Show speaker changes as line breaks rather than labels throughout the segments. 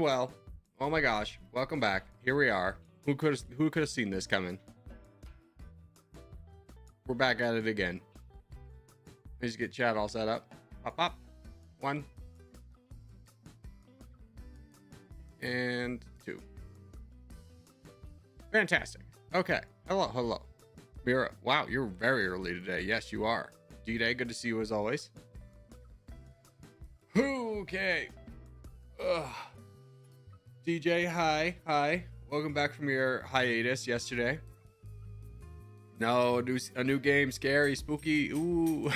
well. Oh my gosh, welcome back. Here we are. Who could have seen this coming? We're back at it again. Let's get chat all set up. Pop pop. 1 and 2. Fantastic. Okay. Hello. Mira. Wow, you're very early today. Yes, you are. D-Day, good to see you as always. Okay. Ugh. DJ, hi. Welcome back from your hiatus yesterday. No, a new game, scary, spooky. Ooh.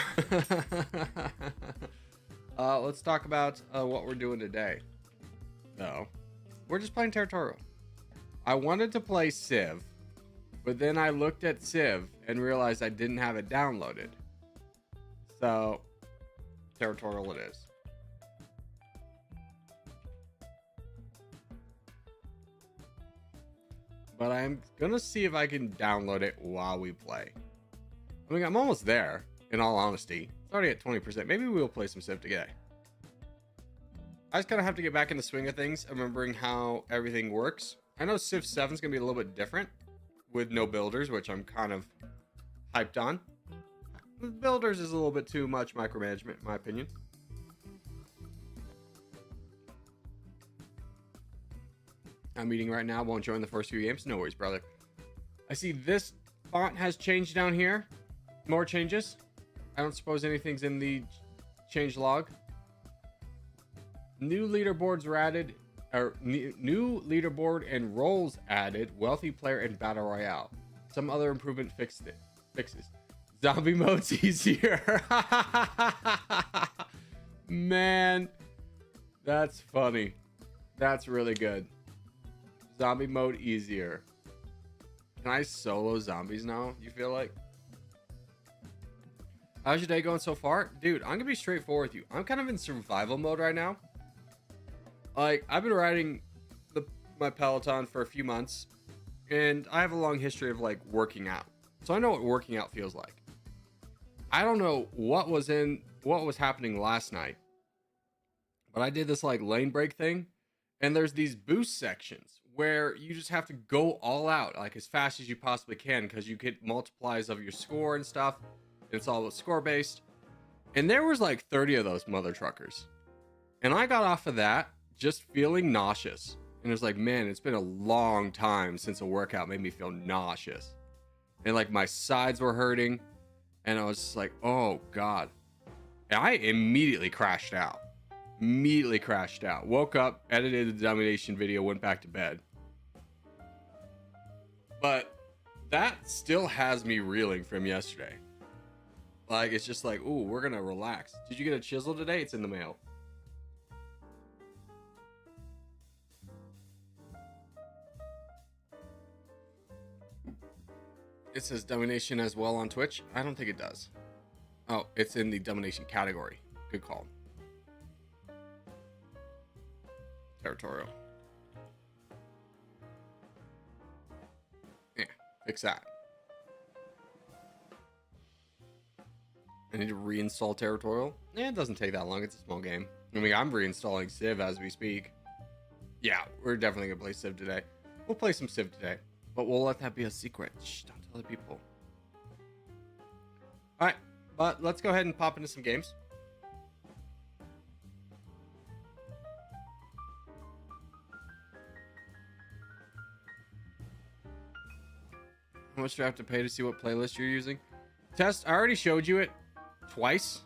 Let's talk about what we're doing today. No, we're just playing Territorial. I wanted to play Civ, but then I looked at Civ and realized I didn't have it downloaded. So, Territorial it is. But I'm gonna see if I can download it while we play. I mean, I'm almost there, in all honesty. It's already at 20%. Maybe we'll play some Civ today. I just kind of have to get back in the swing of things, remembering how everything works. I know Civ 7 is gonna be a little bit different with no builders, which I'm kind of hyped on. Builders is a little bit too much micromanagement, in my opinion. I'm eating right now, won't join the first few games. No worries, brother. I see this font has changed down here. More changes. I don't suppose anything's in the change log. New leaderboards were added, or new leaderboard and roles added. Wealthy player and battle royale. Some other improvement fixes. Zombie mode's easier. Man, that's funny. That's really good. Zombie mode easier. Can I solo zombies now, you feel like? How's your day going so far? Dude, I'm gonna be straightforward with you. I'm kind of in survival mode right now. Like, I've been riding my Peloton for a few months, and I have a long history of, like, working out. So I know what working out feels like. I don't know what was happening last night, but I did this, like, lane break thing, and there's these boost sections where you just have to go all out, like as fast as you possibly can, because you get multiplies of your score and stuff. And it's all score based. And there was like 30 of those mother truckers. And I got off of that just feeling nauseous. And it was like, man, it's been a long time since a workout made me feel nauseous. And like my sides were hurting. And I was just like, oh God. And I immediately crashed out. Woke up, edited the domination video, went back to bed. But that still has me reeling from yesterday. Like, it's just like, ooh, we're gonna relax. Did you get a chisel today? It's in the mail. It says domination as well on Twitch. I don't think it does. Oh, it's in the domination category. Good call. Territorial. Yeah, fix that. I need to reinstall Territorial. It doesn't take that long. It's a small game. I mean, I'm reinstalling Civ as we speak. Yeah, we're definitely gonna play Civ today. We'll play some Civ today, but we'll let that be a secret. Shh, don't tell other people. All right, but let's go ahead and pop into some games. How much do I have to pay to see what playlist you're using? Test, I already showed you it twice.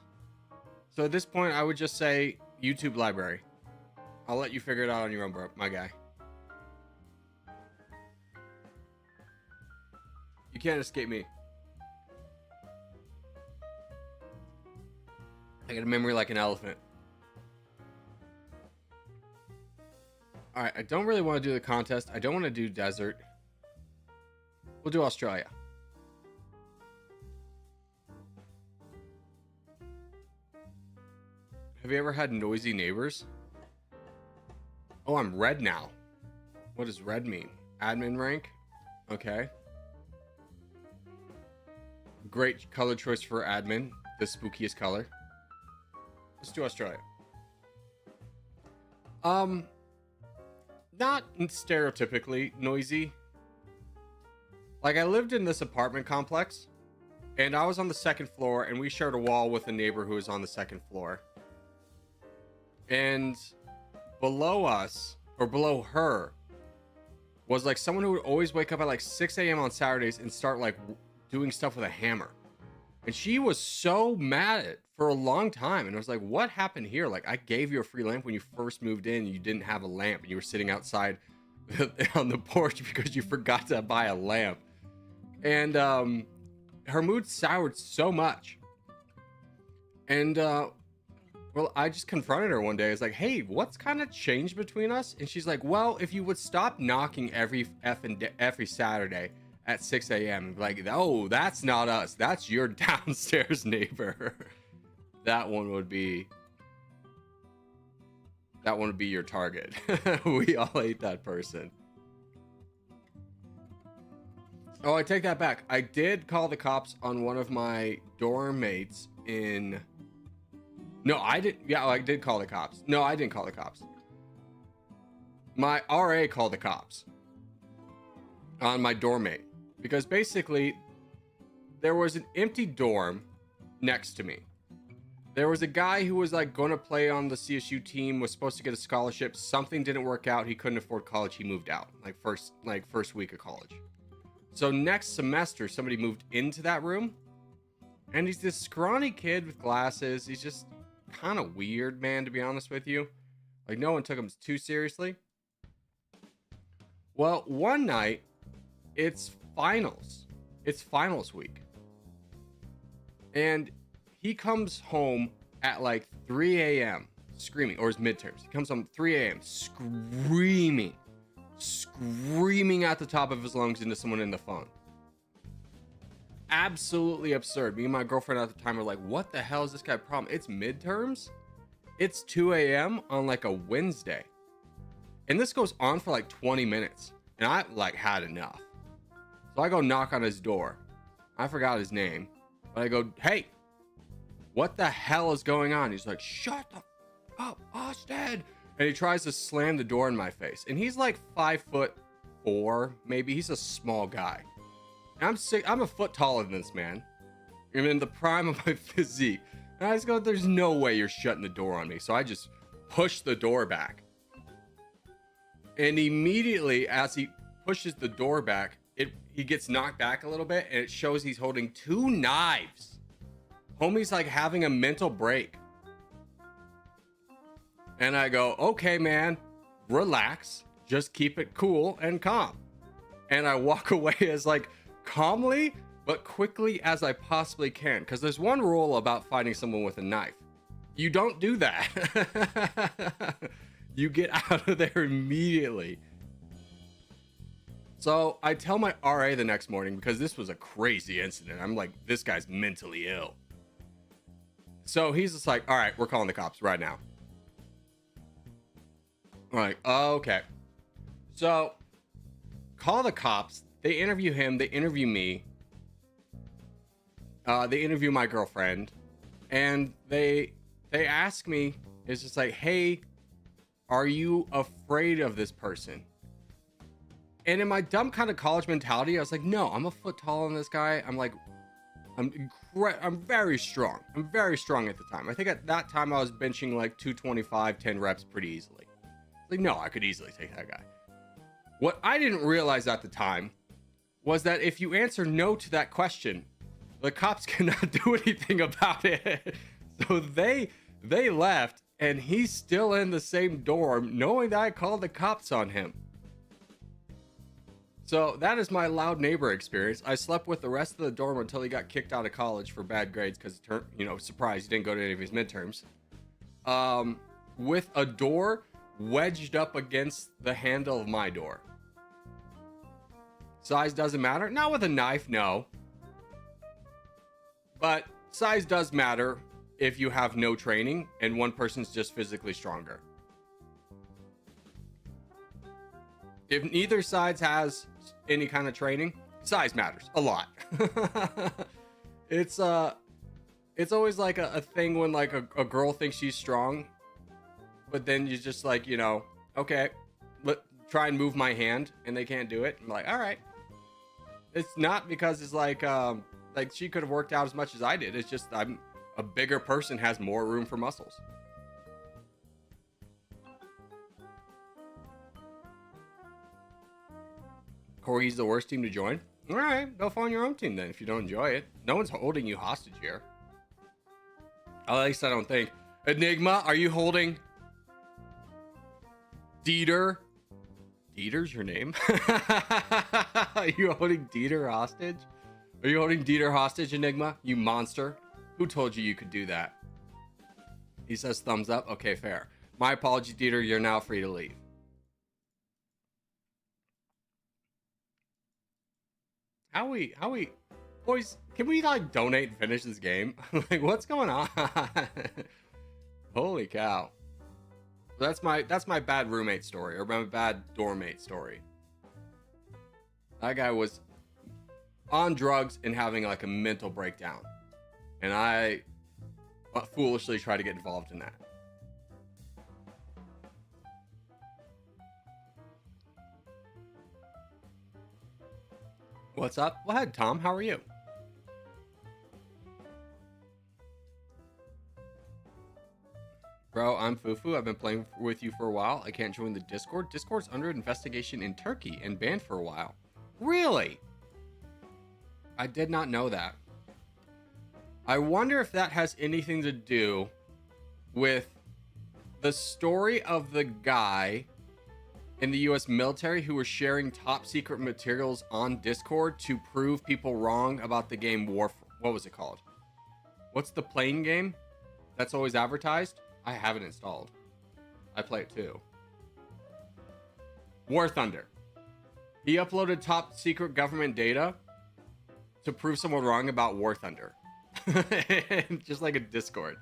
So at this point, I would just say YouTube library. I'll let you figure it out on your own, bro, my guy. You can't escape me. I got a memory like an elephant. All right, I don't really want to do the contest. I don't want to do desert. We'll do Australia. Have you ever had noisy neighbors? Oh, I'm red now. What does red mean? Admin rank? Okay. Great color choice for admin. The spookiest color. Let's do Australia. not stereotypically noisy. Like, I lived in this apartment complex, and I was on the second floor, and we shared a wall with a neighbor who was on the second floor. And below us, or below her, was like someone who would always wake up at like 6 a.m. on Saturdays and start like doing stuff with a hammer. And she was so mad at it for a long time. And I was like, what happened here? Like, I gave you a free lamp when you first moved in. You didn't have a lamp, and you were sitting outside on the porch because you forgot to buy a lamp. And her mood soured so much. And well, I just confronted her one day. I was like, hey, what's kind of changed between us? And she's like, well, if you would stop knocking every Saturday at 6 a.m. Like, oh, that's not us. That's your downstairs neighbor. That one would be your target. We all hate that person. Oh, I take that back. I did call the cops on one of my dorm mates in... No, I didn't. Yeah, I did call the cops. No, I didn't call the cops. My RA called the cops on my dorm mate. Because basically, there was an empty dorm next to me. There was a guy who was like going to play on the CSU team, was supposed to get a scholarship. Something didn't work out. He couldn't afford college. He moved out first week of college. So next semester, somebody moved into that room, and he's this scrawny kid with glasses. He's just kind of weird, man, to be honest with you. Like, no one took him too seriously. Well, one night, it's finals week, and he comes home at like 3 a.m. screaming, or his midterms. He comes home 3 a.m. screaming at the top of his lungs into someone in the phone. Absolutely absurd. Me and my girlfriend at the time were like, what the hell is this guy problem? It's midterms? It's 2 a.m. on like a Wednesday. And this goes on for like 20 minutes. And I like had enough. So I go knock on his door. I forgot his name. But I go, hey, what the hell is going on? He's like, shut the up, Austin. And he tries to slam the door in my face. And he's like 5'4", maybe. He's a small guy. And I'm a foot taller than this man. I'm in the prime of my physique. And I just go, there's no way you're shutting the door on me. So I just push the door back. And immediately as he pushes the door back, he gets knocked back a little bit, and it shows he's holding 2 knives. Homie's like having a mental break. And I go, okay, man, relax. Just keep it cool and calm. And I walk away as like calmly but quickly as I possibly can. Because there's one rule about fighting someone with a knife. You don't do that. You get out of there immediately. So I tell my RA the next morning, because this was a crazy incident. I'm like, this guy's mentally ill. So he's just like, all right, we're calling the cops right now. I'm like, oh, okay. So call the cops. They interview him. They interview me. They interview my girlfriend. And they ask me, it's just like, hey, are you afraid of this person? And in my dumb kind of college mentality, I was like, no, I'm a foot taller than this guy. I'm like, I'm very strong. I'm very strong at the time. I think at that time I was benching like 225, 10 reps pretty easily. Like, no, I could easily take that guy. What I didn't realize at the time was that if you answer no to that question, the cops cannot do anything about it. So they left, and he's still in the same dorm, knowing that I called the cops on him. So that is my loud neighbor experience. I slept with the rest of the dorm until he got kicked out of college for bad grades because, surprise, he didn't go to any of his midterms. With a door wedged up against the handle of my door. Size doesn't matter. Not with a knife, no. But size does matter if you have no training and one person's just physically stronger. If neither sides has any kind of training, size matters a lot. It's always like a thing when like a girl thinks she's strong, but then you just like, okay, try and move my hand and they can't do it. I'm like, all right. It's not because it's like she could have worked out as much as I did. It's just I'm a bigger person, has more room for muscles. Corgi's the worst team to join. All right, go find your own team then if you don't enjoy it. No one's holding you hostage here. At least I don't think. Enigma, are you holding Dieter? Dieter's your name? Are you holding Dieter hostage? Are you holding Dieter hostage, Enigma? You monster. Who told you you could do that? He says thumbs up. Okay, fair. My apology, Dieter. You're now free to leave. How we boys, can we like donate and finish this game? Like, what's going on? Holy cow. That's my bad roommate story, or my bad dormmate story. That guy was on drugs and having like a mental breakdown, and I foolishly tried to get involved in that. What's up? Go ahead, Tom. How are you? Bro, I'm Fufu. I've been playing with you for a while. I can't join the Discord. Discord's under investigation in Turkey and banned for a while. Really? I did not know that. I wonder if that has anything to do with the story of the guy in the US military who was sharing top secret materials on Discord to prove people wrong about the game what was it called? What's the plane game that's always advertised? I have it installed. I play it too. War Thunder. He uploaded top secret government data to prove someone wrong about War Thunder. Just like a Discord.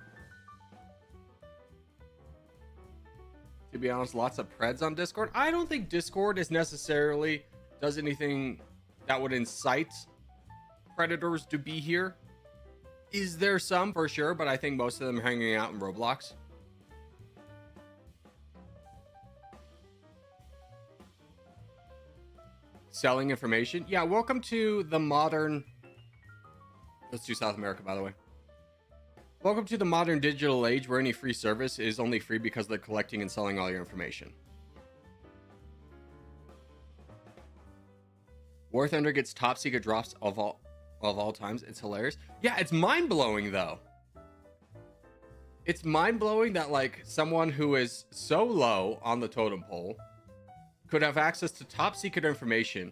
To be honest, lots of Preds on Discord. I don't think Discord is necessarily does anything that would incite predators to be here. Is there some? For sure, but I think most of them are hanging out in Roblox. Selling information. Yeah, welcome to the modern... Let's do South America, by the way. Welcome to the modern digital age where any free service is only free because they're collecting and selling all your information. War Thunder gets top secret drops of all times. It's hilarious. Yeah, it's mind-blowing though. It's mind-blowing that like someone who is so low on the totem pole could have access to top secret information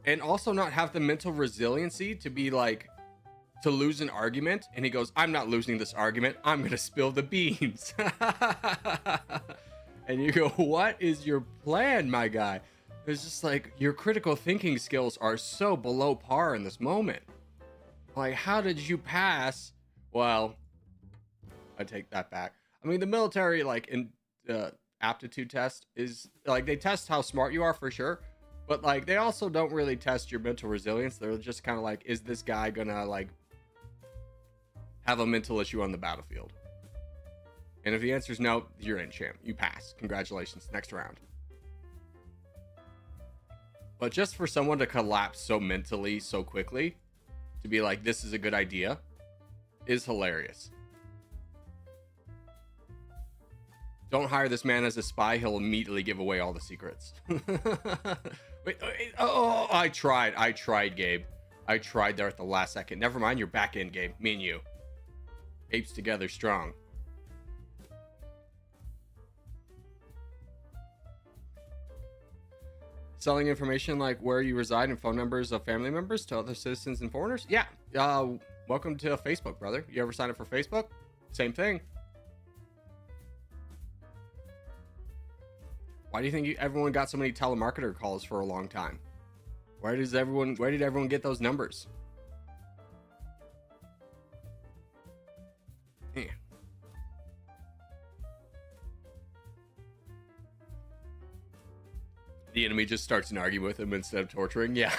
and also not have the mental resiliency to be like to lose an argument, and he goes, I'm not losing this argument, I'm gonna spill the beans. And you go, what is your plan, my guy? It's just like your critical thinking skills are so below par in this moment. Like, how did you pass? Well, I take that back. I mean, the military like in aptitude test is like they test how smart you are for sure, but like they also don't really test your mental resilience. They're just kind of like, is this guy gonna like have a mental issue on the battlefield? And if the answer is no, you're in, champ. You pass. Congratulations. Next round. But just for someone to collapse so mentally so quickly, to be like, this is a good idea, is hilarious. Don't hire this man as a spy. He'll immediately give away all the secrets. Wait, oh, I tried, Gabe. I tried there at the last second. Never mind, you're back in, Gabe. Me and you. Apes together strong. Selling information like where you reside and phone numbers of family members to other citizens and foreigners? Yeah. Welcome to Facebook, brother. You ever sign up for Facebook? Same thing. Why do you think everyone got so many telemarketer calls for a long time? Where did everyone get those numbers? Yeah. The enemy just starts an argument with him instead of torturing. Yeah.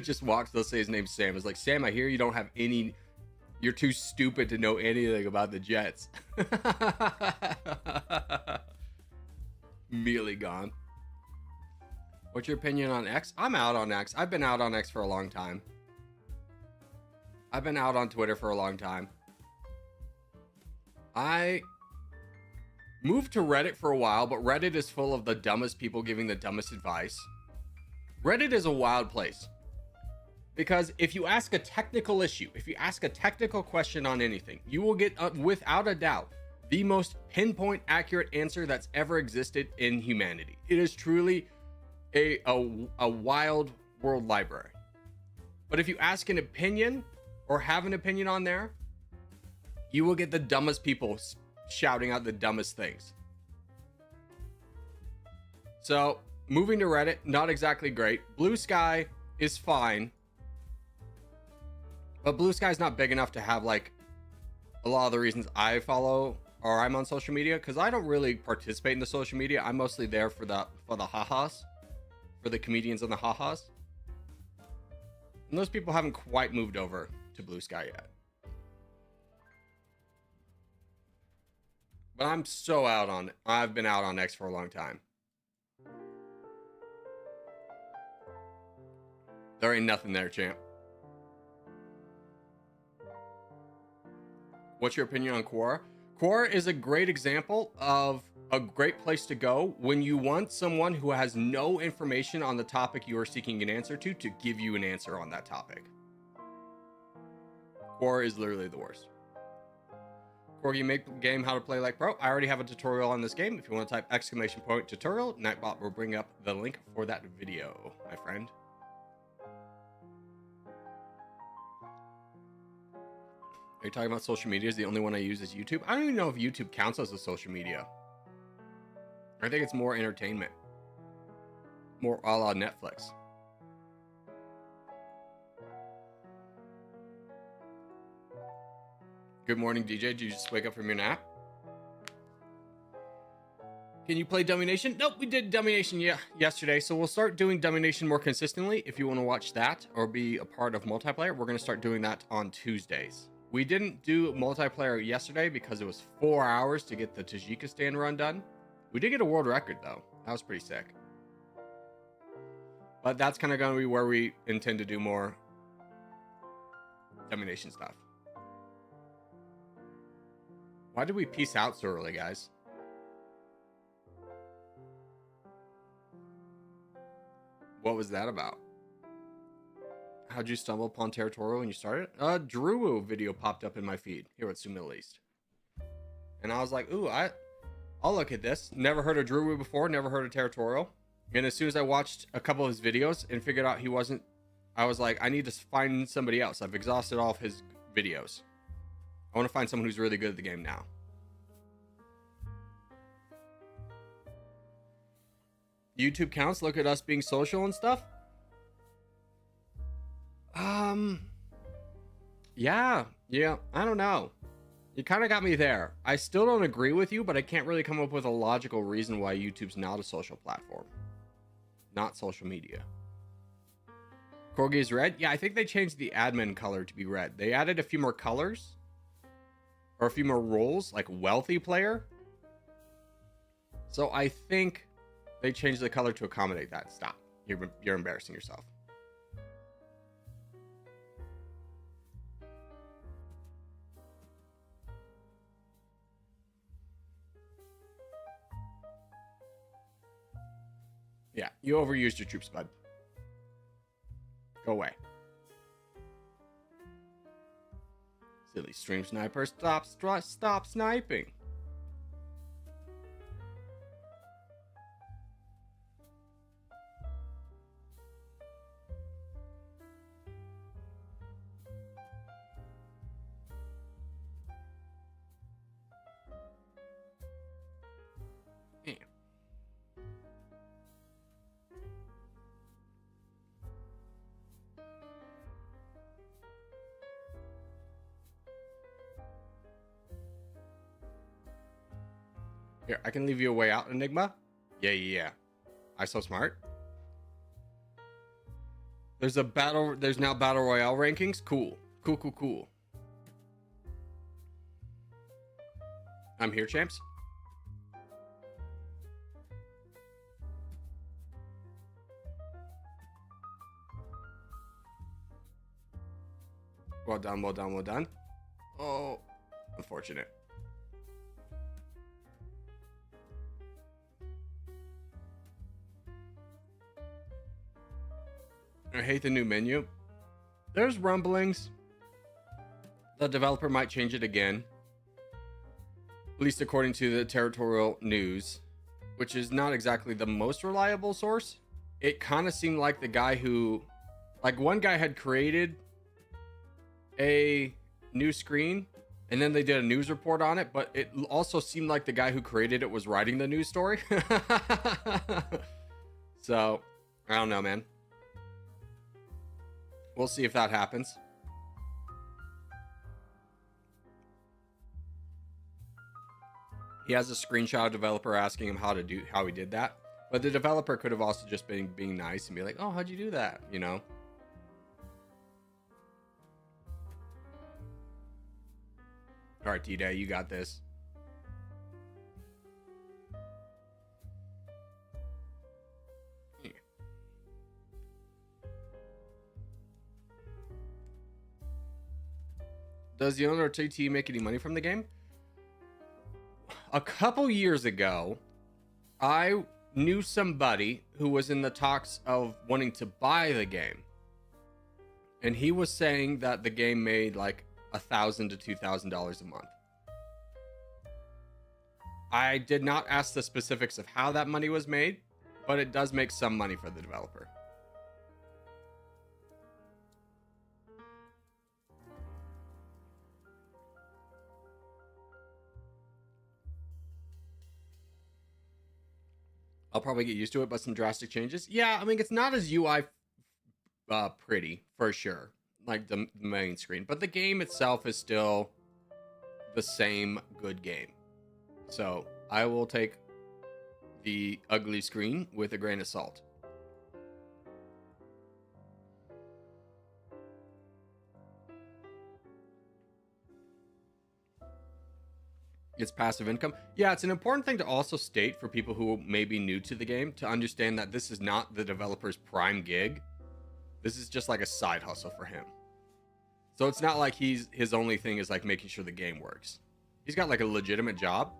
Just walks, they'll say his name's Sam. It's like, Sam, I hear you don't have any... You're too stupid to know anything about the Jets. Immediately gone. What's your opinion on X? I'm out on X. I've been out on X for a long time. I've been out on Twitter for a long time. I moved to Reddit for a while, but Reddit is full of the dumbest people giving the dumbest advice. Reddit is a wild place. Because if you ask a technical issue, if you ask a technical question on anything, you will get, without a doubt, the most pinpoint accurate answer that's ever existed in humanity. It is truly a wild world library. But if you ask an opinion or have an opinion on there, you will get the dumbest people shouting out the dumbest things. So moving to Reddit, not exactly great. Blue Sky is fine, but Blue Sky is not big enough to have like a lot of the reasons I follow or I'm on social media, because I don't really participate in the social media. I'm mostly there for the ha-has, for the comedians and the ha-has. And those people haven't quite moved over to Blue Sky yet. But I'm so out on it. I've been out on X for a long time. There ain't nothing there, champ. What's your opinion on Quora? Quora is a great example of a great place to go when you want someone who has no information on the topic you are seeking an answer to give you an answer on that topic. Quora is literally the worst. Corgi, make the game how to play like pro. I already have a tutorial on this game. If you want to type !tutorial, Nightbot will bring up the link for that video, my friend. Are you talking about social media? Is the only one I use is YouTube? I don't even know if YouTube counts as a social media. I think it's more entertainment. More a la Netflix. Good morning, DJ. Did you just wake up from your nap? Can you play Dummy Nation? Nope, we did Dummy Nation yesterday, so we'll start doing Dummy Nation more consistently. If you want to watch that or be a part of multiplayer, we're going to start doing that on Tuesdays. We didn't do multiplayer yesterday because it was 4 hours to get the Tajikistan run done. We did get a world record, though. That was pretty sick. But that's kind of going to be where we intend to do more Dummy Nation stuff. Why did we peace out so early, guys? What was that about? How'd you stumble upon Territorial when you started? Drew video popped up in my feed here at Sioux Middle East. And I was like, ooh, I'll look at this. Never heard of Drew before, never heard of Territorial. And as soon as I watched a couple of his videos and figured out he wasn't, I was like, I need to find somebody else. I've exhausted all of his videos. I want to find someone who's really good at the game now. YouTube counts. Look at us being social and stuff. Yeah, I don't know. You kind of got me there. I still don't agree with you, but I can't really come up with a logical reason why YouTube's not a social platform. Not social media. Corgi is red? Yeah, I think they changed the admin color to be red. They added a few more colors. Or a few more roles, like wealthy player. So I think they changed the color to accommodate that. Stop. You're embarrassing yourself. Yeah, you overused your troops, bud. Go away. Silly stream sniper, stop sniping. Yeah. Here, I can leave you a way out, Enigma. Yeah. I so smart. There's now battle royale rankings. Cool. I'm here, champs. Well done, well done, well done. Oh, unfortunate. I hate the new menu. There's rumblings. The developer might change it again. At least according to the Territorial News, which is not exactly the most reliable source. It kind of seemed like the guy who, like, one guy had created a new screen and then they did a news report on it, but it also seemed like the guy who created it was writing the news story. So, I don't know, man. We'll see if that happens. He has a screenshot of developer asking him how he did that. But the developer could have also just been being nice and be like, oh, how'd you do that? You know? All right, T-Day, you got this. Does the owner of TT make any money from the game? A couple years ago, I knew somebody who was in the talks of wanting to buy the game. And he was saying that the game made like $1,000 to $2,000 a month. I did not ask the specifics of how that money was made, but it does make some money for the developer. I'll probably get used to it, but some drastic changes. Yeah, I mean, it's not as UI pretty, for sure, like the main screen. But the game itself is still the same good game. So I will take the ugly screen with a grain of salt. It's passive income. Yeah, it's an important thing to also state for people who may be new to the game to understand that this is not the developer's prime gig. This is just like a side hustle for him. So it's not like his only thing is like making sure the game works. He's got like a legitimate job,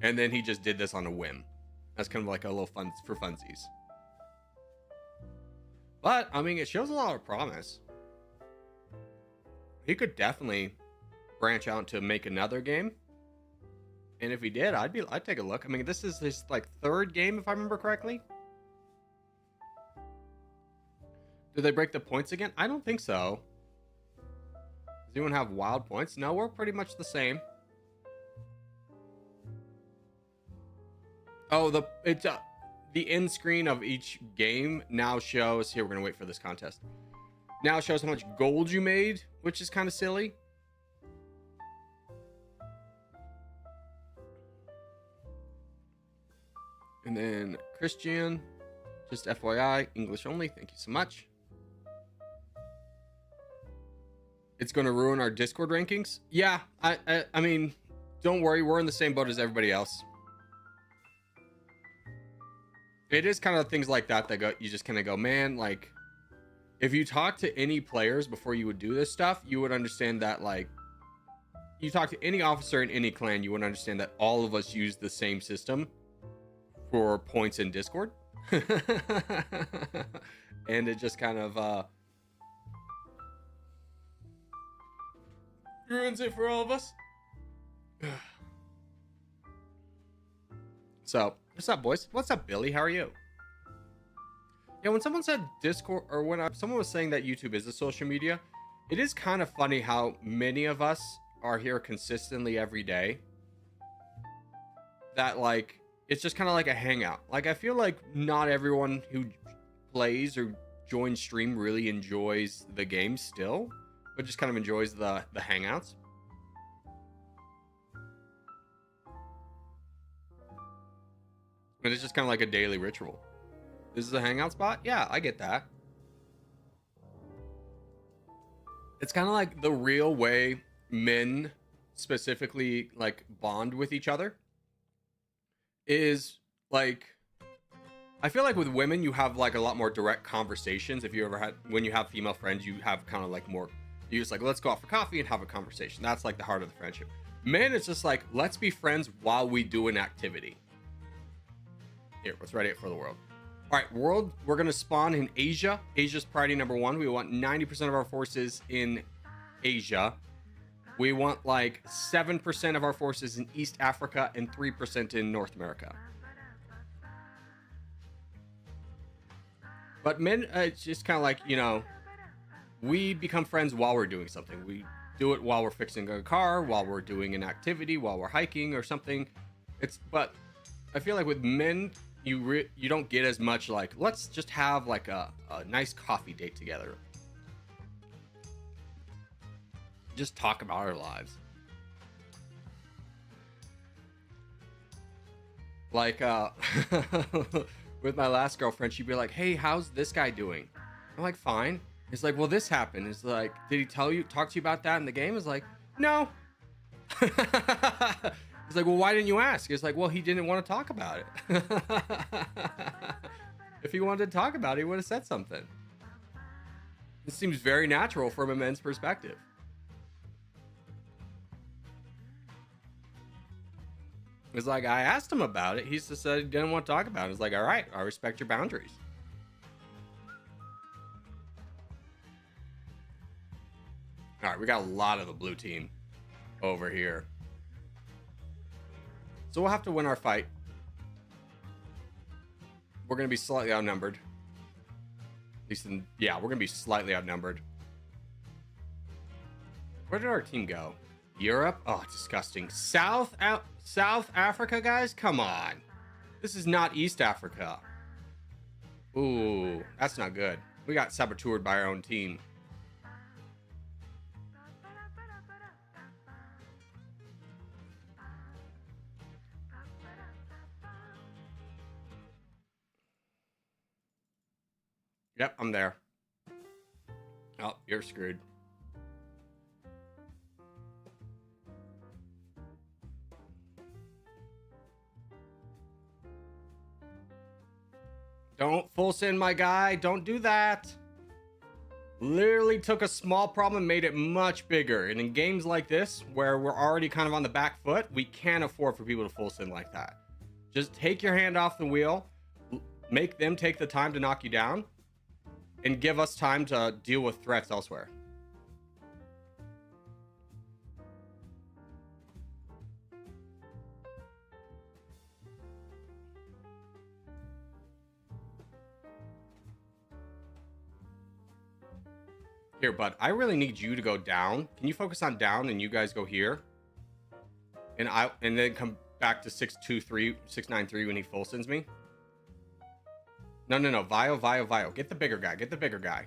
and then he just did this on a whim. That's kind of like a little fun for funsies. But I mean, it shows a lot of promise. He could definitely branch out to make another game. And if he did, I'd take a look. I mean, this is his like third game, if I remember correctly. Do they break the points again? I don't think so. Does anyone have wild points? No, we're pretty much the same. Oh, the end screen of each game now shows. Here, we're gonna wait for this contest. Now shows how much gold you made, which is kind of silly. And then Christian, just FYI, English only. Thank you so much. It's going to ruin our Discord rankings. Yeah, I mean, don't worry. We're in the same boat as everybody else. It is kind of things like that you just kind of go, man, like, if you talk to any players before you would do this stuff, you would understand that, like, you talk to any officer in any clan, you would understand that all of us use the same system for points in Discord. And it just kind of ruins it for all of us. So, what's up, boys? What's up, Billy? How are you? Yeah, when someone said Discord, or when someone was saying that YouTube is a social media, it is kind of funny how many of us are here consistently every day. That, like, it's just kind of like a hangout. Like, I feel like not everyone who plays or joins stream really enjoys the game still, but just kind of enjoys the hangouts. And it's just kind of like a daily ritual. This is a hangout spot? Yeah, I get that. It's kind of like the real way men specifically like bond with each other is like, I feel like with women you have like a lot more direct conversations. If you ever had, when you have female friends, you have kind of like more You're just like, let's go out for coffee and have a conversation. That's like the heart of the friendship. Men, it's just like, let's be friends while we do an activity. Here, let's ready it for the world. All right, world, we're going to spawn in Asia. Asia's priority number one. We want 90% of our forces in Asia. We want like 7% of our forces in East Africa and 3% in North America. But men, it's just kind of like, you know, we become friends while we're doing something. We do it while we're fixing a car, while we're doing an activity, while we're hiking or something. But I feel like with men, you don't get as much like, let's just have like a nice coffee date together. Just talk about our lives. Like with my last girlfriend, she'd be like, hey, how's this guy doing? I'm like, fine. It's like, well, this happened. It's like, did he talk to you about that in the game? It's like, no. It's like, well, why didn't you ask? It's like, well, he didn't want to talk about it. If he wanted to talk about it, he would have said something. This seems very natural from a man's perspective. It's like, I asked him about it. He just said he didn't want to talk about it. It's like, all right, I respect your boundaries. All right, we got a lot of the blue team over here. So we'll have to win our fight. We're going to be slightly outnumbered. At least yeah, we're going to be slightly outnumbered. Where did our team go? Europe? Oh, disgusting. South Africa, guys? Come on. This is not East Africa. Ooh, that's not good. We got saboteured by our own team. Yep, I'm there. Oh, you're screwed. Don't full send, my guy. Don't do that. Literally took a small problem and made it much bigger. And in games like this, where we're already kind of on the back foot, we can't afford for people to full send like that. Just take your hand off the wheel. Make them take the time to knock you down. And give us time to deal with threats elsewhere. Here, bud, I really need you to go down. Can you focus on down and you guys go here? And then come back to 693 when he full sends me. No. Vio. Get the bigger guy.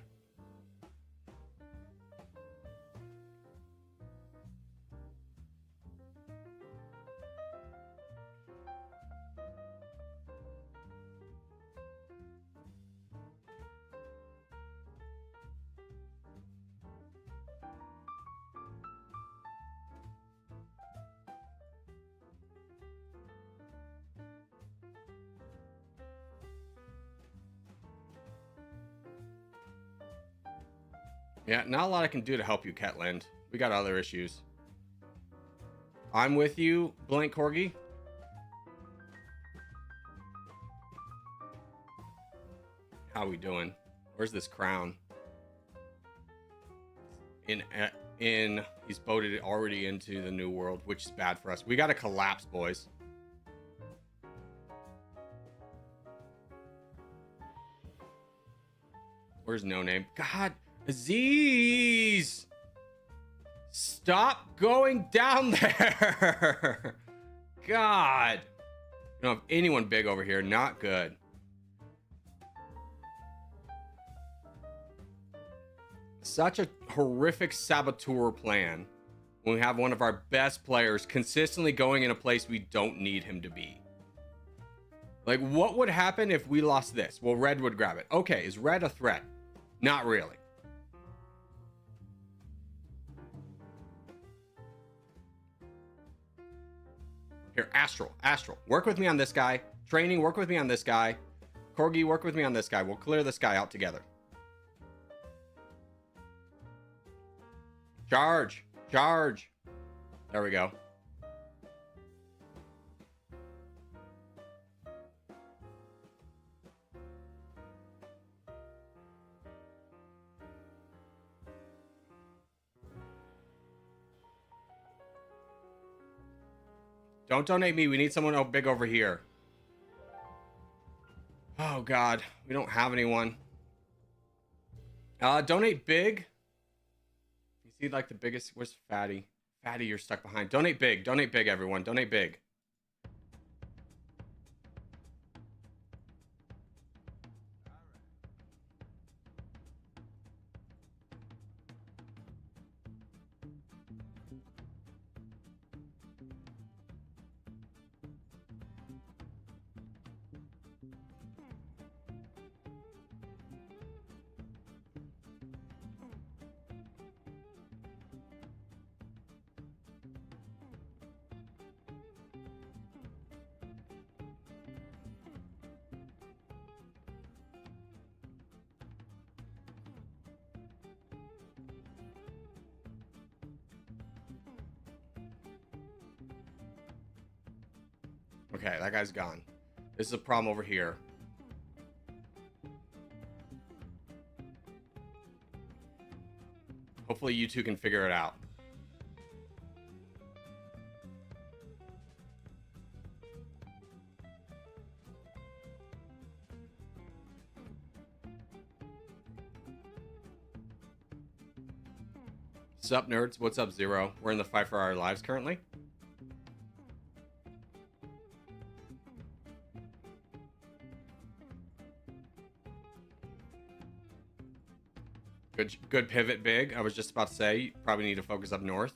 Yeah, not a lot I can do to help you, Ketland. We got other issues. I'm with you, Blank Corgi. How we doing? Where's this crown? He's boated already into the new world, which is bad for us. We got to collapse, boys. Where's No Name? God, Aziz! Stop going down there! God! We don't have anyone big over here. Not good. Such a horrific saboteur plan when we have one of our best players consistently going in a place we don't need him to be. Like, what would happen if we lost this? Well, Red would grab it. Okay, is Red a threat? Not really. Here, Astral. Work with me on this guy. Training, work with me on this guy. Corgi, work with me on this guy. We'll clear this guy out together. Charge. Charge. There we go. Don't donate me. We need someone big over here. Oh, God. We don't have anyone. Donate big. You see, like, the biggest... Where's Fatty? Fatty, you're stuck behind. Donate big. Donate big, everyone. Donate big. Okay, that guy's gone. This is a problem over here. Hopefully you two can figure it out. Sup, nerds? What's up, Zero? We're in the fight for our lives currently. Good pivot, big. I was just about to say, you probably need to focus up north.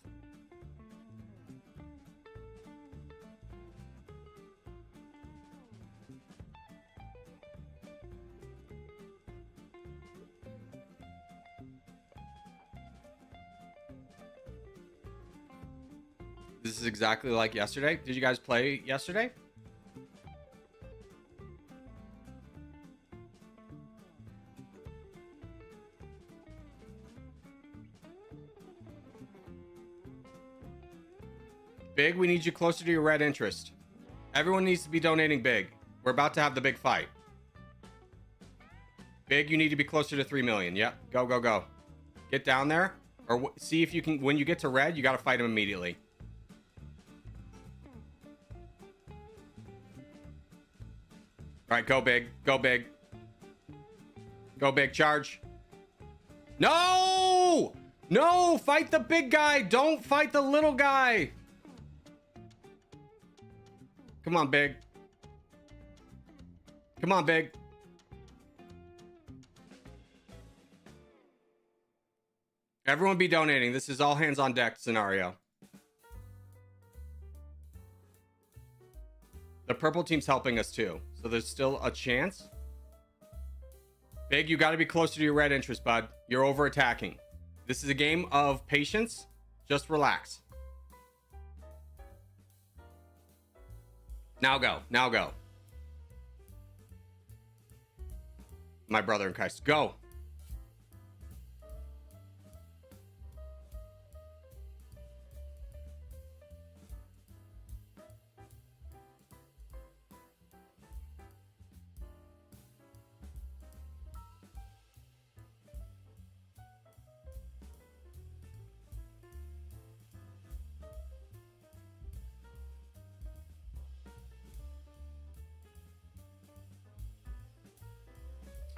This is exactly like yesterday. Did you guys play yesterday? Big, we need you closer to your red interest. Everyone needs to be donating big. We're about to have the big fight. Big, you need to be closer to 3 million. Yep. Go, go, go. Get down there. Or see if you can... When you get to red, you got to fight him immediately. All right, go big. Go big. Go big. Charge. No! No! Fight the big guy. Don't fight the little guy. Come on, big. Come on, big. Everyone be donating. This is all hands on deck scenario. The purple team's helping us too, so there's still a chance. Big, you got to be closer to your red interest, bud. You're over attacking. This is a game of patience. Just relax. Now go. Now go. My brother in Christ. Go.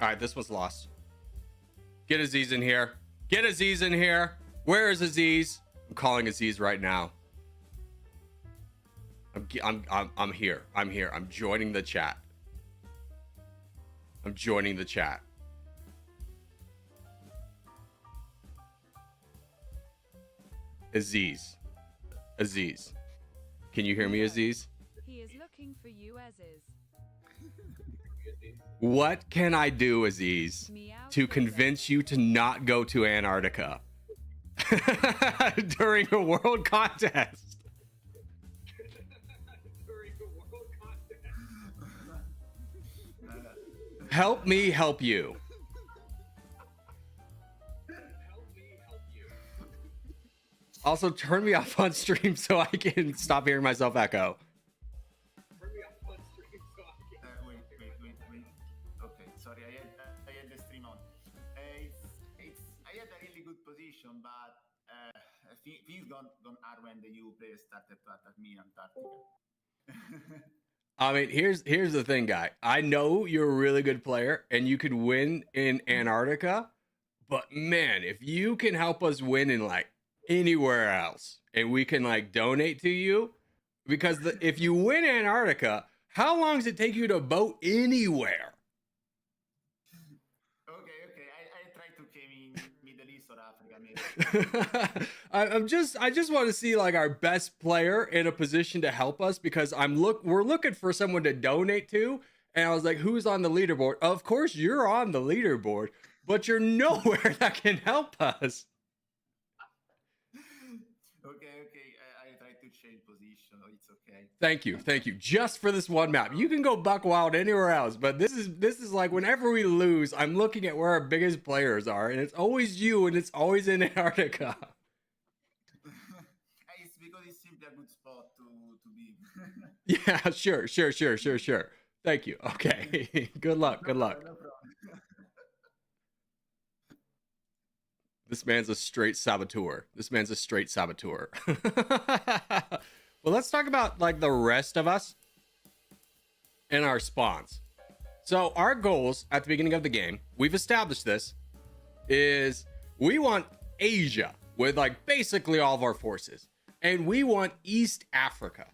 All right, this one's lost. Get Aziz in here. Get Aziz in here. Where is Aziz? I'm calling Aziz right now. I'm here. I'm here. I'm joining the chat. I'm joining the chat. Aziz. Aziz. Can you hear me, Aziz?
He is looking for you as is.
What can I do, Aziz, to convince you to not go to Antarctica during a world contest? Help me help you. Also, turn me off on stream so I can stop hearing myself echo.
Wait. Okay, sorry, I had the stream on. I had a really good position, but things gone hard when the EU players started to attack me in Antarctica.
I mean, here's the thing, guy. I know you're a really good player and you could win in Antarctica, but man, if you can help us win in like anywhere else and we can like donate to you, because if you win Antarctica, how long does it take you to boat anywhere?
Okay. I try to came in Middle East or Africa, maybe.
I just want to see like our best player in a position to help us, because we're looking for someone to donate to, and I was like, who's on the leaderboard? Of course you're on the leaderboard, but you're nowhere that can help us.
Okay. I try to change position. It's okay.
Thank you. Just for this one map. You can go buck wild anywhere else, but this is like whenever we lose, I'm looking at where our biggest players are, and it's always you, and it's always in Antarctica.
It's because it's simply a good spot to be.
Yeah, sure. Thank you. Okay. Good luck.
No problem.
This man's a straight saboteur. Well, let's talk about like the rest of us and our spawns. So our goals at the beginning of the game, we've established this, is we want Asia with like basically all of our forces. And we want East Africa.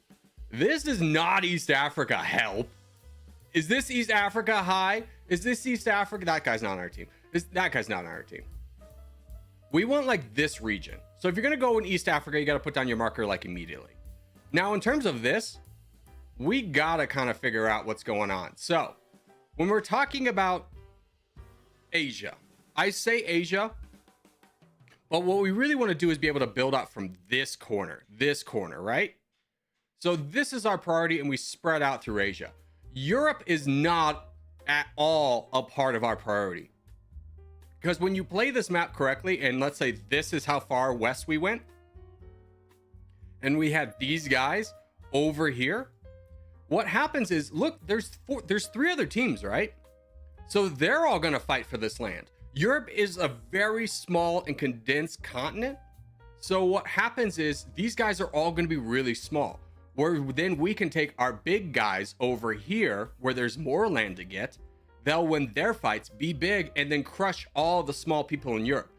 This is not East Africa, help. Is this East Africa? Hi. Is this East Africa? That guy's not on our team. That guy's not on our team. We want like this region. So if you're going to go in East Africa, you got to put down your marker like immediately. Now, in terms of this, we got to kind of figure out what's going on. So when we're talking about Asia, I say Asia, but what we really want to do is be able to build out from this corner, right? So this is our priority, and we spread out through Asia. Europe is not at all a part of our priority. Because when you play this map correctly, and let's say this is how far west we went, and we had these guys over here, what happens is, look, there's 3 other teams, right? So they're all going to fight for this land. Europe is a very small and condensed continent. So what happens is these guys are all going to be really small, where then we can take our big guys over here where there's more land to get. They'll win their fights, be big, and then crush all the small people in Europe.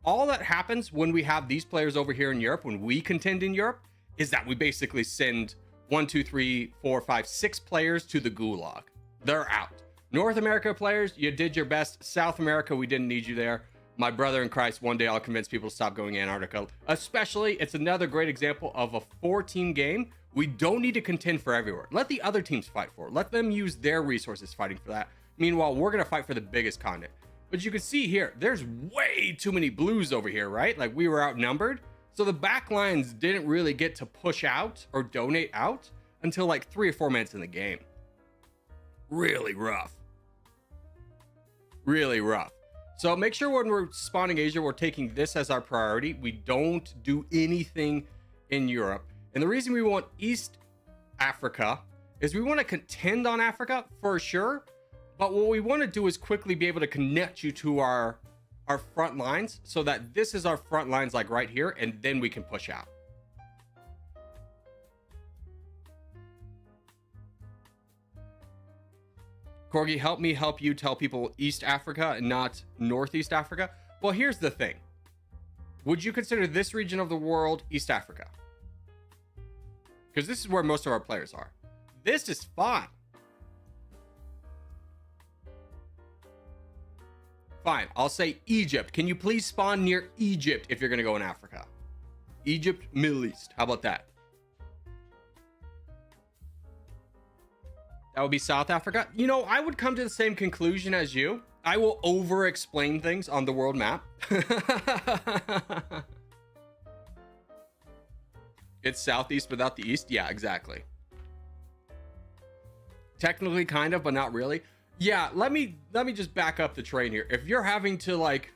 All that happens when we have these players over here in Europe, when we contend in Europe, is that we basically send 1, 2, 3, 4, 5, 6 players to the gulag. They're out. North America players, you did your best. South America, we didn't need you there. My brother in Christ, one day I'll convince people to stop going Antarctica. Especially, it's another great example of a 4-team game. We don't need to contend for everywhere. Let the other teams fight for it. Let them use their resources fighting for that. Meanwhile, we're going to fight for the biggest continent. But you can see here, there's way too many blues over here, right? Like, we were outnumbered. So the back lines didn't really get to push out or donate out until like 3 or 4 minutes in the game. Really rough. So make sure when we're spawning Asia, we're taking this as our priority. We don't do anything in Europe. And the reason we want East Africa is we want to contend on Africa for sure. But what we want to do is quickly be able to connect you to our front lines, so that this is our front lines like right here, and then we can push out. Corgi, help me help you tell people East Africa and not Northeast Africa. Well, here's the thing. Would you consider this region of the world East Africa? Because this is where most of our players are. This is fine. Fine, I'll say Egypt. Can you please spawn near Egypt if you're going to go in Africa? Egypt, Middle East. How about that? That would be South Africa. You know, I would come to the same conclusion as you. I will over-explain things on the world map. It's southeast without the east? Yeah, exactly. Technically, kind of, but not really. Yeah, let me just back up the train here. If you're having to, like,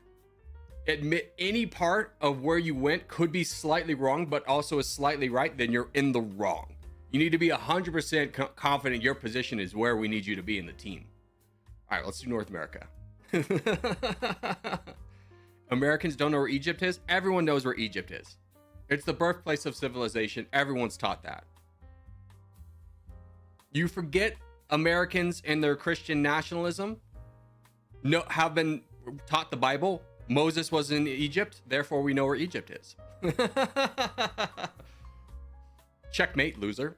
admit any part of where you went could be slightly wrong, but also is slightly right, then you're in the wrong. You need to be 100% confident your position is where we need you to be in the team. All right, let's do North America. Americans don't know where Egypt is. Everyone knows where Egypt is. It's the birthplace of civilization. Everyone's taught that. You forget Americans and their Christian nationalism have been taught the Bible. Moses was in Egypt, therefore we know where Egypt is. Checkmate, loser.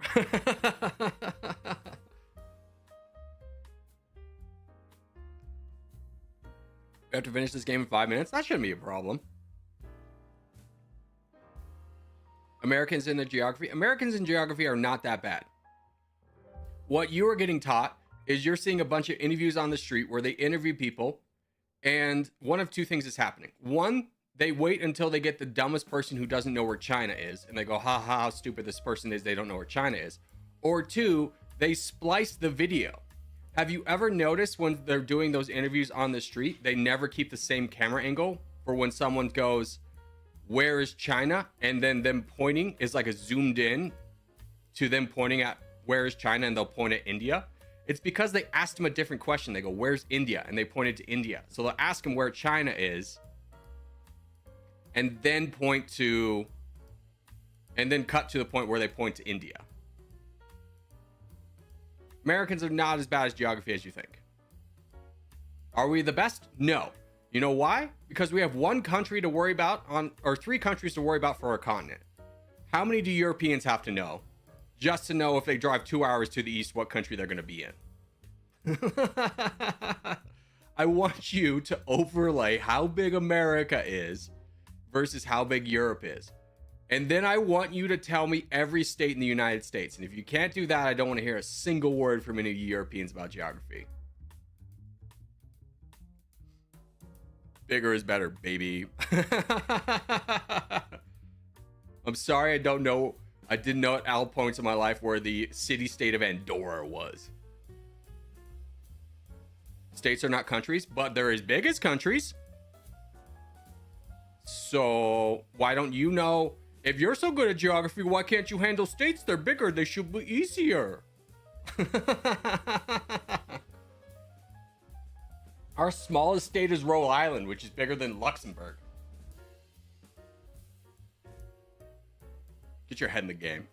We have to finish this game in 5 minutes. That shouldn't be a problem. Americans in geography are not that bad. What you are getting taught is you're seeing a bunch of interviews on the street where they interview people, and one of two things is happening. One, they wait until they get the dumbest person who doesn't know where China is, and they go, ha ha, how stupid this person is, they don't know where China is. Or two, they splice the video. Have you ever noticed when they're doing those interviews on the street, they never keep the same camera angle for when someone goes, where is China? And then them pointing is like a zoomed in to them pointing at where is China, and they'll point at India. It's because they asked them a different question. They go, where's India? And they pointed to India. So they'll ask them where China is and then cut to the point where they point to India. Americans are not as bad as geography as you think. Are we the best? No. You know why? Because we have one country to worry about or three countries to worry about for our continent. How many do Europeans have to know just to know if they drive 2 hours to the east, what country they're going to be in? I want you to overlay how big America is versus how big Europe is. And then I want you to tell me every state in the United States. And if you can't do that, I don't want to hear a single word from any of you Europeans about geography. Bigger is better, baby. I'm sorry, I didn't know at all points in my life where the city-state of Andorra was. States are not countries, but they're as big as countries. So why don't you know? If you're so good at geography, why can't you handle states? They're bigger. They should be easier. Our smallest state is Rhode Island, which is bigger than Luxembourg. Get your head in the game.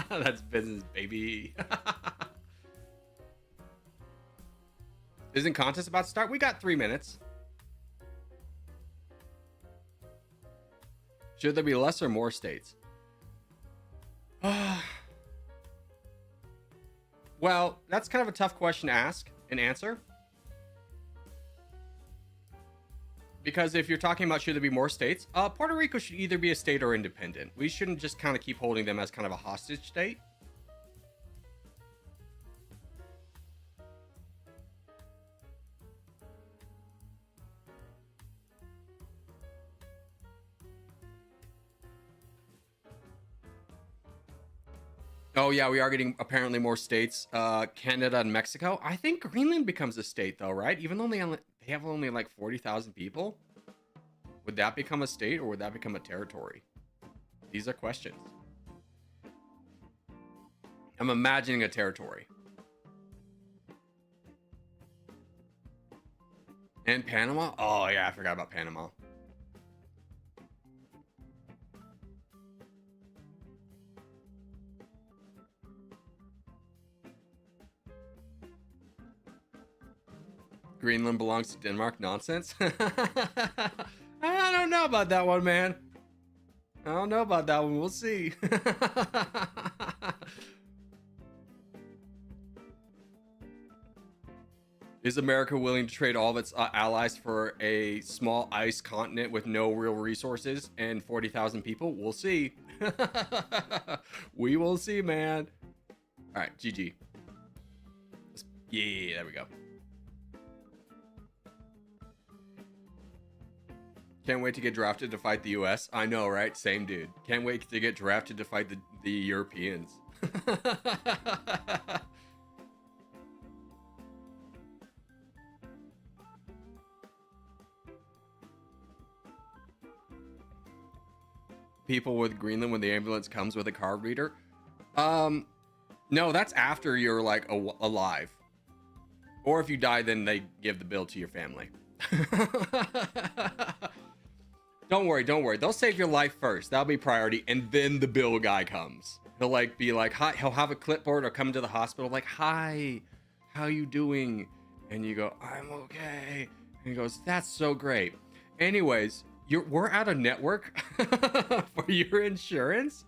That's business, baby. Isn't contest about to start? We got 3 minutes. Should there be less or more states? Well, that's kind of a tough question to ask and answer. Because if you're talking about should there be more states, Puerto Rico should either be a state or independent. We shouldn't just kind of keep holding them as kind of a hostage state. Oh yeah, we are getting apparently more states. Canada and Mexico. I think Greenland becomes a state though, right? Even though they have only like 40,000 people. Would that become a state or would that become a territory? These are questions. I'm imagining a territory. And Panama? Oh yeah, I forgot about Panama. Greenland belongs to Denmark. Nonsense. I don't know about that one, man. I don't know about that one. We'll see. Is America willing to trade all of its allies for a small ice continent with no real resources and 40,000 people? We'll see. We will see, man. All right, GG. Yeah, there we go. Can't wait to get drafted to fight the US. I know, right? Same dude. Can't wait to get drafted to fight the Europeans. people with Greenland when the ambulance comes with a card reader. No, that's after you're like alive. Or if you die, then they give the bill to your family. Don't worry. They'll save your life first. That'll be priority, and then the bill guy comes. He'll like be like, hi. He'll have a clipboard or come to the hospital like, hi, how you doing? And you go, I'm okay. And he goes, that's so great. Anyways, we're out of network for your insurance,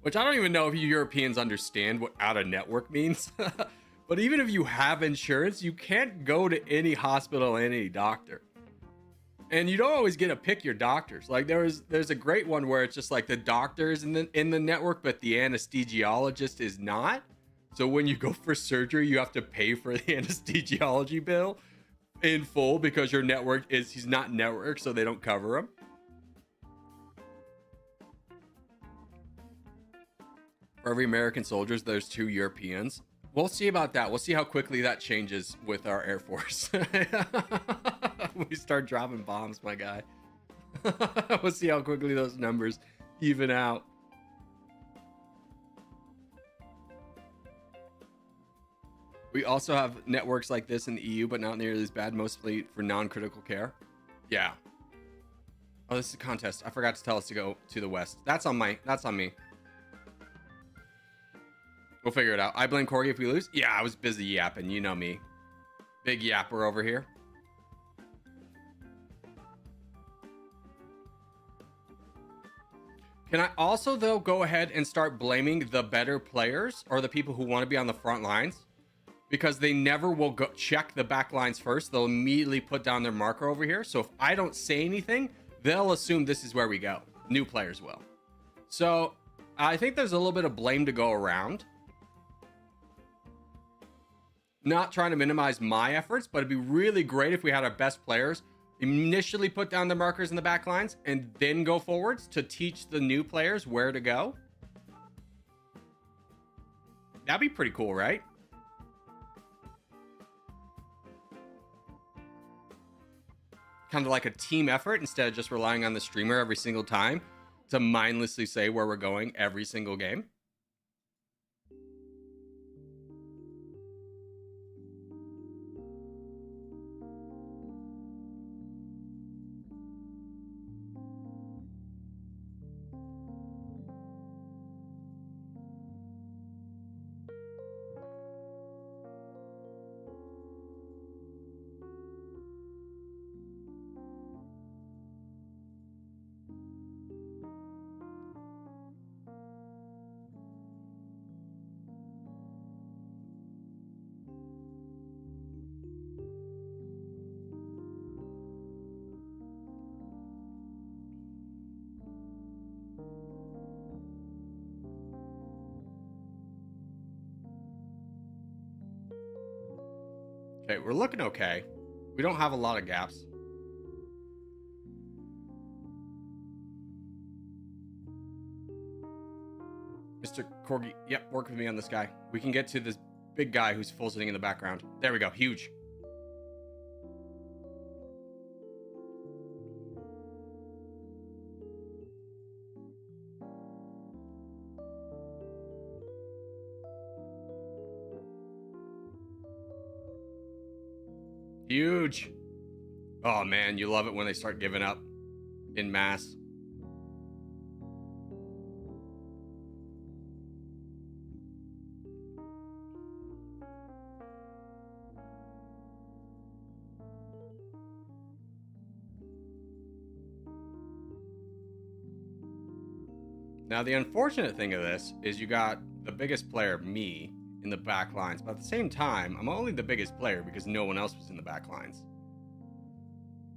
which I don't even know if you Europeans understand what out of network means. But even if you have insurance, you can't go to any hospital, any doctor. And you don't always get to pick your doctors. Like there's a great one where it's just like the doctor's in the network, but the anesthesiologist is not. So when you go for surgery, you have to pay for the anesthesiology bill in full because your network he's not network, so they don't cover him. For every American soldiers, there's 2 Europeans. We'll see about that. We'll see how quickly that changes with our Air Force. We start dropping bombs, my guy. We'll see how quickly those numbers even out. We also have networks like this in the EU, but not nearly as bad, mostly for non-critical care. Yeah. Oh, this is a contest. I forgot to tell us to go to the west. That's on me. We'll figure it out. I blame Corgi if we lose. Yeah, I was busy yapping. You know me. Big yapper over here. Can I also, though, go ahead and start blaming the better players or the people who want to be on the front lines? Because they never will go check the back lines first. They'll immediately put down their marker over here. So if I don't say anything, they'll assume this is where we go. New players will. So I think there's a little bit of blame to go around. Not trying to minimize my efforts, but it'd be really great if we had our best players initially put down the markers in the back lines and then go forwards to teach the new players where to go. That'd be pretty cool, right? Kind of like a team effort instead of just relying on the streamer every single time to mindlessly say where we're going every single game. Okay, we're looking okay. We don't have a lot of gaps. Mr. Corgi, yep, work with me on this guy. We can get to this big guy who's full sitting in the background. There we go, huge. Huge. Oh man, you love it when they start giving up in mass. Now, the unfortunate thing of this is you got the biggest player, me, in the back lines, but at the same time, I'm only the biggest player because no one else was in the back lines.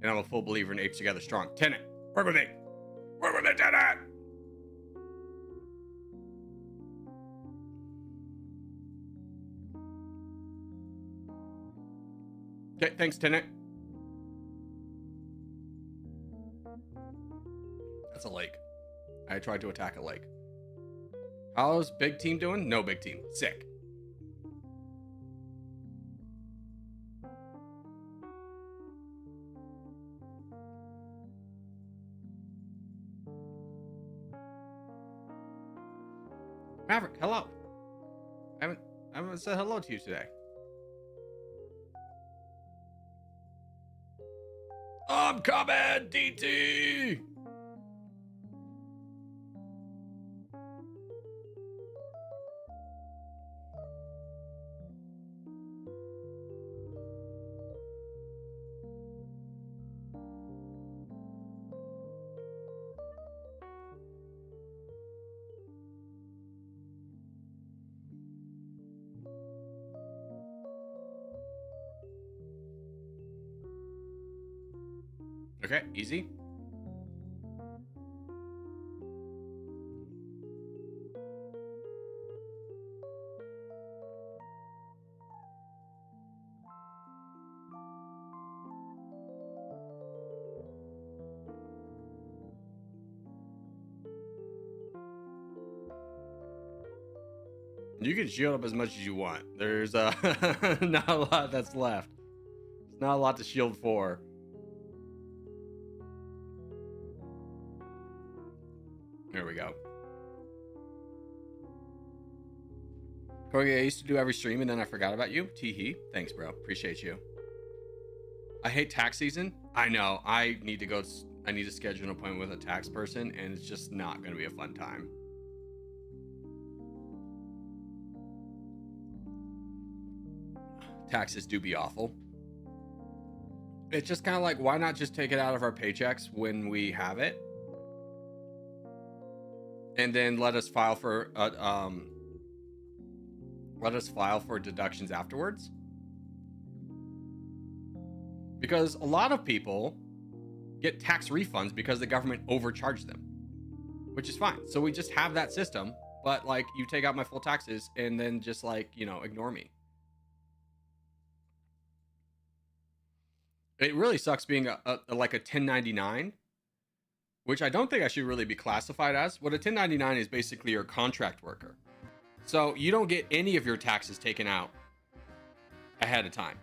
And I'm a full believer in Apes Together Strong. Tenet, work with me! Work with me, Tenet! Okay, thanks, Tenet. That's a lake. I tried to attack a lake. How's big team doing? No big team. Sick. Maverick, hello. I haven't said hello to you today. I'm coming, DT. Okay, easy. You can shield up as much as you want. There's not a lot that's left. There's not a lot to shield for. There we go. Corey, I used to do every stream and then I forgot about you. Teehee. Thanks, bro. Appreciate you. I hate tax season. I know. I need to schedule an appointment with a tax person and it's just not going to be a fun time. Taxes do be awful. It's just kind of like, why not just take it out of our paychecks when we have it? And then let us file for deductions afterwards. Because a lot of people get tax refunds because the government overcharged them, which is fine. So we just have that system, but like you take out my full taxes and then just like, you know, ignore me. It really sucks being like a 1099, which I don't think I should really be classified as. What a 1099 is basically your contract worker. So you don't get any of your taxes taken out ahead of time.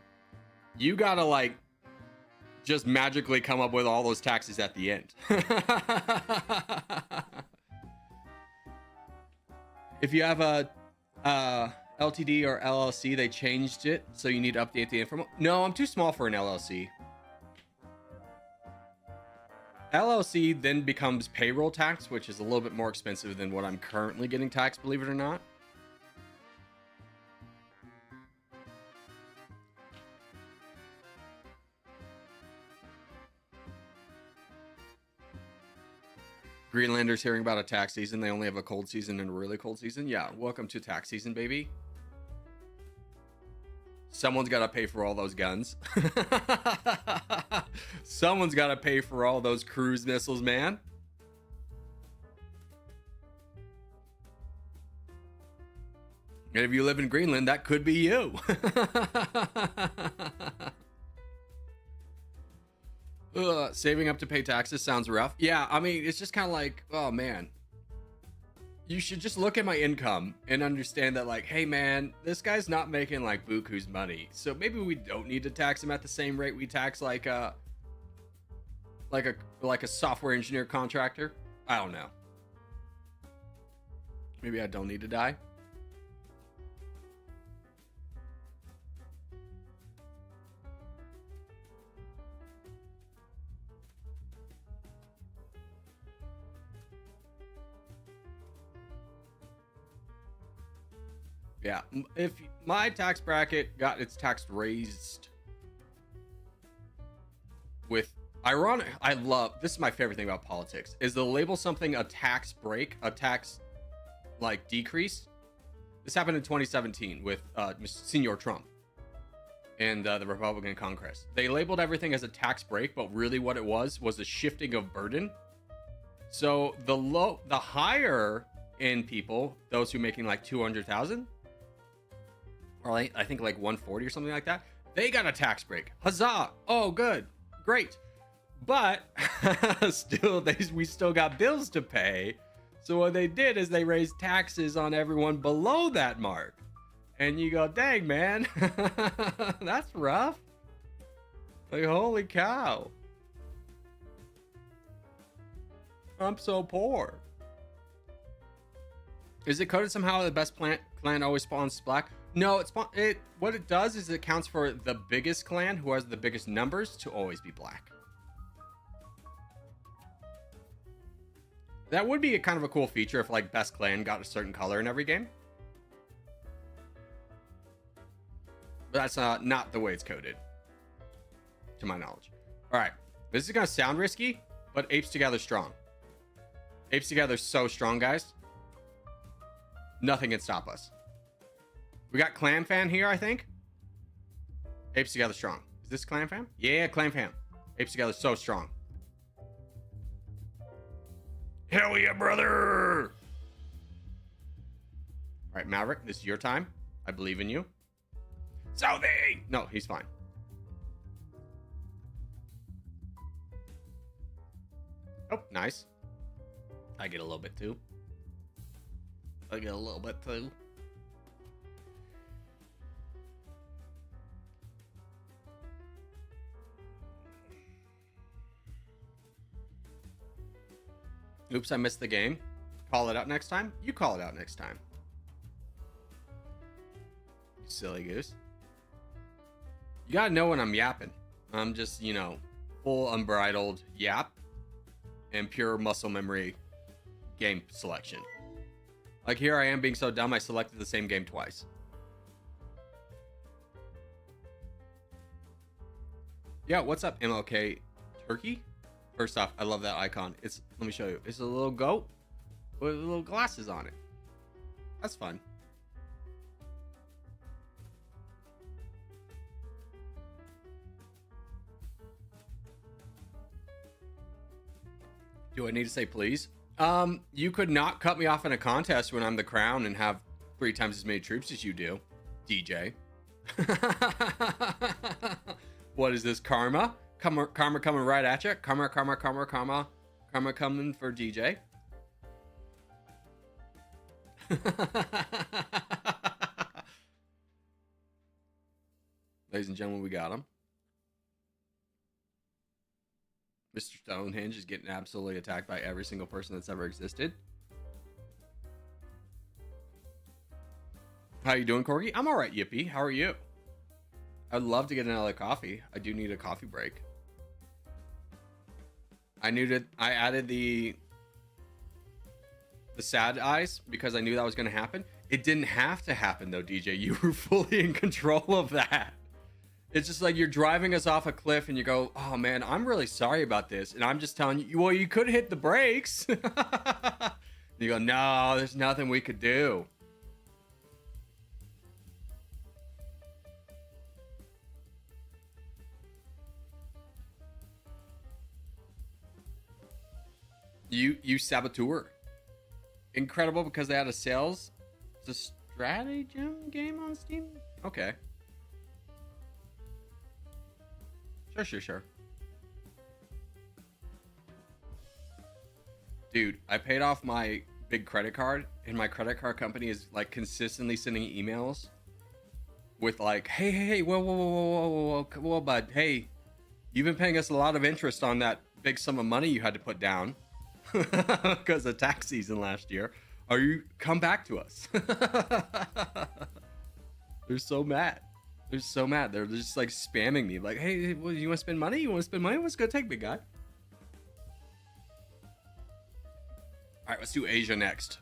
You gotta like just magically come up with all those taxes at the end. If you have a LTD or LLC, they changed it, so you need to update the info. No, I'm too small for an LLC. LLC then becomes payroll tax, which is a little bit more expensive than what I'm currently getting taxed, believe it or not. Greenlanders hearing about a tax season. They only have a cold season and a really cold season. Yeah, welcome to tax season, baby. Someone's got to pay for all those guns. Someone's got to pay for all those cruise missiles, man. And if you live in Greenland, that could be you. Saving up to pay taxes sounds rough. Yeah, I mean, it's just kind of like, oh man. You should just look at my income and understand that, like, hey man, this guy's not making like buku's money, so maybe we don't need to tax him at the same rate we tax like a software engineer contractor. I don't know. Maybe I don't need to die. Yeah, if my tax bracket got its tax raised with ironic, I love, this is my favorite thing about politics, is they'll label something a tax break, a tax like decrease. This happened in 2017 with Senor Trump and the Republican Congress. They labeled everything as a tax break, but really what it was a shifting of burden. So the higher end people, those who making like 200,000, or I think like 140 or something like that, they got a tax break. Huzzah! Oh, good, great. But we still got bills to pay. So what they did is they raised taxes on everyone below that mark. And you go, dang man, that's rough. Like, holy cow. I'm so poor. Is it coded somehow the best clan always spawns black? No, what it does is it counts for the biggest clan who has the biggest numbers to always be black. That would be a kind of a cool feature if like best clan got a certain color in every game. But that's not the way it's coded, to my knowledge. All right, this is gonna sound risky, but Apes Together strong. Apes Together so strong, guys. Nothing can stop us. We got Clan Fan here, I think. Apes Together strong. Is this Clan Fan? Yeah, Clan Fan. Apes Together so strong. Hell yeah, brother! All right, Maverick, this is your time. I believe in you. Southie! No, he's fine. Oh, nice. I get a little bit too. Oops, I missed the game. Call it out next time? You call it out next time. You silly goose. You gotta know when I'm yapping. I'm just, you know, full unbridled yap and pure muscle memory game selection. Like here I am being so dumb I selected the same game twice. Yeah, what's up, MLK Turkey? First off, I love that icon. Let me show you. It's a little goat with little glasses on it. That's fun. Do I need to say please? You could not cut me off in a contest when I'm the crown and have 3 times as many troops as you do, DJ. What is this, karma? Karma coming right at you. Karma coming for DJ. Ladies and gentlemen, we got him. Mr. Stonehenge is getting absolutely attacked by every single person that's ever existed. How you doing, Corgi? I'm all right, Yippee. How are you? I'd love to get another coffee. I do need a coffee break. I added the sad eyes because I knew that was going to happen. It didn't have to happen though, DJ. You were fully in control of that. It's just like you're driving us off a cliff and you go, oh man, I'm really sorry about this. And I'm just telling you, well, you could hit the brakes. You go, no, there's nothing we could do. You saboteur. Incredible because they had a sales. It's a stratagem game on Steam? Okay. Sure. Dude, I paid off my big credit card, and my credit card company is like consistently sending emails with like, hey, whoa, bud, hey, you've been paying us a lot of interest on that big sum of money you had to put down because of tax season last year. Come back to us. They're so mad. They're just like spamming me like, hey, well, you want to spend money? What's it gonna take, big guy? All right, let's do Asia next.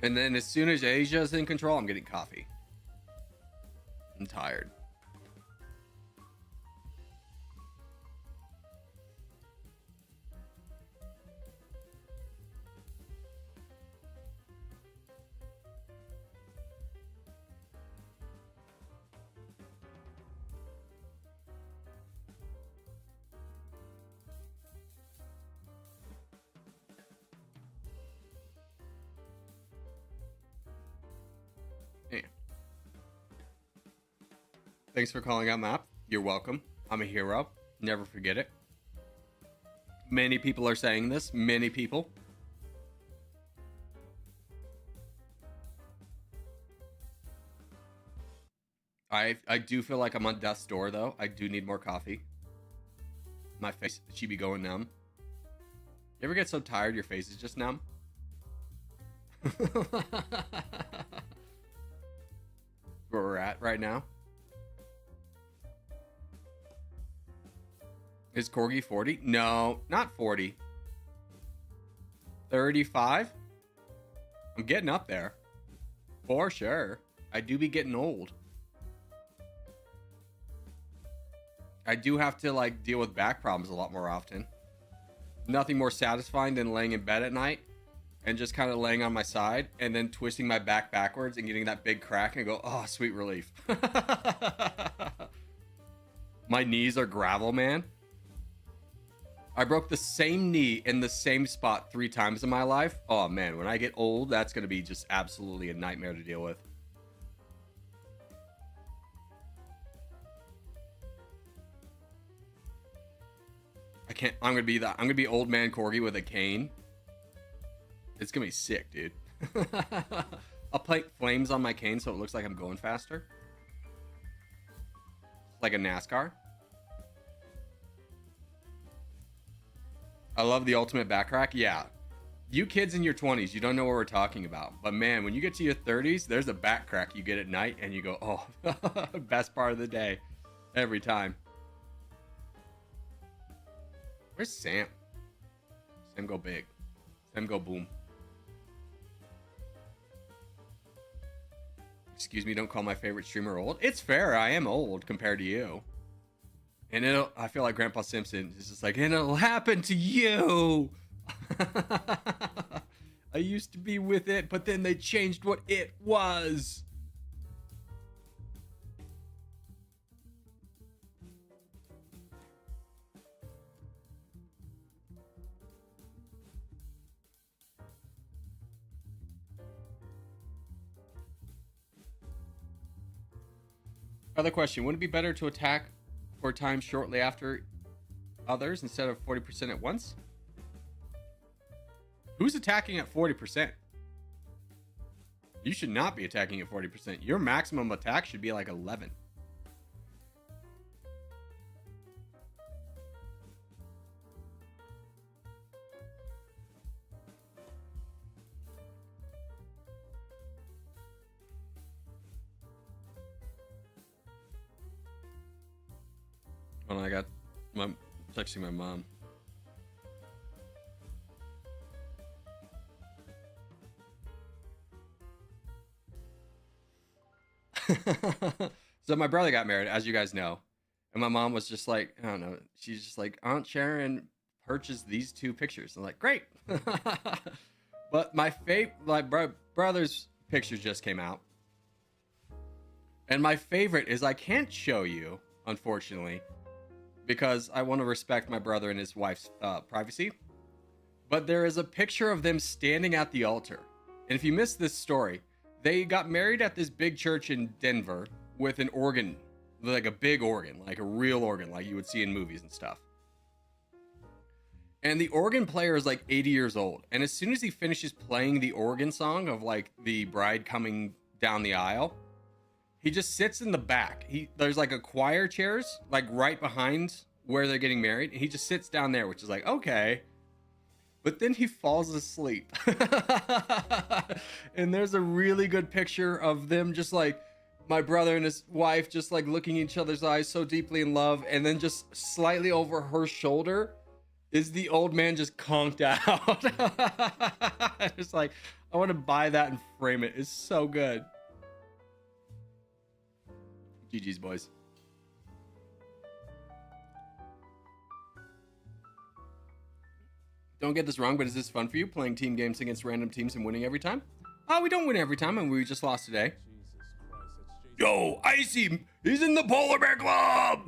And then as soon as Asia's in control, I'm getting coffee. I'm tired. Thanks for calling out, Map. You're welcome. I'm a hero. Never forget it. Many people are saying this. Many people. I do feel like I'm on death's door, though. I do need more coffee. My face should be going numb. You ever get so tired your face is just numb? Where we're at right now. Is Corgi 40? No, not 40. 35? I'm getting up there. For sure. I do be getting old. I do have to like deal with back problems a lot more often. Nothing more satisfying than laying in bed at night and just kind of laying on my side and then twisting my back backwards and getting that big crack and go, oh, sweet relief. My knees are gravel, man. I broke the same knee in the same spot 3 times in my life. Oh man, when I get old, that's going to be just absolutely a nightmare to deal with. I'm gonna be old man Corgi with a cane. It's gonna be sick, dude. I'll paint flames on my cane so it looks like I'm going faster. Like a NASCAR. I love the ultimate back crack. Yeah. You kids in your 20s, you don't know what we're talking about. But man, when you get to your 30s, there's a back crack you get at night and you go, oh, best part of the day. Every time. Where's Sam? Sam go big. Sam go boom. Excuse me, don't call my favorite streamer old. It's fair, I am old compared to you. And I feel like Grandpa Simpson is just like, and it'll happen to you. I used to be with it, but then they changed what it was. Other question, wouldn't it be better to attack 4 times shortly after others instead of 40% at once? Who's attacking at 40%? You should not be attacking at 40%. Your maximum attack should be like 11. Hold on, I got texting my mom. So my brother got married, as you guys know, and my mom was just like, I don't know, she's just like, Aunt Sharon purchased these 2 pictures. I'm like, great. But my brother's pictures just came out, and my favorite is I can't show you, unfortunately, because I want to respect my brother and his wife's privacy. But there is a picture of them standing at the altar. And if you missed this story, they got married at this big church in Denver with an organ, like a big organ, like a real organ, like you would see in movies and stuff. And the organ player is like 80 years old. And as soon as he finishes playing the organ song of like the bride coming down the aisle, he just sits in the back. There's like a choir chairs, like right behind where they're getting married. And he just sits down there, which is like, okay. But then he falls asleep. And there's a really good picture of them just like my brother and his wife just like looking in each other's eyes so deeply in love. And then just slightly over her shoulder is the old man just conked out. It's like, I want to buy that and frame it. It's so good. GG's, boys. Don't get this wrong, but is this fun for you, playing team games against random teams and winning every time? Oh, we don't win every time, and we just lost today. Yo, Icy, he's in the Polar Bear Club!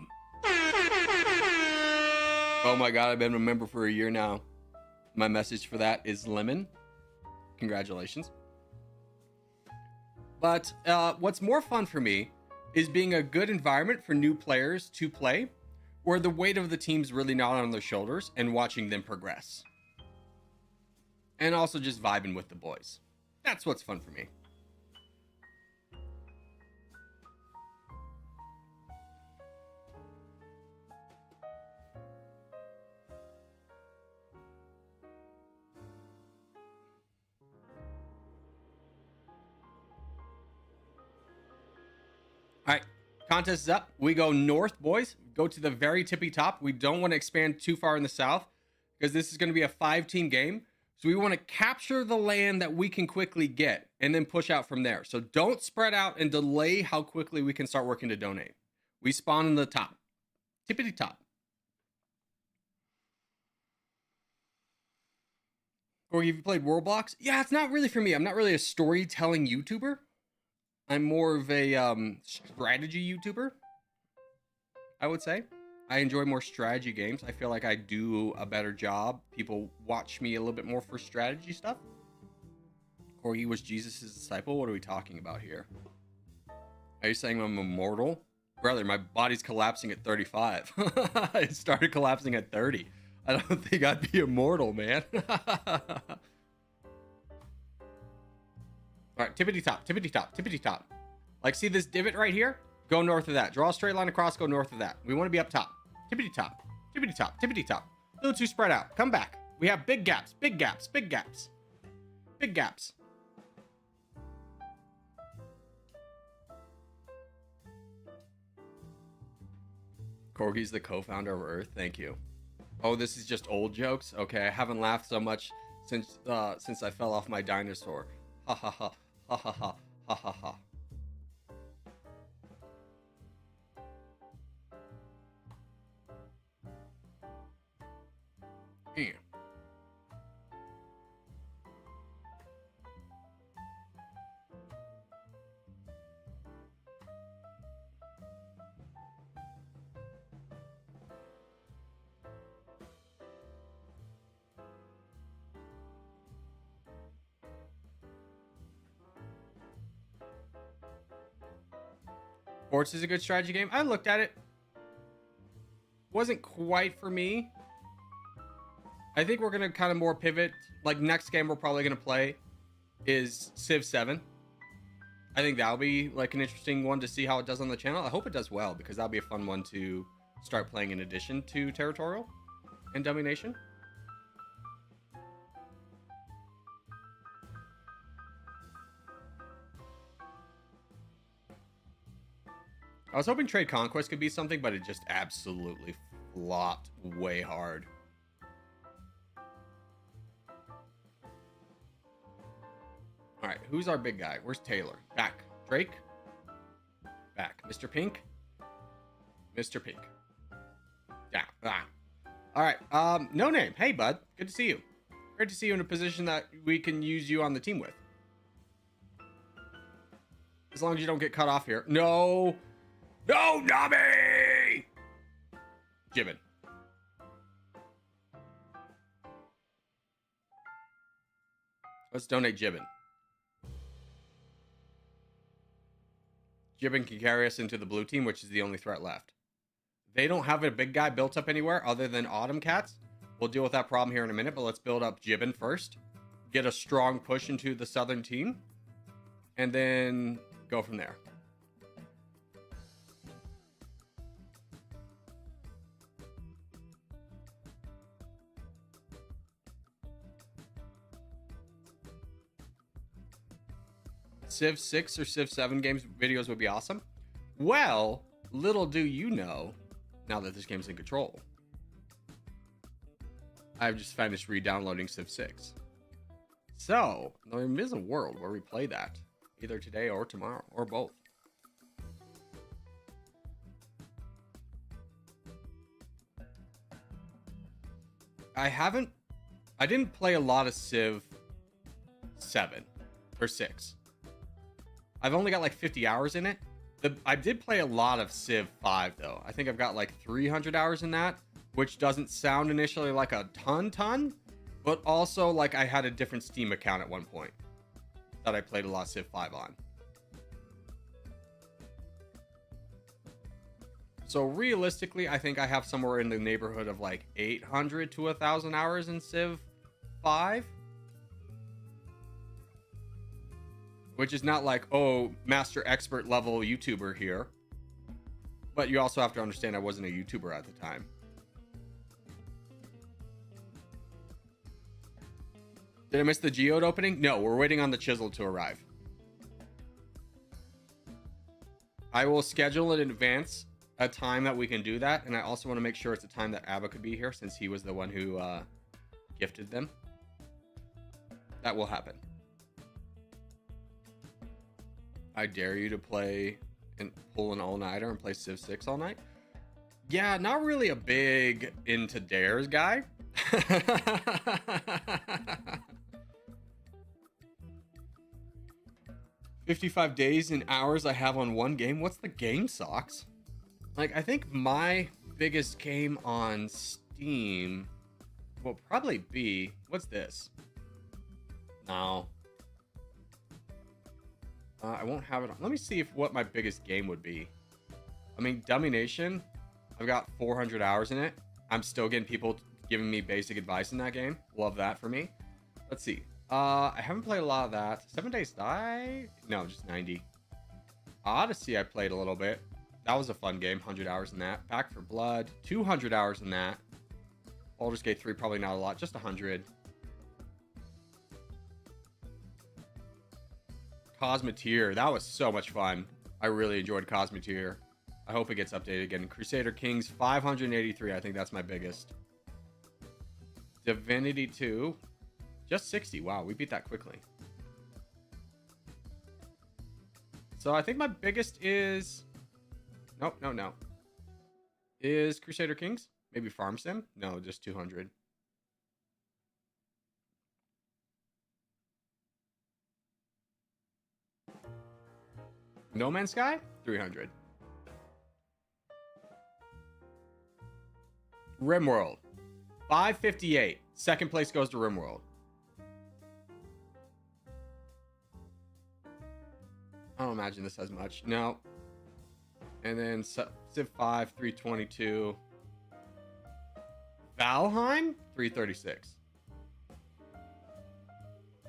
Oh my god, I've been a member for a year now. My message for that is lemon. Congratulations. But what's more fun for me is being a good environment for new players to play, where the weight of the team's really not on their shoulders, and watching them progress. And also just vibing with the boys. That's what's fun for me. Contest is up. We go north, boys. Go to the very tippy top. We don't want to expand too far in the south because this is going to be a 5-team game. So we want to capture the land that we can quickly get and then push out from there. So don't spread out and delay how quickly we can start working to donate. We spawn in the top. Tippity top. Or have you played Roblox? Yeah, it's not really for me. I'm not really a storytelling YouTuber. I'm more of a strategy YouTuber, I would say. I enjoy more strategy games. I feel like I do a better job. People watch me a little bit more for strategy stuff. Corgi was Jesus' disciple. What are we talking about here? Are you saying I'm immortal? Brother, my body's collapsing at 35. It started collapsing at 30. I don't think I'd be immortal, man. All right, tippity top, tippity top, tippity top. Like, see this divot right here? Go north of that. Draw a straight line across, go north of that. We want to be up top. Tippity top, tippity top, tippity top. A little too spread out. Come back. We have big gaps, big gaps, big gaps. Big gaps. Corgi's the co-founder of Earth. Thank you. Oh, this is just old jokes? Okay, I haven't laughed so much since I fell off my dinosaur. Ha ha ha. Ha ha ha. Ha ha ha. Yeah. Sports is a good strategy game. I looked at it. Wasn't quite for me. I think we're gonna kind of more pivot. Like, next game we're probably gonna play is Civ 7. I think that'll be like an interesting one to see how it does on the channel. I hope it does well, because that'll be a fun one to start playing in addition to Territorial and Domination. I was hoping Trade Conquest could be something, but it just absolutely flopped way hard. All right, who's our big guy? Where's Taylor? Back. Drake? Back. Mr. Pink? Mr. Pink. Yeah. Ah. All right. No name. Hey, bud. Good to see you. Great to see you in a position that we can use you on the team with. As long as you don't get cut off here. No. No, Nami! Jibbin. Let's donate Jibbin. Jibbin can carry us into the blue team, which is the only threat left. They don't have a big guy built up anywhere other than Autumn Cats. We'll deal with that problem here in a minute, but let's build up Jibbin first. Get a strong push into the southern team. And then go from there. Civ 6 or Civ 7 games videos would be awesome. Well, little do you know, now that this game's in control, I've just finished re-downloading Civ 6. So, there is a world where we play that, either today or tomorrow, or both. I didn't play a lot of Civ 7 or 6. I've only got like 50 hours in it. I did play a lot of Civ 5 though. I think I've got like 300 hours in that, which doesn't sound initially like a ton, but also like I had a different Steam account at one point that I played a lot of Civ 5 on. So realistically, I think I have somewhere in the neighborhood of like 800 to 1,000 hours in Civ 5. Which is not like, oh, master expert level YouTuber here. But you also have to understand I wasn't a YouTuber at the time. Did I miss the Geode opening? No, we're waiting on the Chisel to arrive. I will schedule in advance a time that we can do that, and I also want to make sure it's a time that Abba could be here since he was the one who gifted them. That will happen. I dare you to play and pull an all-nighter and play Civ 6 all night. Yeah, not really a big into dares guy. 55 days and hours I have on one game. What's the game, Socks? Like, I think my biggest game on Steam will probably be... What's this? No. I won't have it on. Let me see what my biggest game would be. I mean, Dummy Nation, I've got 400 hours in it. I'm still getting people giving me basic advice in that game. Love that for me. Let's see. I haven't played a lot of that. 7 Days Die? No, just 90. Odyssey I played a little bit. That was a fun game. 100 hours in that. Back 4 Blood. 200 hours in that. Baldur's Gate 3, probably not a lot. Just 100. Cosmeteer. That was so much fun. I really enjoyed Cosmeteer. I hope it gets updated again. Crusader Kings 583. I think that's my biggest. Divinity 2. Just 60. Wow, we beat that quickly. So I think my biggest is... Nope, no. Is Crusader Kings? Maybe Farm Sim? No, just 200. No Man's Sky? 300. RimWorld. 558. Second place goes to RimWorld. I don't imagine this has much. No. And then Civ 5, 322. Valheim, 336.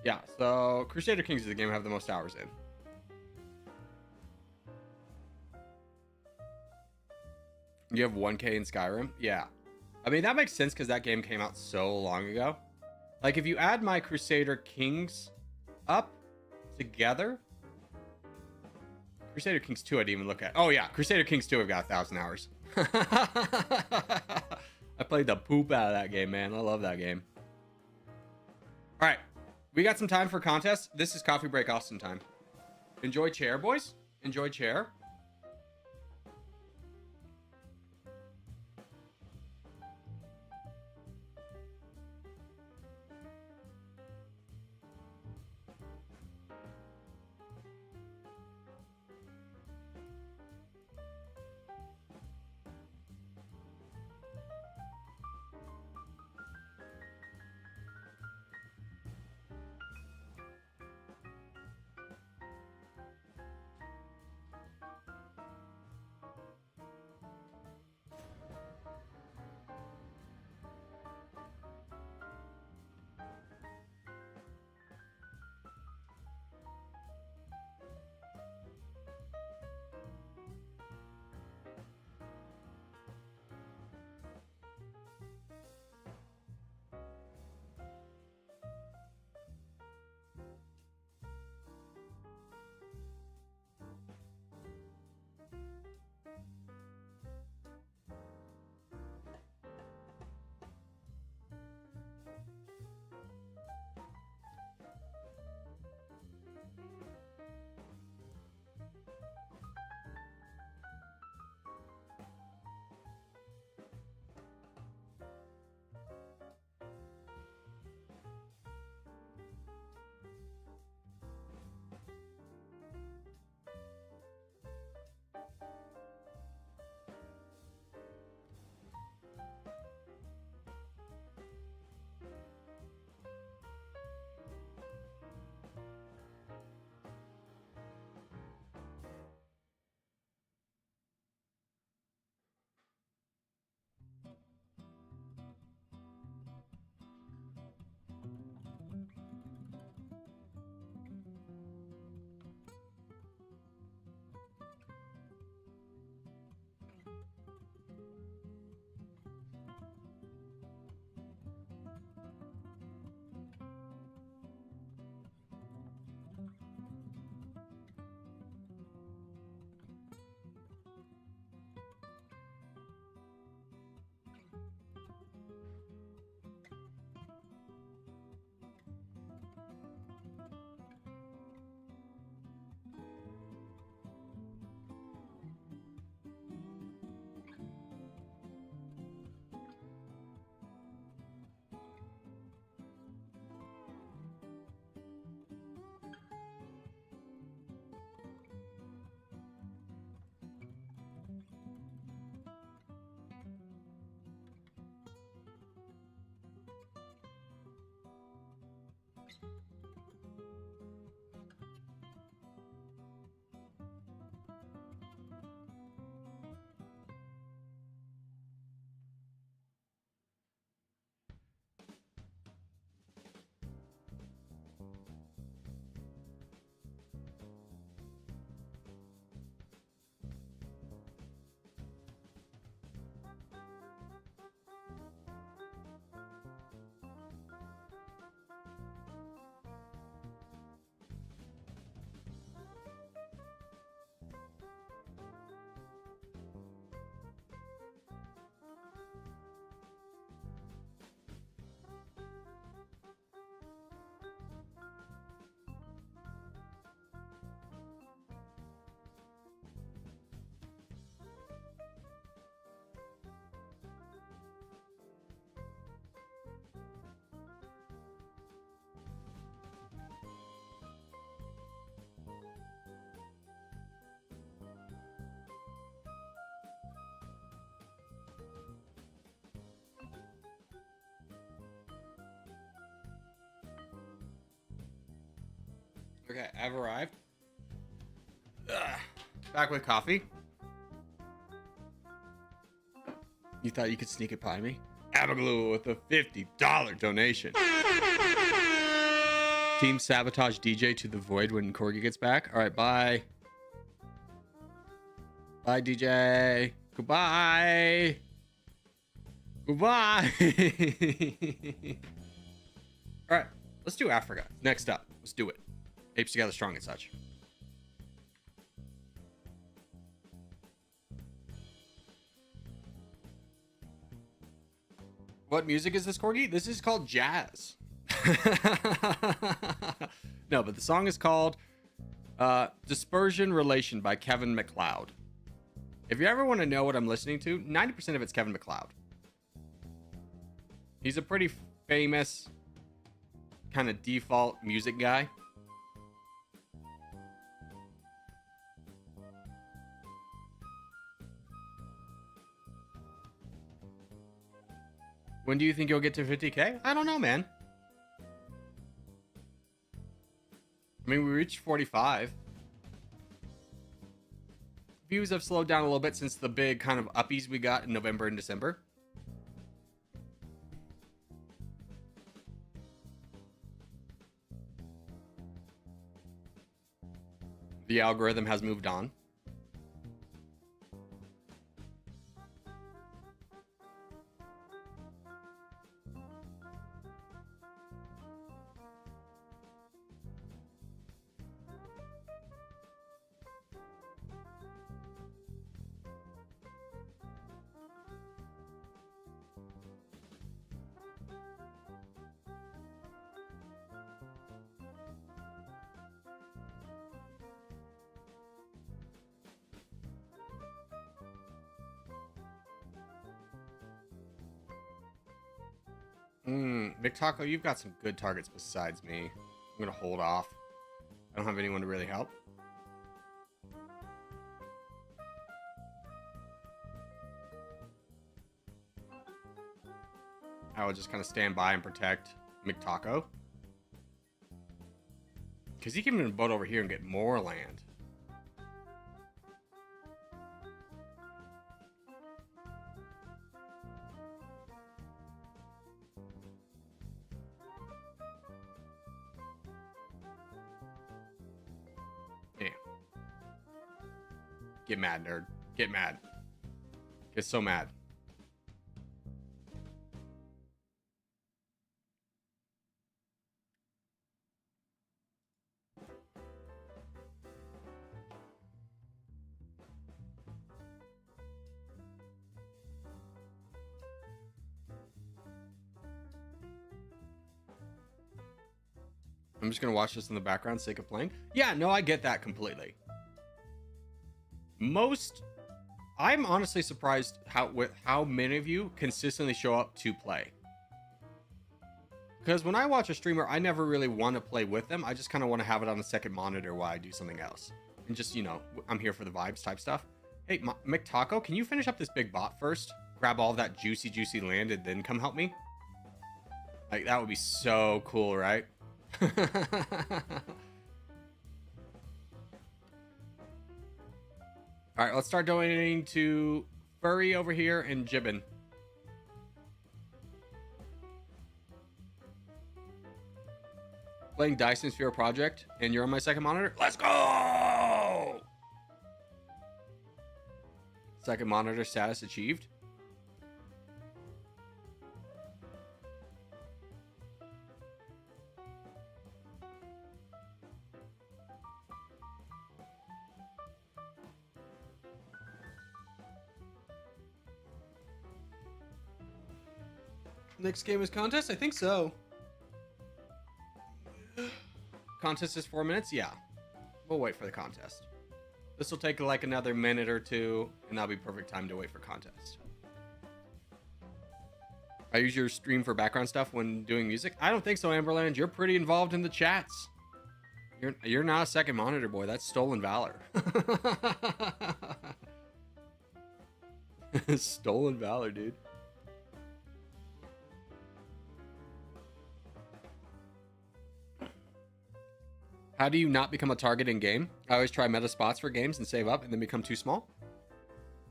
Yeah, so Crusader Kings is the game I have the most hours in. You have 1K in Skyrim? Yeah. I mean, that makes sense because that game came out so long ago. Like, if you add my Crusader Kings up together... Crusader Kings 2 I didn't even look at. Oh, yeah. Crusader Kings 2 I've got 1,000 hours. I played the poop out of that game, man. I love that game. All right. We got some time for contest. This is Coffee Break Austin time. Enjoy chair, boys. Enjoy chair. Okay, I've arrived. Ugh. Back with coffee. You thought you could sneak it by me? Abigail with a $50 donation. Team sabotage DJ to the void when Corgi gets back. All right, bye. Bye, DJ. Goodbye. Goodbye. All right, let's do Africa. Next up, let's do it. Apes Together Strong and such. What music is this, Corgi? This is called jazz. No, but the song is called Dispersion Relation by Kevin MacLeod. If you ever want to know what I'm listening to, 90% of it's Kevin MacLeod. He's a pretty famous kind of default music guy. When do you think you'll get to 50K? I don't know, man. I mean, we reached 45. Views have slowed down a little bit since the big kind of uppies we got in November and December. The algorithm has moved on. McTaco, you've got some good targets besides me. I'm gonna hold off. I don't have anyone to really help. I will just kind of stand by and protect McTaco. Because he can even boat over here and get more land. Get mad, nerd. Get mad. Get so mad. I'm just gonna watch this in the background, sake of playing. Yeah, no, I get that completely. I'm honestly surprised how many of you consistently show up to play. Because when I watch a streamer, I never really want to play with them. I just kind of want to have it on a second monitor while I do something else. And just, you know, I'm here for the vibes type stuff. Hey, McTaco, can you finish up this big bot first? Grab all that juicy land and then come help me? Like, that would be so cool, right? All right, let's start donating to Furry over here and Jibbin. Playing Dyson Sphere Project, and you're on my second monitor? Let's go! Second monitor status achieved. Next game is contest? I think so. Contest is 4 minutes? Yeah. We'll wait for the contest. This will take like another minute or two, and that'll be perfect time to wait for contest. I use your stream for background stuff when doing music? I don't think so, Amberland. You're pretty involved in the chats. You're not a second monitor, boy. That's stolen valor. Stolen valor, dude. how do you not become a target in game? I always try meta spots for games and save up and then become too small.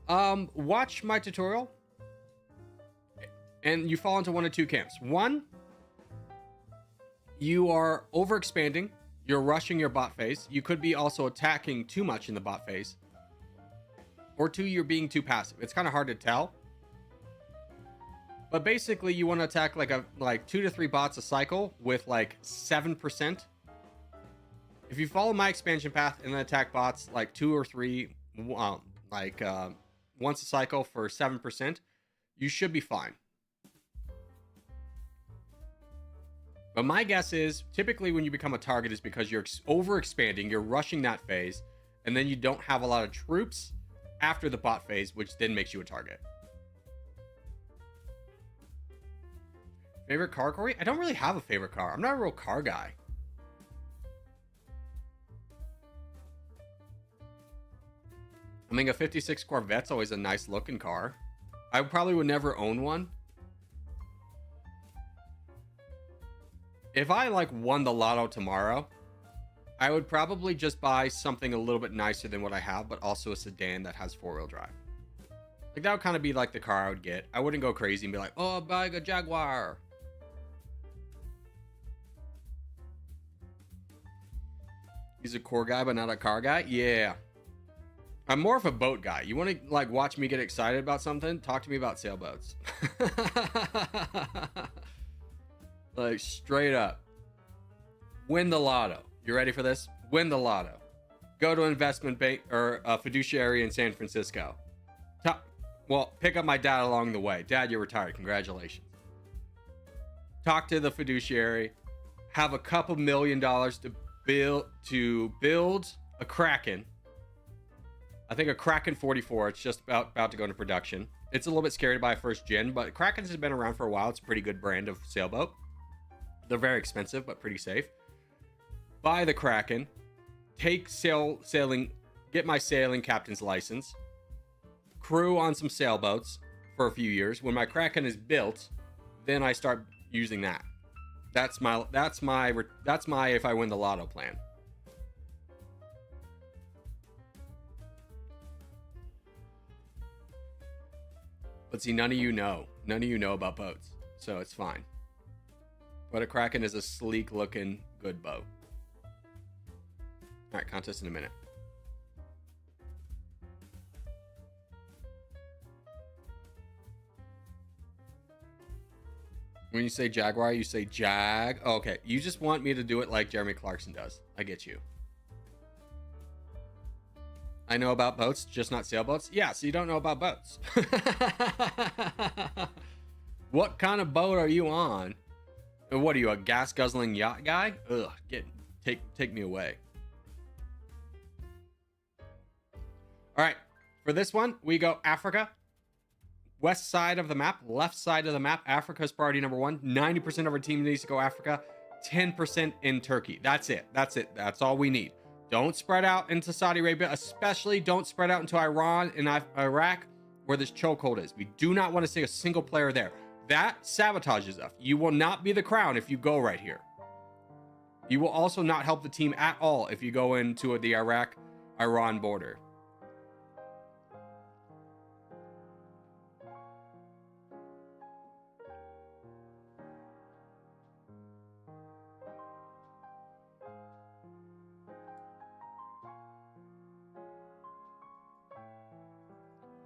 Watch my tutorial and you fall into one of two camps. One, you are overexpanding. You're rushing your bot phase. You could be also attacking too much in the bot phase. Or two, you're being too passive. It's kind of hard to tell. But basically, you want to attack like 2 to 3 bots a cycle with like 7%. If you follow my expansion path and then attack bots like 2 or 3, once a cycle for 7%, you should be fine. But my guess is typically when you become a target is because you're overexpanding, you're rushing that phase, and then you don't have a lot of troops after the bot phase, which then makes you a target. Favorite car, Corey? I don't really have a favorite car. I'm not a real car guy. I mean, a 56 Corvette's always a nice looking car. I probably would never own one. If I like won the lotto tomorrow, I would probably just buy something a little bit nicer than what I have, but also a sedan that has 4-wheel drive. Like that would kind of be like the car I would get. I wouldn't go crazy and be like, oh, I'm buying a Jaguar. He's a core guy, but not a car guy. Yeah. I'm more of a boat guy. You want to like watch me get excited about something? Talk to me about sailboats. Like straight up. Win the lotto. You ready for this? Win the lotto. Go to investment bank or a fiduciary in San Francisco. Pick up my dad along the way. Dad, you're retired. Congratulations. Talk to the fiduciary. Have a couple $1 million to build a Kraken. I think a Kraken 44. It's just about to go into production. It's a little bit scary to buy first gen, but Krakens has been around for a while. It's a pretty good brand of sailboat. They're very expensive, but pretty safe. Buy the Kraken. Take sailing. Get my sailing captain's license. Crew on some sailboats for a few years. When my Kraken is built, then I start using that. That's my if I win the lotto plan. But see, none of you know about boats, so it's fine. But a Kraken is a sleek looking good boat. All right, contest in a minute. When you say Jaguar, you say Jag. Oh, okay, you just want me to do it like Jeremy Clarkson does. I get you. I know about boats, just not sailboats. Yeah, so you don't know about boats. What kind of boat are you on? What are you, a gas guzzling yacht guy? Ugh, take me away. All right, for this one, we go Africa. West side of the map, left side of the map. Africa is priority number 1. 90% of our team needs to go Africa. 10% in Turkey. That's it. That's all we need. Don't spread out into Saudi Arabia, especially don't spread out into Iran and Iraq where this chokehold is. We do not want to see a single player there. That sabotages us. You will not be the crown if you go right here. You will also not help the team at all if you go into the Iraq-Iran border.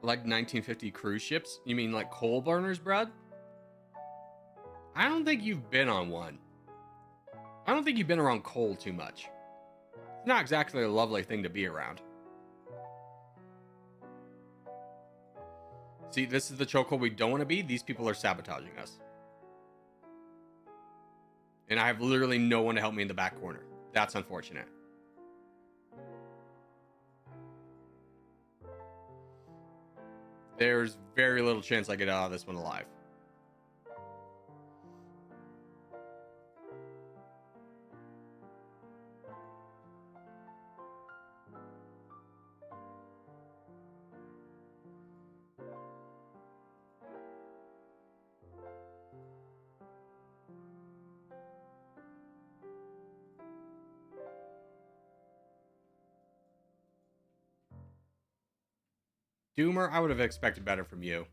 Like 1950 cruise ships? You mean like coal burners, Brad? I don't think you've been on one. I don't think you've been around coal too much. It's not exactly a lovely thing to be around. See, this is the chokehold we don't want to be. These people are sabotaging us. And I have literally no one to help me in the back corner. That's unfortunate. There's very little chance I get out of this one alive. Doomer, I would have expected better from you.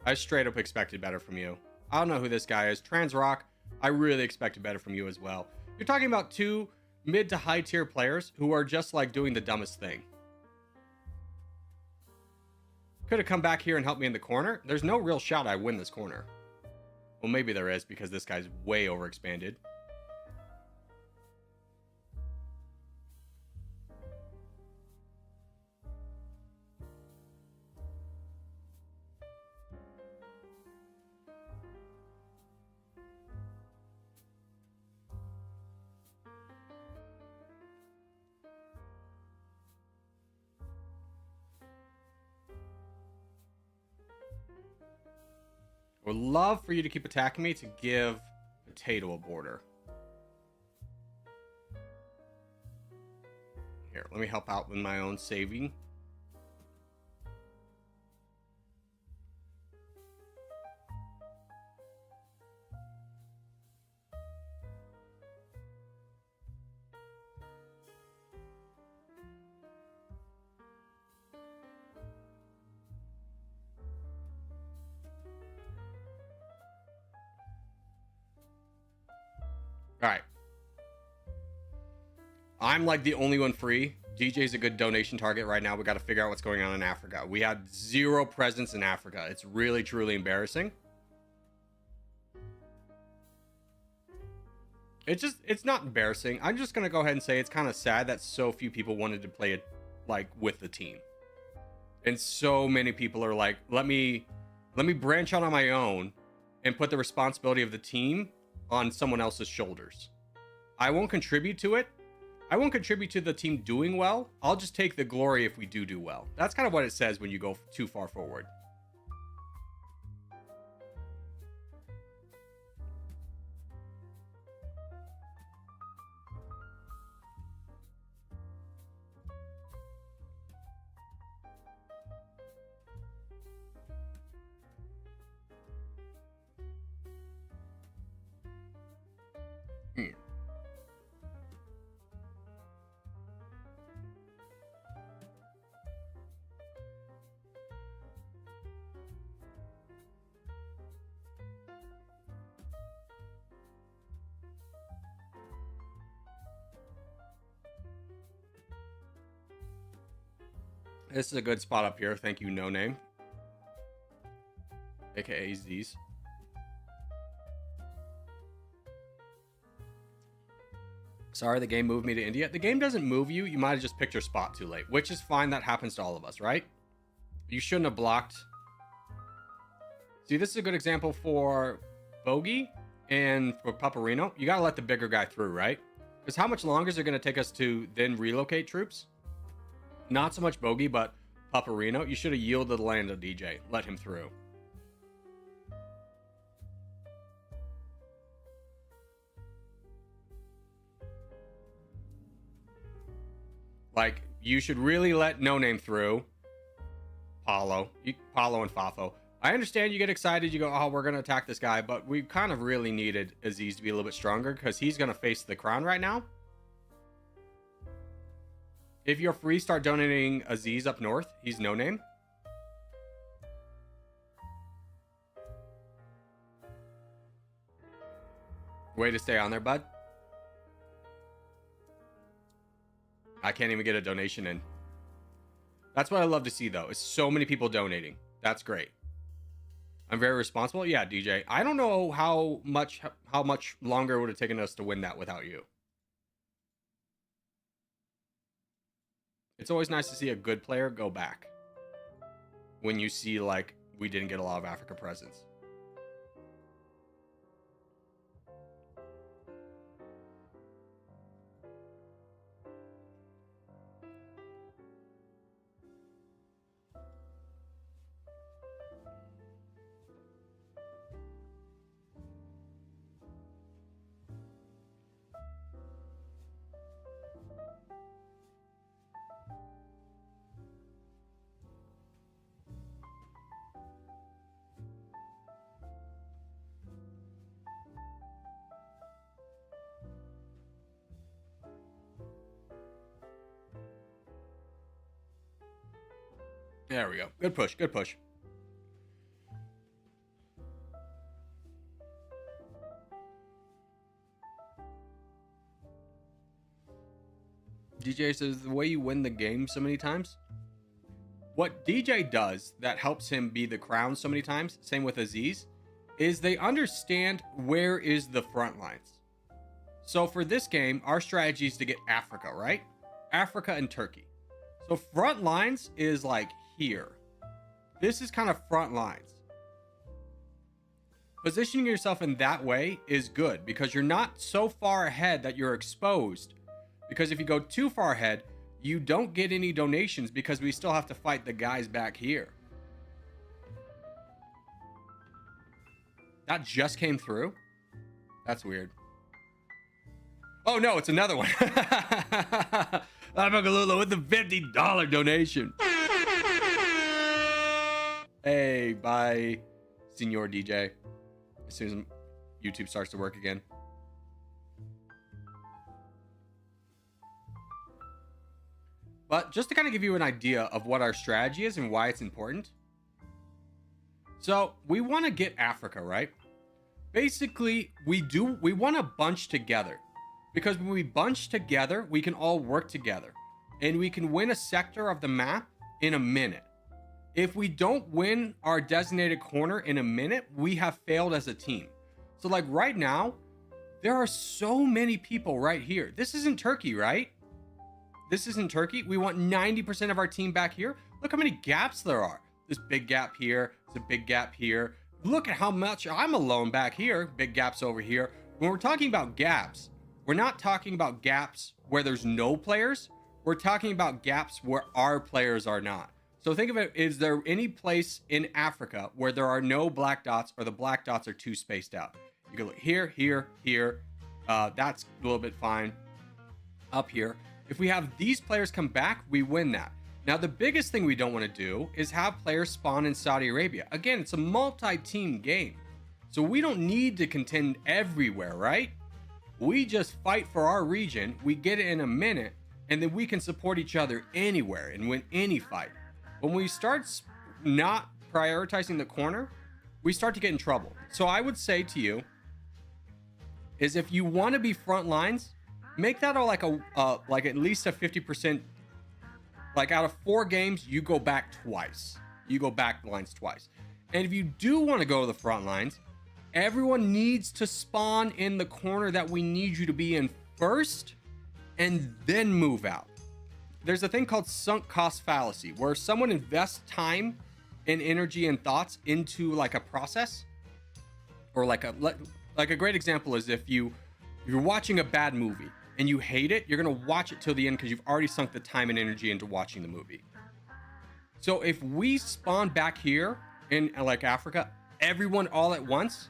I straight up expected better from you. I don't know who this guy is. Transrock, I really expected better from you as well. You're talking about two mid to high tier players who are just like doing the dumbest thing. Could have come back here and helped me in the corner. There's no real shot I win this corner. Well, maybe there is because this guy's way overexpanded. Would love for you to keep attacking me to give Potato a border. Here, let me help out with my own saving. All right. I'm like the only one free. DJ's a good donation target right now. We got to figure out what's going on in Africa. We had 0 presence in Africa. It's really, truly embarrassing. It's not embarrassing. I'm just going to go ahead and say it's kind of sad that so few people wanted to play it like with the team. And so many people are like, let me branch out on my own and put the responsibility of the team on someone else's shoulders. I won't contribute to it. I won't contribute to the team doing well. I'll just take the glory if we do well. That's kind of what it says when you go too far forward. This is a good spot up here. Thank you, No Name. AKA Z's. Sorry, the game moved me to India. The game doesn't move you. You might have just picked your spot too late, which is fine. That happens to all of us, right? You shouldn't have blocked. See, this is a good example for Bogey and for Paparino. You got to let the bigger guy through, right? Because how much longer is it going to take us to then relocate troops? Not so much Bogey, but Paparino. You should have yielded the land to DJ. Let him through. Like, you should really let No Name through. Paulo and Fafo. I understand you get excited. You go, oh, we're going to attack this guy. But we kind of really needed Aziz to be a little bit stronger because he's going to face the crown right now. If you're free, start donating Aziz up north. He's No Name. Way to stay on there, bud. I can't even get a donation in. That's what I love to see, though. Is so many people donating. That's great. I'm very responsible. Yeah, DJ. I don't know how much longer it would have taken us to win that without you. It's always nice to see a good player go back when you see, like, we didn't get a lot of Africa presence. There we go. Good push. Good push. DJ says the way you win the game so many times. What DJ does that helps him be the crown so many times, same with Aziz, is they understand where is the front lines. So for this game, our strategy is to get Africa, right? Africa and Turkey. So front lines is like here. This is kind of front lines. Positioning yourself in that way is good because you're not so far ahead that you're exposed. Because if you go too far ahead, you don't get any donations because we still have to fight the guys back here. That just came through? That's weird. Oh no, it's another one. Abagalula with the $50 donation. Hey, bye, Senor DJ. As soon as YouTube starts to work again. But just to kind of give you an idea of what our strategy is and why it's important. So we want to get Africa, right? Basically, we want to bunch together. Because when we bunch together, we can all work together. And we can win a sector of the map in a minute. If we don't win our designated corner in a minute, we have failed as a team. So like right now, there are so many people right here. This isn't Turkey, right? This isn't Turkey. We want 90% of our team back here. Look how many gaps there are. This big gap here. There's a big gap here. Look at how much I'm alone back here. Big gaps over here. When we're talking about gaps, we're not talking about gaps where there's no players. We're talking about gaps where our players are not. So think of it, is there any place in Africa where there are no black dots or the black dots are too spaced out? You can look here, here, here. That's a little bit fine. Up here. If we have these players come back, we win that. Now, the biggest thing we don't want to do is have players spawn in Saudi Arabia. Again, it's a multi-team game. So we don't need to contend everywhere, right? We just fight for our region. We get it in a minute, and then we can support each other anywhere and win any fight. When we start not prioritizing the corner, we start to get in trouble. So I would say to you is if you want to be front lines, make that like at least a 50%. Like out of 4 games, you go back twice. You go back lines twice. And if you do want to go to the front lines, everyone needs to spawn in the corner that we need you to be in first and then move out. There's a thing called sunk cost fallacy where someone invests time and energy and thoughts into like a process or like a great example is if you're watching a bad movie and you hate it, you're going to watch it till the end because you've already sunk the time and energy into watching the movie. So if we spawn back here in like Africa, everyone all at once,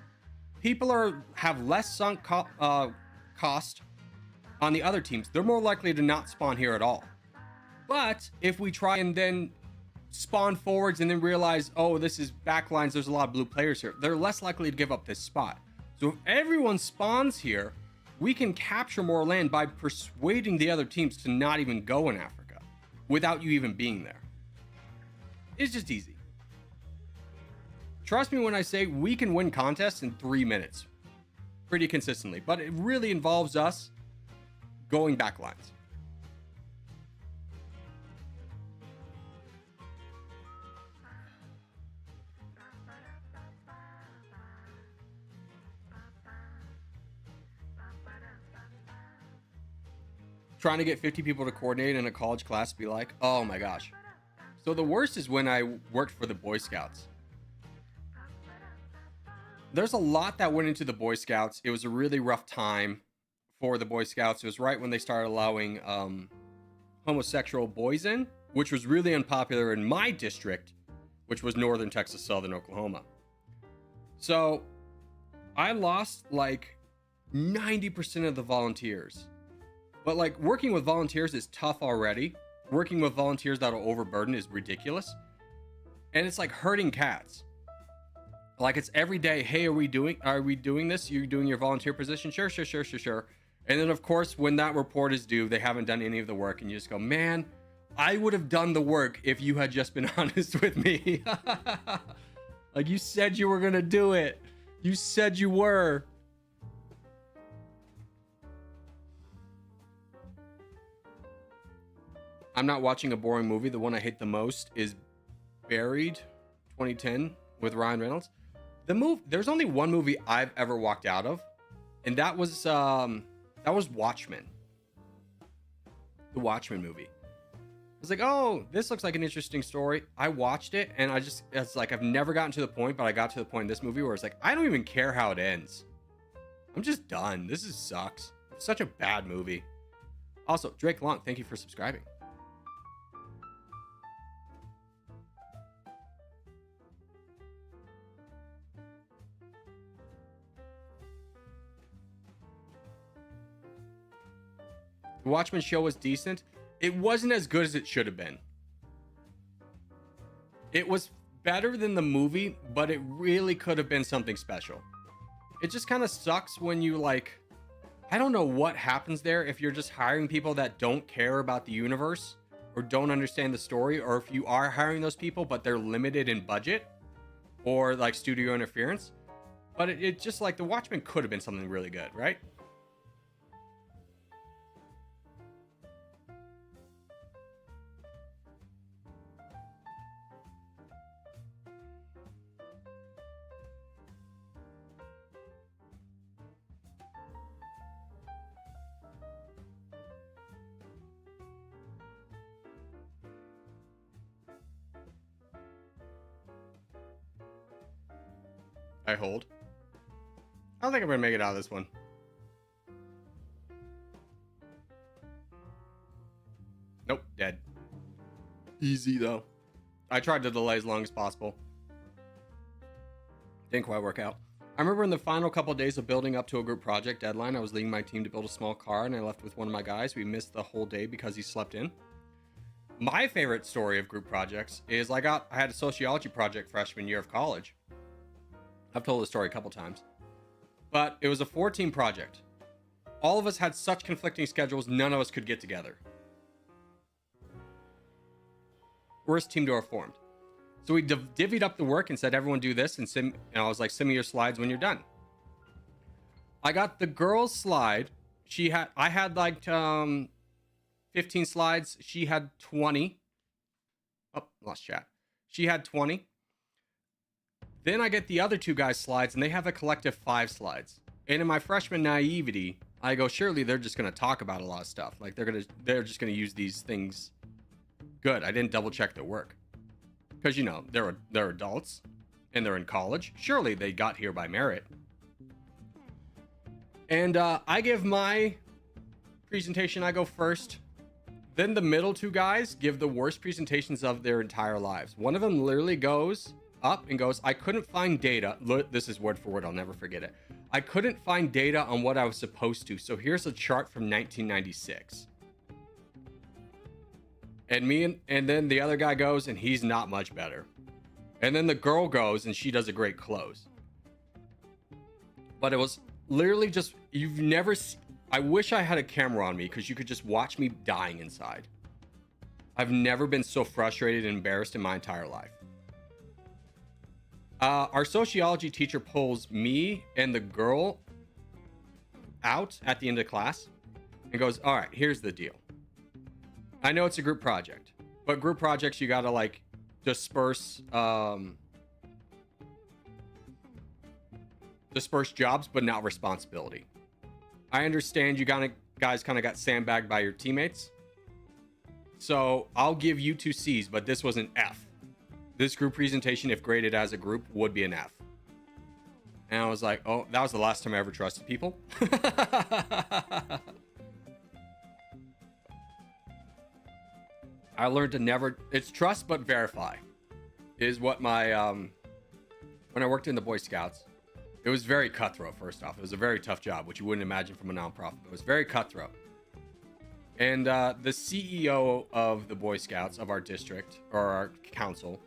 people have less sunk cost on the other teams. They're more likely to not spawn here at all. But if we try and then spawn forwards and then realize, oh, this is backlines, there's a lot of blue players here, they're less likely to give up this spot. So if everyone spawns here, we can capture more land by persuading the other teams to not even go in Africa without you even being there. It's just easy. Trust me when I say we can win contests in 3 minutes pretty consistently, but it really involves us going back lines. Trying to get 50 people to coordinate in a college class be like, oh my gosh. So the worst is when I worked for the Boy Scouts. There's a lot that went into the Boy Scouts. It was a really rough time for the Boy Scouts. It was right when they started allowing homosexual boys in, which was really unpopular in my district, which was northern Texas, southern Oklahoma. So I lost like 90% of the volunteers. But like working with volunteers is tough already. Working with volunteers that are overburdened is ridiculous. And it's like herding cats. Like it's every day, hey, are we doing this? You're doing your volunteer position? Sure. And then of course, when that report is due, they haven't done any of the work and you just go, man, I would have done the work if you had just been honest with me. Like, you said you were gonna do it. You said you were. I'm not watching a boring movie. The one I hate the most is Buried 2010 with Ryan Reynolds. There's only one movie I've ever walked out of, and that was Watchmen. The Watchmen movie. I was like, oh, this looks like an interesting story. I watched it, and it's like, I've never gotten to the point, but I got to the point in this movie where it's like, I don't even care how it ends. I'm just done. This sucks. It's such a bad movie. Also, Drake Long, thank you for subscribing. The Watchmen show was decent. It wasn't as good as it should have been. It was better than the movie, but it really could have been something special. It just kind of sucks when you, like, I don't know what happens there if you're just hiring people that don't care about the universe or don't understand the story, or if you are hiring those people but they're limited in budget or like studio interference. But it just, like, The Watchmen could have been something really good, right? I hold. I don't think I'm gonna make it out of this one. Nope, dead. Easy though. I tried to delay as long as possible. Didn't quite work out. I remember in the final couple of days of building up to a group project deadline, I was leading my team to build a small car, and I left with one of my guys. We missed the whole day because he slept in. My favorite story of group projects is I had a sociology project freshman year of college. I've told the story a couple times, but it was a 4-team project. All of us had such conflicting schedules, none of us could get together. Worst team to have formed. So we divvied up the work and said, everyone do this, and I was like, send me your slides when you're done. I got the girl's slide. I had like 15 slides. She had 20. Oh, lost chat. She had 20. Then I get the other two guys' slides, and they have a collective 5 slides. And in my freshman naivety, I go, surely they're just going to talk about a lot of stuff. Like they're just going to use these things. Good. I didn't double check their work. Because, you know, they're adults and they're in college. Surely they got here by merit. And I give my presentation. I go first. Then the middle two guys give the worst presentations of their entire lives. One of them literally goes up and goes, I couldn't find data. This is word for word. I'll never forget it. I couldn't find data on what I was supposed to. So here's a chart from 1996. And then the other guy goes, and he's not much better. And then the girl goes, and she does a great close. But it was literally just, I wish I had a camera on me, because you could just watch me dying inside. I've never been so frustrated and embarrassed in my entire life. Our sociology teacher pulls me and the girl out at the end of class and goes, all right, here's the deal. I know it's a group project, but group projects, you gotta like disperse jobs, but not responsibility. I understand you guys kind of got sandbagged by your teammates. So I'll give you 2 C's, but this was an F. This group presentation, if graded as a group, would be an F. And I was like, oh, that was the last time I ever trusted people. I learned to never, it's trust but verify is what my, when I worked in the Boy Scouts, it was very cutthroat. First off, it was a very tough job, which you wouldn't imagine from a nonprofit. It was very cutthroat. And the CEO of the Boy Scouts of our district, or our council,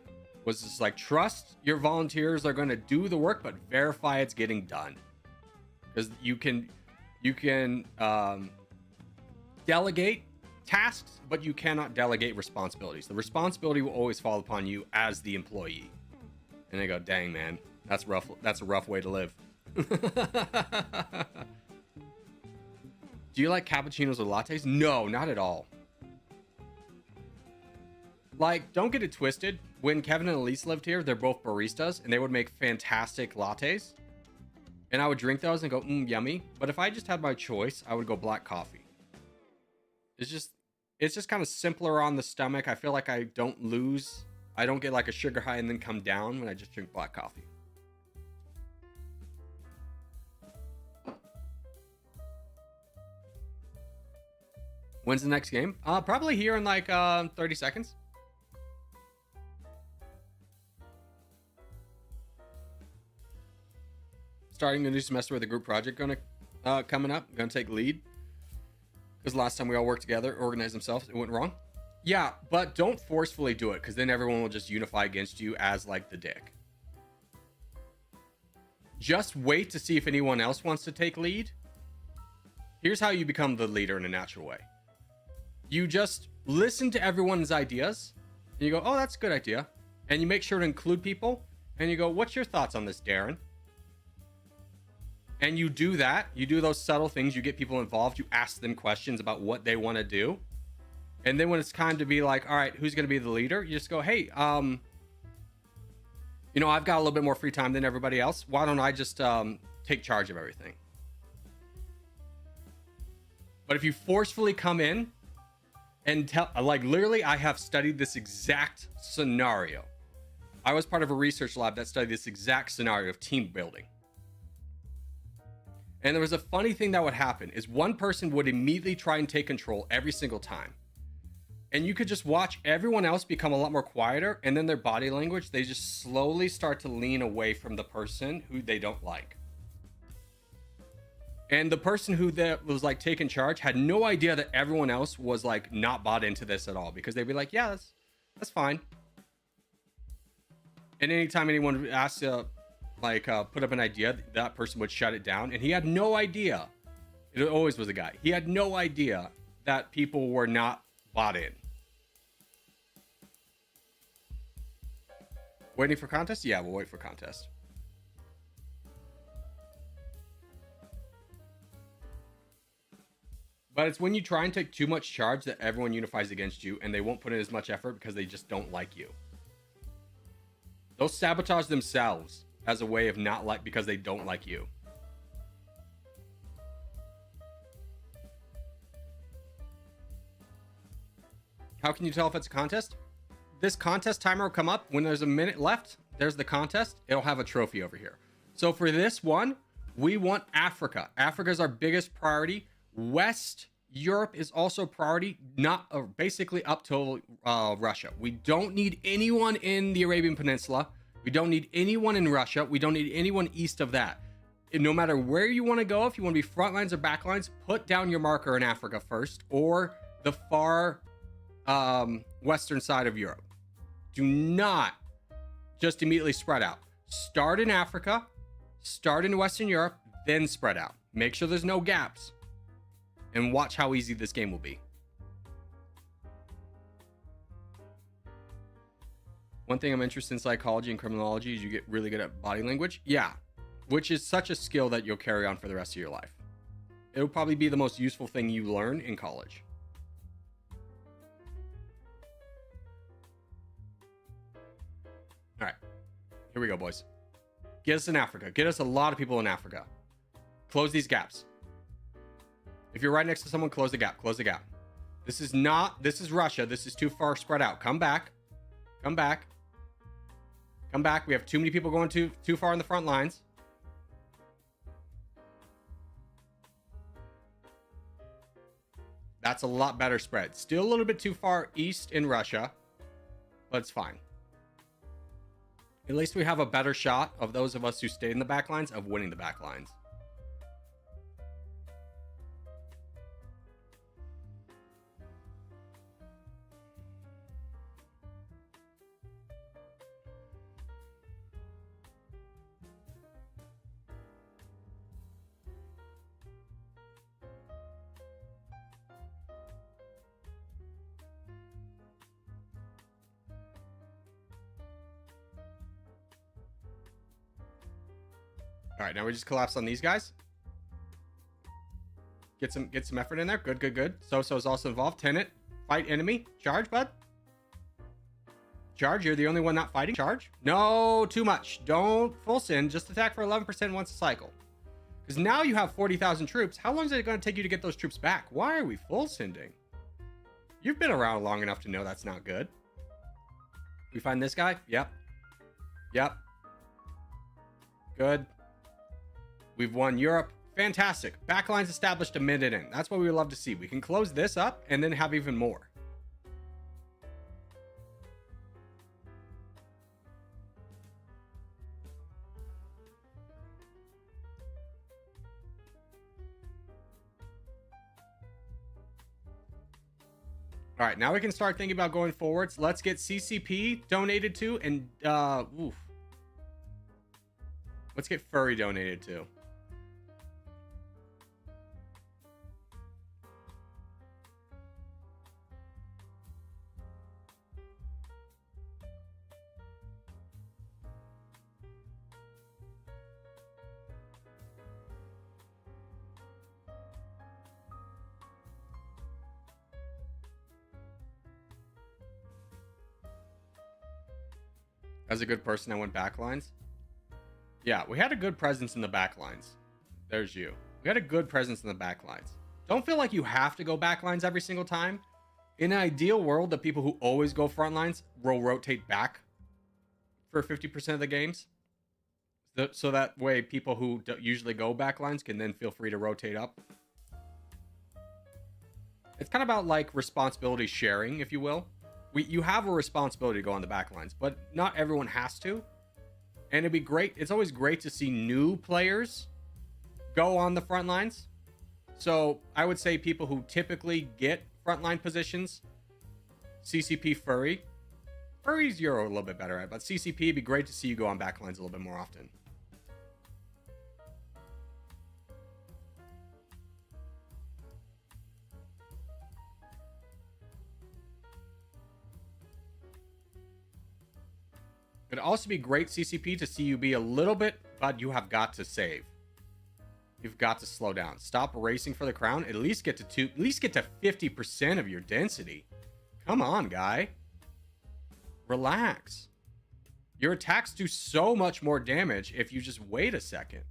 was just like, trust your volunteers are going to do the work, but verify it's getting done. Because you can delegate tasks, but you cannot delegate responsibilities. The responsibility will always fall upon you as the employee. And they go, dang, man, that's rough. That's a rough way to live. Do you like cappuccinos or lattes? No, not at all. Like, don't get it twisted. When Kevin and Elise lived here, they're both baristas, and they would make fantastic lattes. And I would drink those and go, yummy. But if I just had my choice, I would go black coffee. It's just kind of simpler on the stomach. I feel like I don't get like a sugar high and then come down when I just drink black coffee. When's the next game? Probably here in like 30 seconds. Starting a new semester with a group project coming up. Gonna take lead. Because last time we all worked together, organized themselves, it went wrong. Yeah, but don't forcefully do it, because then everyone will just unify against you as like the dick. Just wait to see if anyone else wants to take lead. Here's how you become the leader in a natural way. You just listen to everyone's ideas, and you go, oh, that's a good idea. And you make sure to include people, and you go, what's your thoughts on this, Darren? And you do that. You do those subtle things. You get people involved. You ask them questions about what they want to do. And then when it's time to be like, all right, who's going to be the leader? You just go, hey, I've got a little bit more free time than everybody else. Why don't I just take charge of everything? But if you forcefully come in and tell, like, literally, I have studied this exact scenario. I was part of a research lab that studied this exact scenario of team building. And there was a funny thing that would happen is one person would immediately try and take control every single time. And you could just watch everyone else become a lot more quieter. And then their body language, they just slowly start to lean away from the person who they don't like. And the person who that was like taking charge had no idea that everyone else was like not bought into this at all, because they'd be like, yeah, that's fine. And anytime anyone asked to put up an idea, that person would shut it down. And he had no idea. It always was a guy. He had no idea that people were not bought in. Waiting for contest? Yeah, we'll wait for contest. But it's when you try and take too much charge that everyone unifies against you, and they won't put in as much effort because they just don't like you. They'll sabotage themselves as a way of not like, because they don't like you. How can you tell if it's a contest? This contest timer will come up when there's a minute left. There's the contest. It'll have a trophy over here. So for this one, we want Africa. Africa is our biggest priority. West Europe is also priority, not basically up till Russia. We don't need anyone in the Arabian Peninsula. We don't need anyone in Russia. We don't need anyone east of that. And no matter where you want to go, if you want to be front lines or back lines, put down your marker in Africa first, or the far western side of Europe. Do not just immediately spread out. Start in Africa, start in Western Europe, then spread out. Make sure there's no gaps, and watch how easy this game will be. One thing I'm interested in psychology and criminology is you get really good at body language. Yeah, which is such a skill that you'll carry on for the rest of your life. It'll probably be the most useful thing you learn in college. All right, here we go, boys. Get us in Africa. Get us a lot of people in Africa. Close these gaps. If you're right next to someone, close the gap. Close the gap. This is Russia. This is too far spread out. Come back. Come back. Come back. We have too many people going too far in the front lines. That's a lot better spread. Still a little bit too far east in Russia, but it's fine. At least we have a better shot of those of us who stayed in the back lines of winning the back lines. All right, now we just collapse on these guys. Get some effort in there. Good, good, good. So is also involved. Tenet, fight enemy. Charge, bud. Charge, you're the only one not fighting. Charge. No, too much. Don't full send. Just attack for 11% once a cycle. Because now you have 40,000 troops. How long is it going to take you to get those troops back? Why are we full sending? You've been around long enough to know that's not good. We find this guy? Yep. Yep. Good. We've won Europe. Fantastic. Backlines established a minute in. That's what we would love to see. We can close this up and then have even more. All right, now we can start thinking about going forwards. Let's get CCP donated to and let's get Furry donated to. As a good person, I went backlines. Yeah, we had a good presence in the backlines. There's you. We had a good presence in the backlines. Don't feel like you have to go backlines every single time. In an ideal world, the people who always go front lines will rotate back for 50% of the games. So that way, people who usually go backlines can then feel free to rotate up. It's kind of about like responsibility sharing, if you will. You have a responsibility to go on the back lines, but not everyone has to. And it'd be great. It's always great to see new players go on the front lines. So I would say people who typically get frontline positions, CCP Furry. Furry's you're a little bit better at, but CCP, it'd be great to see you go on back lines a little bit more often. It'd also be great, CCP, to see you be a little bit, but you have got to save. You've got to slow down. Stop racing for the crown. At least get to 50% of your density. Come on, guy. Relax. Your attacks do so much more damage if you just wait a second.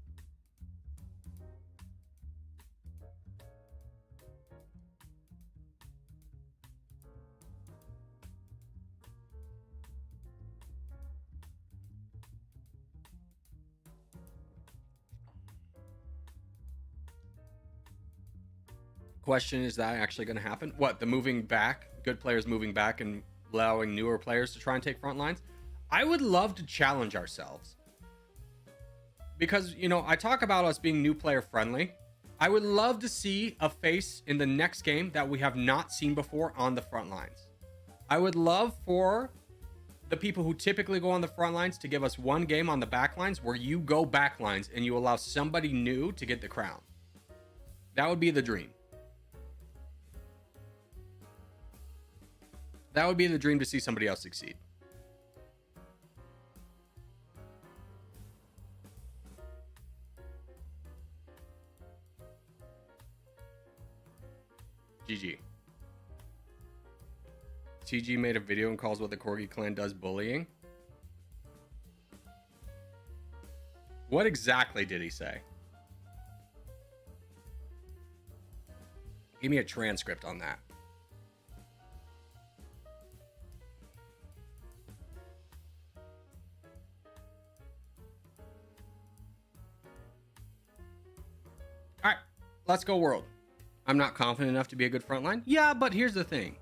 Question, is that actually going to happen? What, the moving back, good players moving back and allowing newer players to try and take front lines? I would love to challenge ourselves. Because, you know, I talk about us being new player friendly. I would love to see a face in the next game that we have not seen before on the front lines. I would love for the people who typically go on the front lines to give us one game on the back lines where you go back lines and you allow somebody new to get the crown. That would be the dream. That would be the dream, to see somebody else succeed. GG. TG made a video and calls what the Corgi clan does bullying. What exactly did he say? Give me a transcript on that. All right, let's go world. I'm not confident enough to be a good frontline. Yeah, but here's the thing.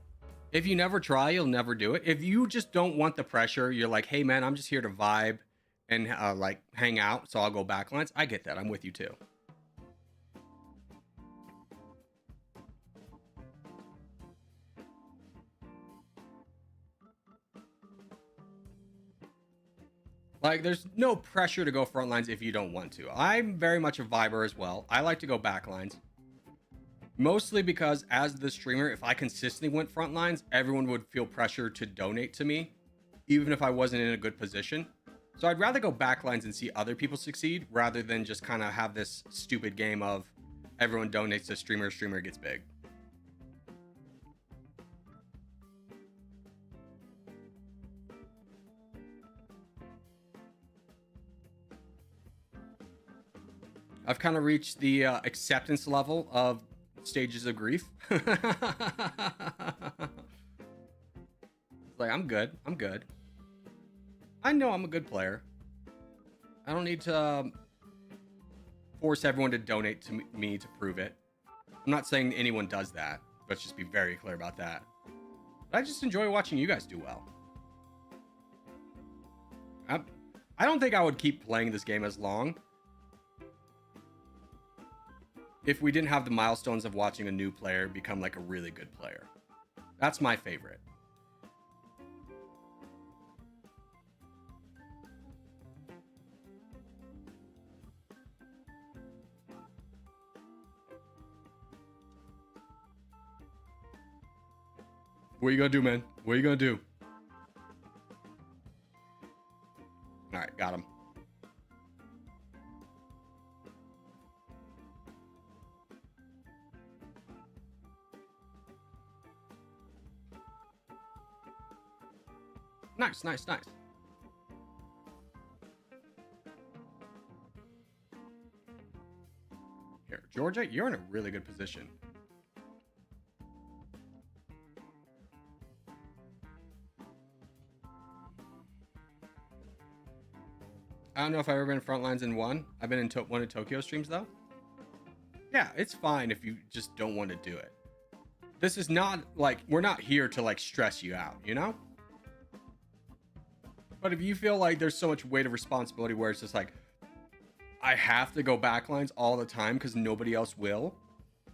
If you never try, you'll never do it. If you just don't want the pressure, you're like, hey man, I'm just here to vibe and like hang out, so I'll go backlines. I get that. I'm with you too. Like, there's no pressure to go front lines if you don't want to. I'm very much a viber as well. I like to go back lines. Mostly because, as the streamer, if I consistently went front lines, everyone would feel pressure to donate to me, even if I wasn't in a good position. So I'd rather go backlines and see other people succeed rather than just kind of have this stupid game of everyone donates to streamer gets big. I've kind of reached the acceptance level of stages of grief. Like, I'm good. I'm good. I know I'm a good player. I don't need to force everyone to donate to me to prove it. I'm not saying anyone does that. Let's just be very clear about that. But I just enjoy watching you guys do well. I don't think I would keep playing this game as long if we didn't have the milestones of watching a new player become like a really good player. That's my favorite. What are you gonna do, man? What are you gonna do? All right, got him. Nice, nice, nice. Here, Georgia, you're in a really good position. I don't know if I've ever been Frontlines in one. I've been in one of Tokyo streams, though. Yeah, it's fine if you just don't want to do it. This is not, like, we're not here to, like, stress you out, you know? But if you feel like there's so much weight of responsibility where it's just like, I have to go backlines all the time because nobody else will.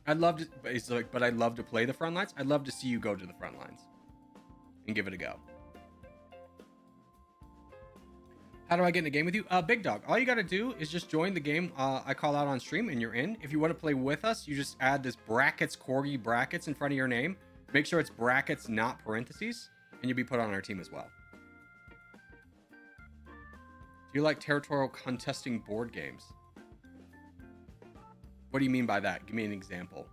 I'd love to, it's like, but I'd love to play the front lines. I'd love to see you go to the front lines and give it a go. How do I get in a game with you? Big Dog. All you got to do is just join the game I call out on stream and you're in. If you want to play with us, you just add this brackets, Corgi brackets in front of your name. Make sure it's brackets, not parentheses, and you'll be put on our team as well. Do you like territorial contesting board games? What do you mean by that? Give me an example.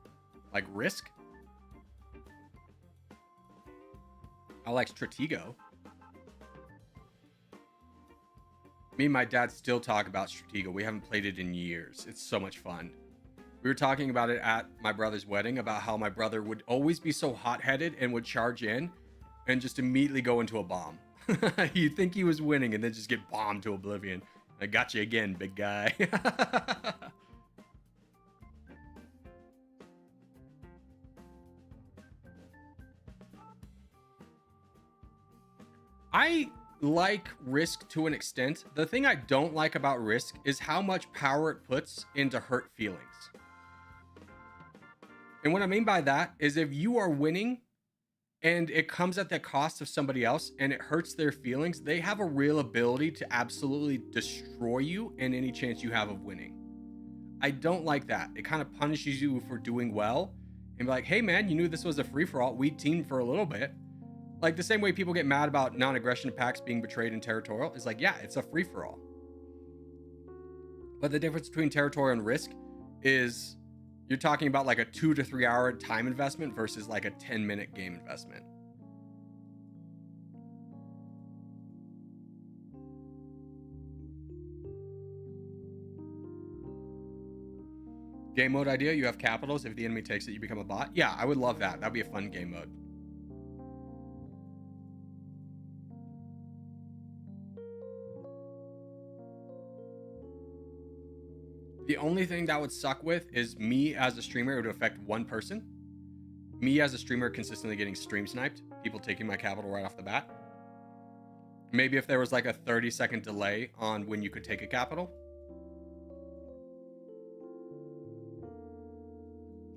Like Risk? I like Stratego. Me and my dad still talk about Stratego. We haven't played it in years. It's so much fun. We were talking about it at my brother's wedding about how my brother would always be so hot-headed and would charge in and just immediately go into a bomb. You'd think he was winning and then just get bombed to oblivion. I got you again, big guy. I like Risk to an extent. The thing I don't like about Risk is how much power it puts into hurt feelings. And what I mean by that is if you are winning and it comes at the cost of somebody else and it hurts their feelings, they have a real ability to absolutely destroy you and any chance you have of winning. I don't like that. It kind of punishes you for doing well and be like, hey man, you knew this was a free-for-all. We teamed for a little bit. Like the same way people get mad about non-aggression packs being betrayed in territorial is like, yeah, it's a free-for-all. But the difference between territorial and Risk is you're talking about like a 2 to 3 hour time investment versus like a 10-minute game investment. Game mode idea, you have capitals. If the enemy takes it, you become a bot. Yeah, I would love that. That'd be a fun game mode. The only thing that would suck with is me as a streamer. It would affect one person. Me as a streamer consistently getting stream sniped. People taking my capital right off the bat. Maybe if there was like a 30-second delay on when you could take a capital.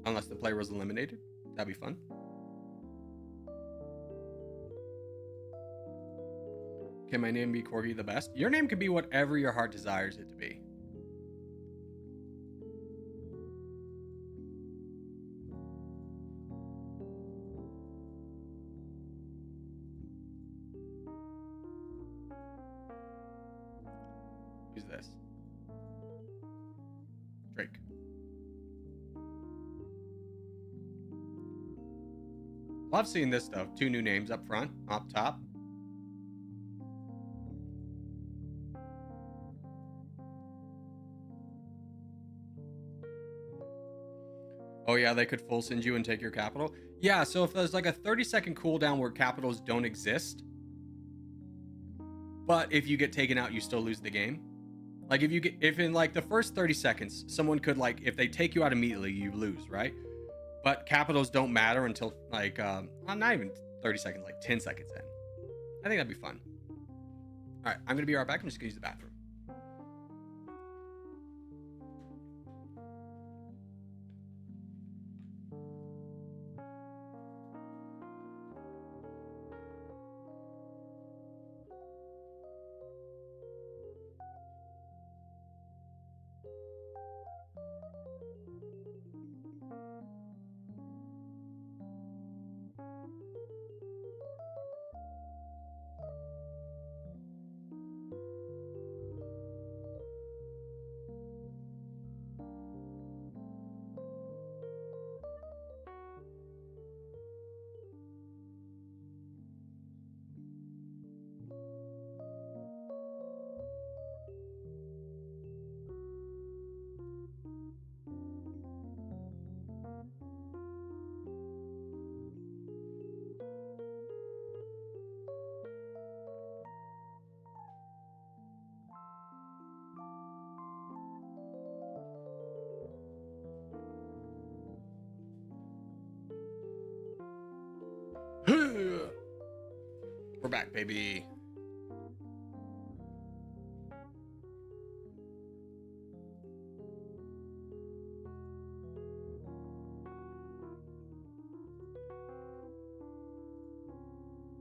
Unless the player was eliminated. That'd be fun. Can my name be Corgi the Best? Your name can be whatever your heart desires it to be. Who's this? Drake. Love seeing this though. 2 new names up front, up top. Oh yeah, they could full send you and take your capital. Yeah, so if there's like a 30-second cooldown where capitals don't exist, but if you get taken out, you still lose the game. Like if in like the first 30 seconds, someone could like, if they take you out immediately, you lose, right? But capitals don't matter until like, not even 30 seconds, like 10 seconds in. I think that'd be fun. All right, I'm gonna be right back. I'm just gonna use the bathroom. We're back, baby.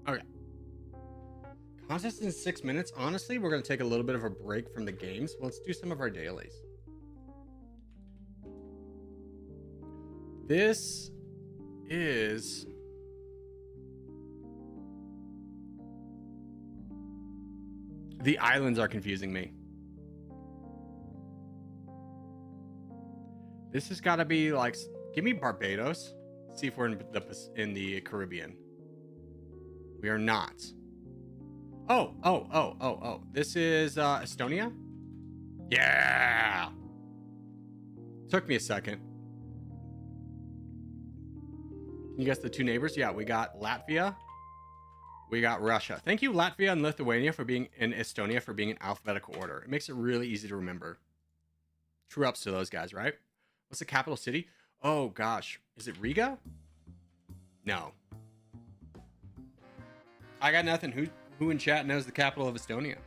Okay. Contest in 6 minutes. Honestly, we're going to take a little bit of a break from the games. Let's do some of our dailies. This is... The islands are confusing me. This has got to be like, give me Barbados. See if we're in the Caribbean. We are not. Oh. This is Estonia. Yeah. Took me a second. Can you guess the 2 neighbors? Yeah, we got Latvia. We got Russia. Thank you, Latvia and Lithuania, for being in Estonia for being in alphabetical order. It makes it really easy to remember. True ups to those guys, right? What's the capital city? Oh, gosh. Is it Riga? No. I got nothing. Who in chat knows the capital of Estonia?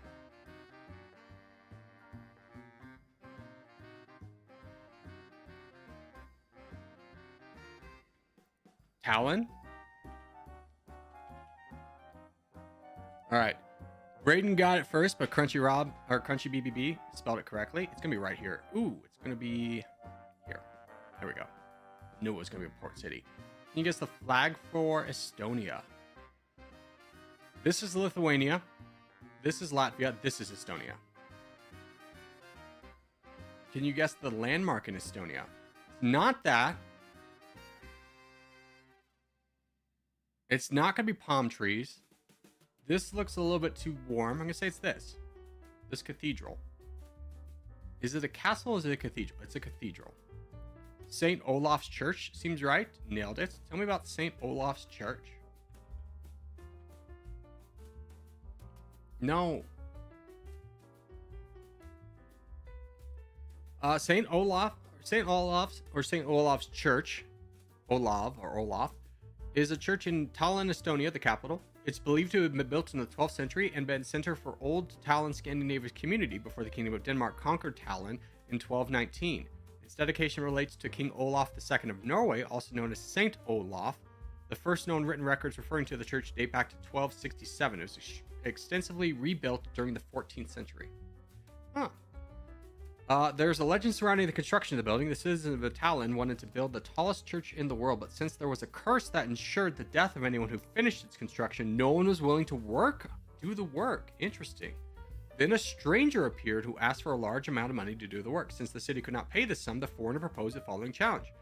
Tallinn? All right. Brayden got it first, but Crunchy BBB spelled it correctly. It's going to be right here. Ooh, it's going to be here. There we go. Knew it was going to be a port city. Can you guess the flag for Estonia? This is Lithuania. This is Latvia. This is Estonia. Can you guess the landmark in Estonia? Not that. It's not going to be palm trees. This looks a little bit too warm. I'm going to say it's this. This cathedral. Is it a castle or is it a cathedral? It's a cathedral. St. Olaf's Church seems right. Nailed it. Tell me about St. Olaf's Church. No. St. Olaf's Church, Olaf, is a church in Tallinn, Estonia, the capital. It's believed to have been built in the 12th century and been center for old Tallinn Scandinavian community before the Kingdom of Denmark conquered Tallinn in 1219. Its dedication relates to King Olaf II of Norway, also known as Saint Olaf. The first known written records referring to the church date back to 1267. It was extensively rebuilt during the 14th century. There's a legend surrounding the construction of the building. The citizens of Tallinn wanted to build the tallest church in the world, but since there was a curse that ensured the death of anyone who finished its construction, no one was willing to do the work. Interesting. Then a stranger appeared who asked for a large amount of money to do the work. Since the city could not pay the sum, the foreigner proposed the following challenge.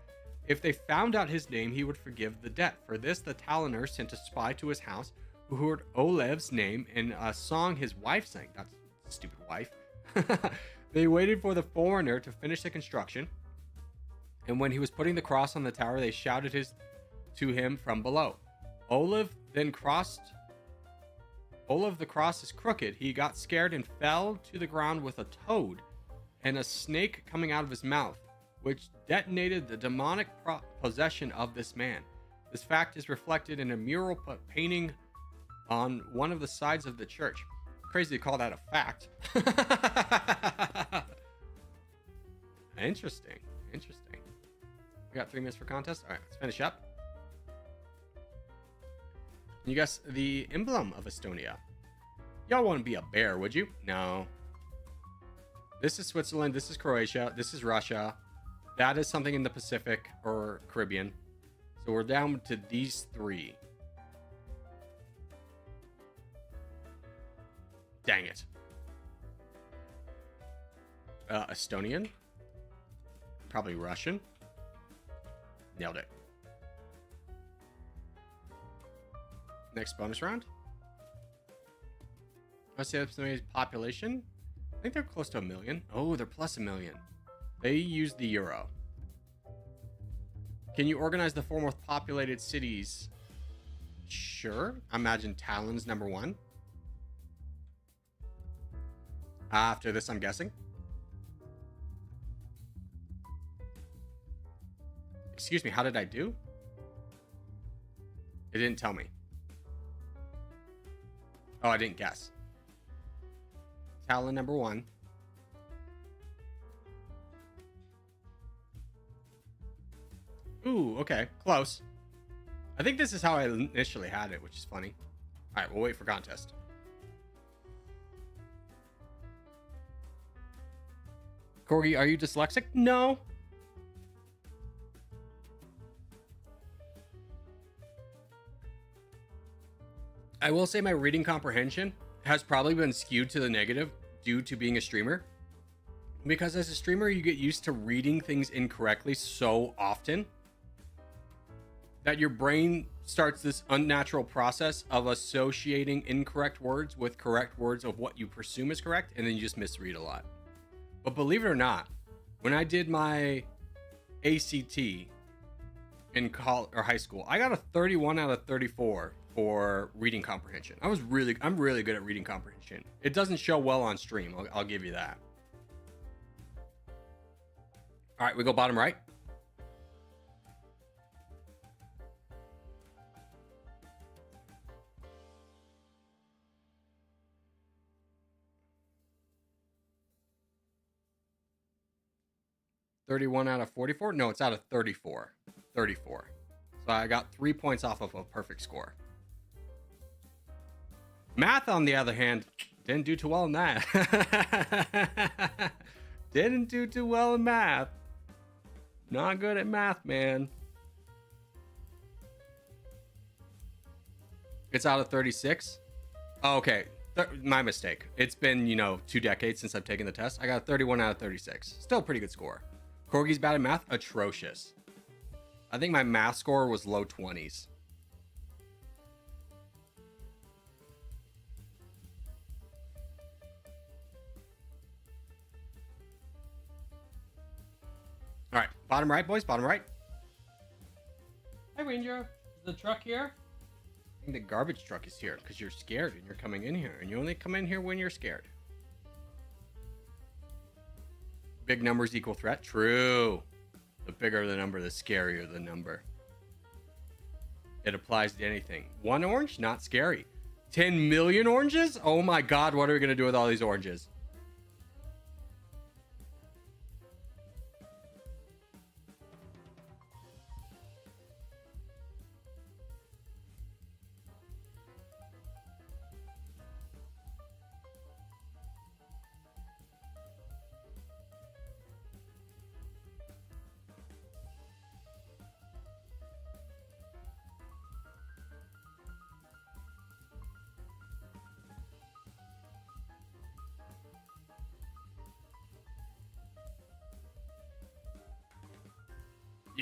If they found out his name, he would forgive the debt. For this, the Taloners sent a spy to his house who heard Olev's name in a song his wife sang. That's a stupid wife. They waited for the foreigner to finish the construction, and when he was putting the cross on the tower, they shouted to him from below. Olev the cross is crooked. He got scared and fell to the ground with a toad and a snake coming out of his mouth, which detonated the demonic possession of this man. This fact is reflected in a mural painting on one of the sides of the church. Crazy to call that a fact. Interesting. We got 3 minutes for contest. All right, let's finish up. You guess the emblem of Estonia. Y'all wouldn't be a bear, would you? No. This is Switzerland. This is Croatia. This is Russia. That is something in the Pacific or Caribbean. So we're down to these 3. Dang it. Estonian. Probably Russian. Nailed it. Next bonus round. Let's see estimated population. I think they're close to 1 million. Oh, they're plus 1 million. They use the euro. Can you organize the 4 most populated cities? Sure. I imagine Talon's number 1. After this, I'm guessing. Excuse me, how did I do? It didn't tell me. Oh, I didn't guess. Talon number 1. Ooh, okay. Close. I think this is how I initially had it, which is funny. All right, we'll wait for contest. Corgi, are you dyslexic? No. I will say my reading comprehension has probably been skewed to the negative due to being a streamer. Because as a streamer, you get used to reading things incorrectly so often that your brain starts this unnatural process of associating incorrect words with correct words of what you presume is correct, and then you just misread a lot. But believe it or not, when I did my ACT in college or high school, I got a 31 out of 34 for reading comprehension. I'm really good at reading comprehension. It doesn't show well on stream. I'll give you that. All right, we go bottom right. $31 out of 44? No, it's out of 34. 34. So I got 3 points off of a perfect score. Math, on the other hand, didn't do too well in that. Didn't do too well in math. Not good at math, man. It's out of 36? Oh, okay. My mistake. It's been, 2 decades since I've taken the test. I got a 31 out of 36. Still a pretty good score. Corgi's bad at math? Atrocious. I think my math score was low 20s. All right, bottom right, boys, bottom right. Hi, Ranger. Is the truck here? I think the garbage truck is here because you're scared and you're coming in here, and you only come in here when you're scared. Big numbers equal threat. True. The bigger the number, the scarier the number. It applies to anything. 1 orange, not scary. 10 million oranges? Oh my God, what are we going to do with all these oranges?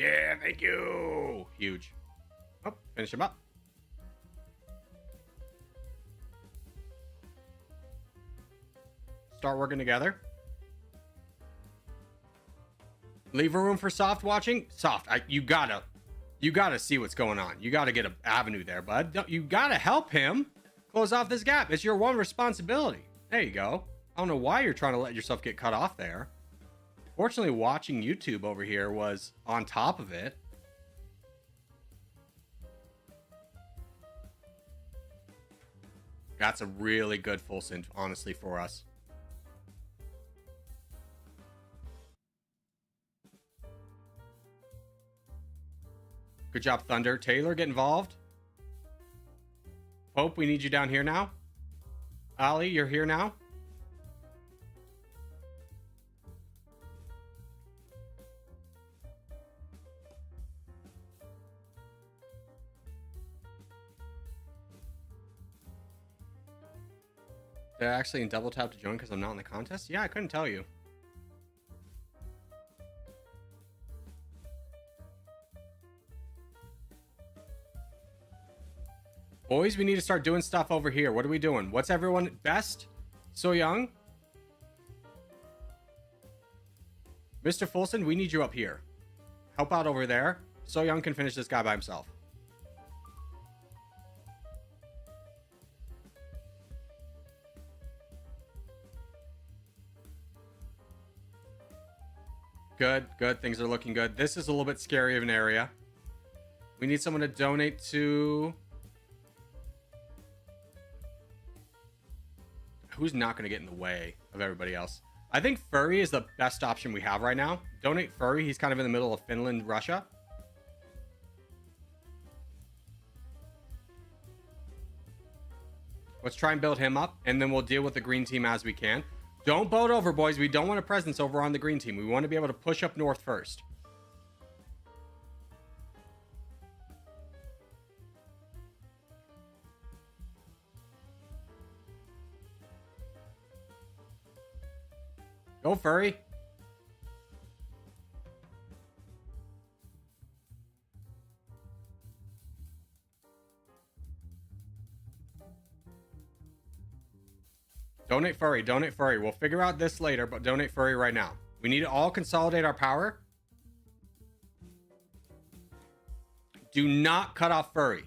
Yeah, thank you. Huge. Oh, finish him up. Start working together. Leave a room for soft watching. Soft, you gotta see what's going on. You gotta get an avenue there, bud. You gotta help him close off this gap. It's your one responsibility. There you go. I don't know why you're trying to let yourself get cut off there. Fortunately, watching YouTube over here was on top of it. That's a really good full synth, honestly, for us. Good job, Thunder. Taylor, get involved. Pope, we need you down here now. Ali, you're here now. Did I actually double tap to join because I'm not in the contest? Yeah, I couldn't tell you. Boys, we need to start doing stuff over here. What are we doing? What's everyone best? So Young? Mr. Fulson, we need you up here. Help out over there. So Young can finish this guy by himself. Good, good. Things are looking good. This is a little bit scary of an area. We need someone to donate to... Who's not going to get in the way of everybody else? I think Furry is the best option we have right now. Donate Furry. He's kind of in the middle of Finland, Russia. Let's try and build him up, and then we'll deal with the green team as we can. Don't boat over, boys. We don't want a presence over on the green team. We want to be able to push up north first. Go, Furry. Donate Furry. Donate Furry. We'll figure out this later, but donate Furry right now. We need to all consolidate our power. Do not cut off Furry.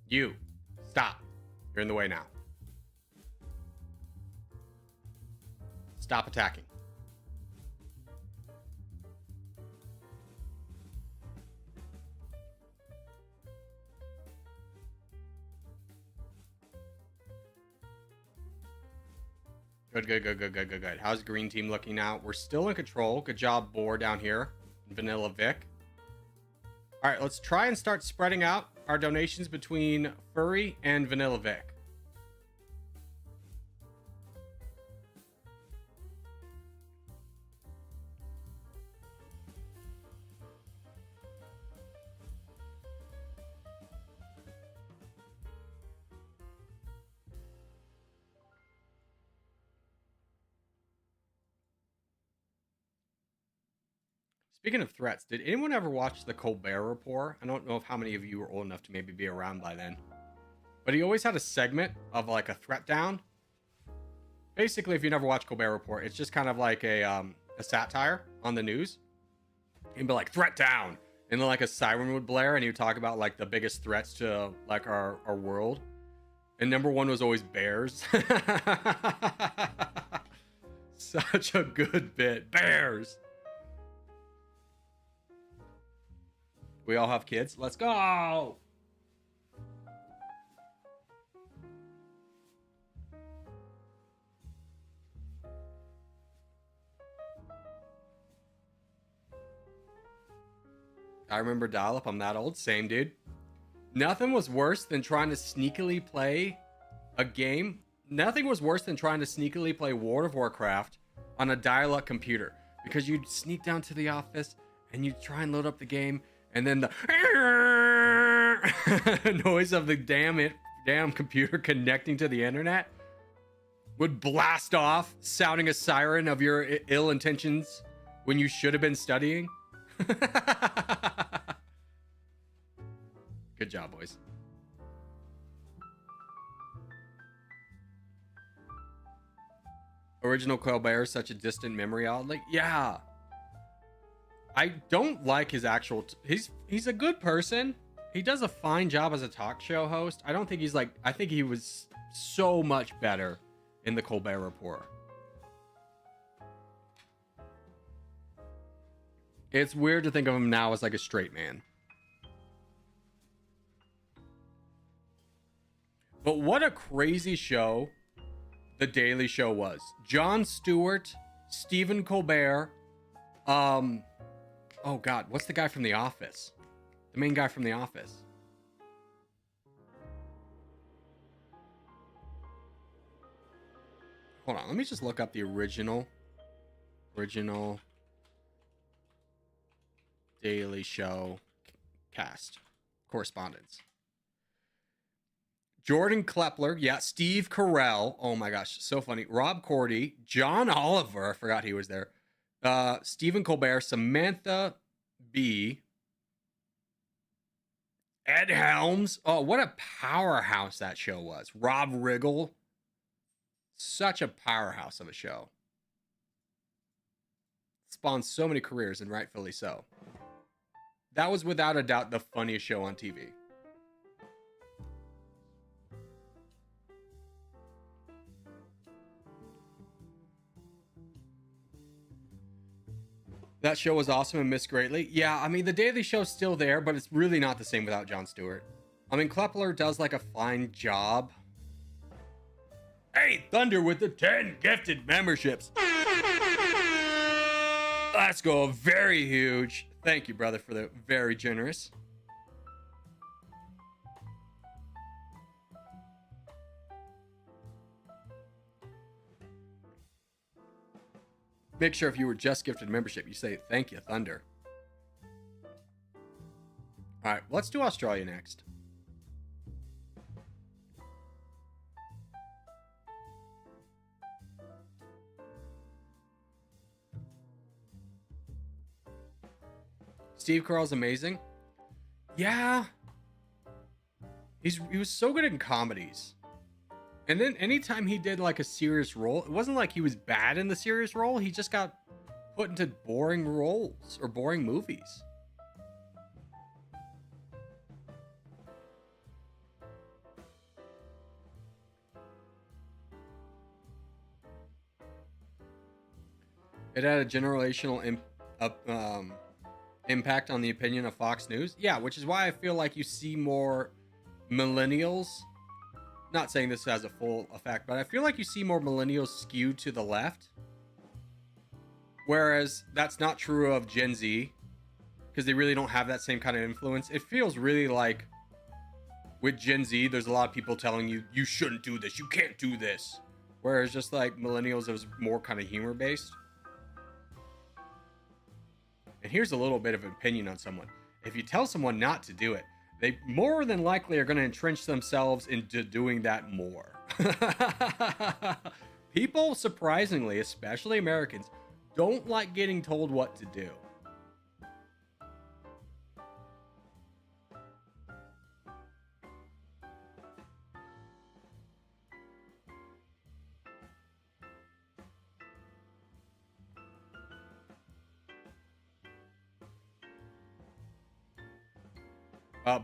You. Stop. You're in the way now. Stop attacking. Good, good, good, good, good, good, good. How's green team looking now? We're still in control. Good job, Boar down here. Vanilla Vic. All right, let's try and start spreading out our donations between Furry and Vanilla Vic. Speaking of threats, did anyone ever watch the Colbert Report? I don't know if how many of you were old enough to maybe be around by then. But he always had a segment of like a threat down. Basically, if you never watched Colbert Report, it's just kind of like a satire on the news. He'd be like, threat down. And then like a siren would blare and he would talk about like the biggest threats to like our world. And number one was always bears. Such a good bit. Bears. We all have kids. Let's go. I remember dial-up. I'm that old. Same, dude. Nothing was worse than trying to sneakily play a game. Nothing was worse than trying to sneakily play World of Warcraft on a dial-up computer. Because you'd sneak down to the office and you'd try and load up the game. And then the noise of the damn computer connecting to the internet. would blast off, sounding a siren of your ill intentions when you should have been studying. Good job, boys. Original Colbert, such a distant memory. Like, yeah. I don't like his actual... he's a good person. He does a fine job as a talk show host. I don't think he's like... I think he was so much better in the Colbert Report. It's weird to think of him now as like a straight man. But what a crazy show The Daily Show was. Jon Stewart, Stephen Colbert, oh God, what's the guy from The Office? The main guy from The Office. Hold on, let me just look up the original Daily Show cast correspondence. Jordan Klepler, yeah, Steve Carell, oh my gosh, so funny. Rob Cordy, John Oliver, I forgot he was there. Stephen Colbert, Samantha Bee, Ed Helms. Oh, what a powerhouse that show was. Rob Riggle, such a powerhouse of a show. Spawned so many careers, and rightfully so. That was without a doubt the funniest show on TV. That show was awesome and missed greatly. Yeah, I mean, The Daily Show's still there, but it's really not the same without Jon Stewart. I mean, Klepler does like a fine job. Hey, Thunder with the 10 gifted memberships. Let's go. Very huge. Thank you, brother, for the very generous. Make sure if you were just gifted membership, you say, thank you, Thunder. All right, let's do Australia next. Steve Carell's amazing. Yeah. He was so good in comedies. And then anytime he did like a serious role, it wasn't like he was bad in the serious role. He just got put into boring roles or boring movies. It had a generational impact on the opinion of Fox News. Yeah, which is why I feel like you see more millennials. Not saying this has a full effect, but I feel like you see more millennials skewed to the left. Whereas that's not true of Gen Z, because they really don't have that same kind of influence. It feels really like with Gen Z, there's a lot of people telling you, you shouldn't do this, you can't do this. Whereas just like millennials, it was more kind of humor based. And here's a little bit of opinion on someone. If you tell someone not to do it, they more than likely are going to entrench themselves into doing that more. People, surprisingly, especially Americans, don't like getting told what to do.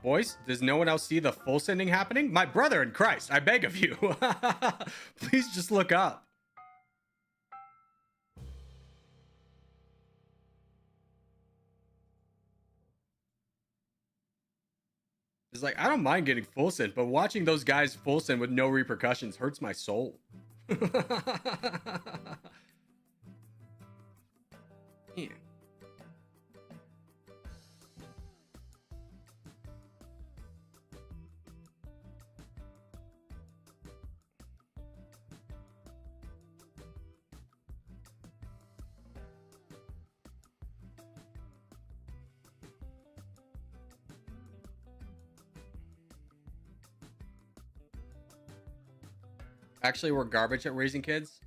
Boys, does no one else see the full sending happening? My brother in Christ, I beg of you. Please just look up. It's like, I don't mind getting full send, but watching those guys full send with no repercussions hurts my soul. Yeah. actually we're garbage at raising kids.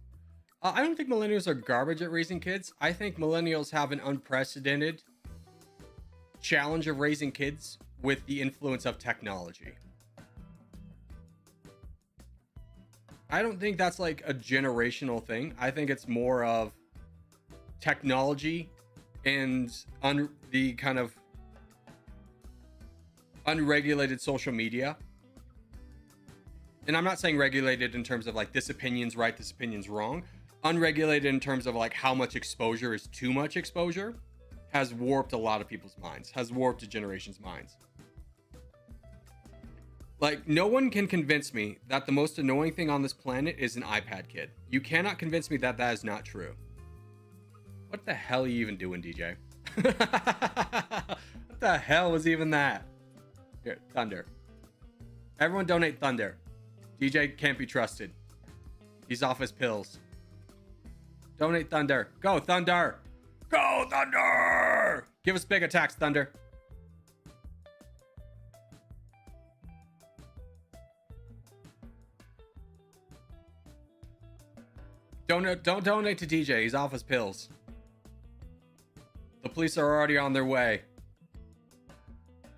I don't think millennials are garbage at raising kids. I think millennials have an unprecedented challenge of raising kids with the influence of technology. I don't think that's like a generational thing. I think it's more of technology and the kind of unregulated social media. And I'm not saying regulated in terms of like this opinion's right, this opinion's wrong. Unregulated in terms of like how much exposure is too much exposure has warped a lot of people's minds, has warped a generation's minds. Like, no one can convince me that the most annoying thing on this planet is an iPad kid. You cannot convince me that that is not true. What the hell are you even doing, DJ? What the hell was even that? Here, Thunder. Everyone donate Thunder. DJ can't be trusted. He's off his pills. Donate Thunder. Go, Thunder! Go, Thunder! Give us big attacks, Thunder. Don't donate to DJ. He's off his pills. The police are already on their way.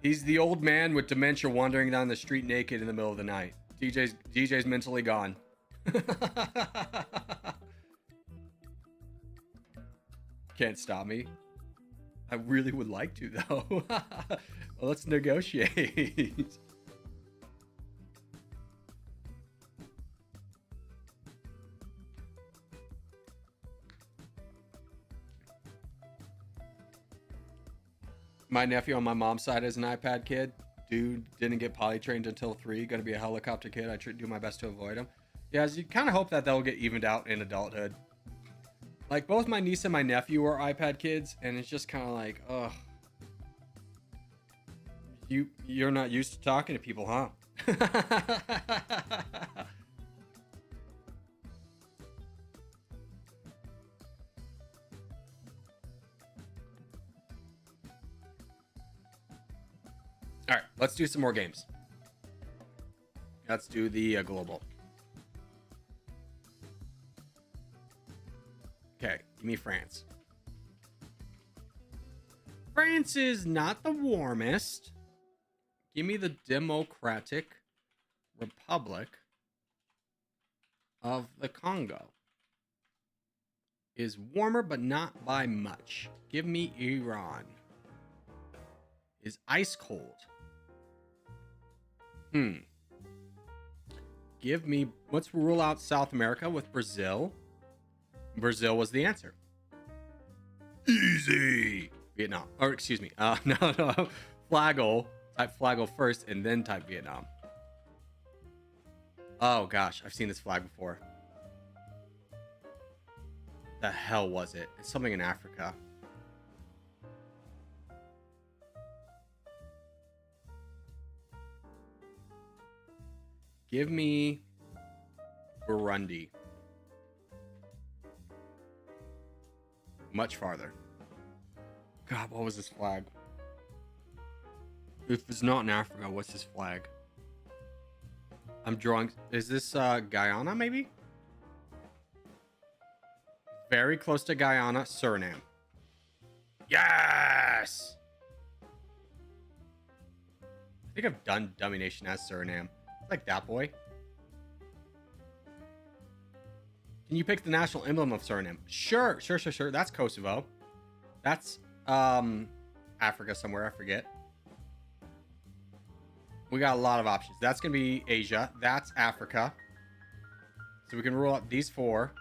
He's the old man with dementia wandering down the street naked in the middle of the night. DJ's mentally gone. Can't stop me. I really would like to, though. Well, let's negotiate. My nephew on my mom's side is an iPad kid. Dude didn't get potty trained until 3. Gonna be a helicopter kid. I do my best to avoid him. Yeah, you kind of hope that they'll get evened out in adulthood. Like, both my niece and my nephew are iPad kids, and it's just kind of like, ugh. You're not used to talking to people, huh? All right, let's do some more games. Let's do the global. Okay, give me France. France is not the warmest. Give me the Democratic Republic of the Congo. Is warmer, but not by much. Give me Iran. Is ice cold. Give me, let's rule out South America with Brazil. Brazil was the answer. Easy. Vietnam. Or excuse me. No. Flagel. Type Flagel first and then type Vietnam. Oh gosh, I've seen this flag before. The hell was it? It's something in Africa. Give me Burundi. Much farther. God, what was this flag? If it's not in Africa, what's this flag? I'm drawing. Is this Guyana, maybe? Very close to Guyana, Suriname. Yes! I think I've done Dummy Nation as Suriname. Like that boy. Can you pick the national emblem of Suriname? Sure. That's Kosovo. That's Africa somewhere, I forget. We got a lot of options. That's gonna be Asia. That's Africa. So we can rule out these 4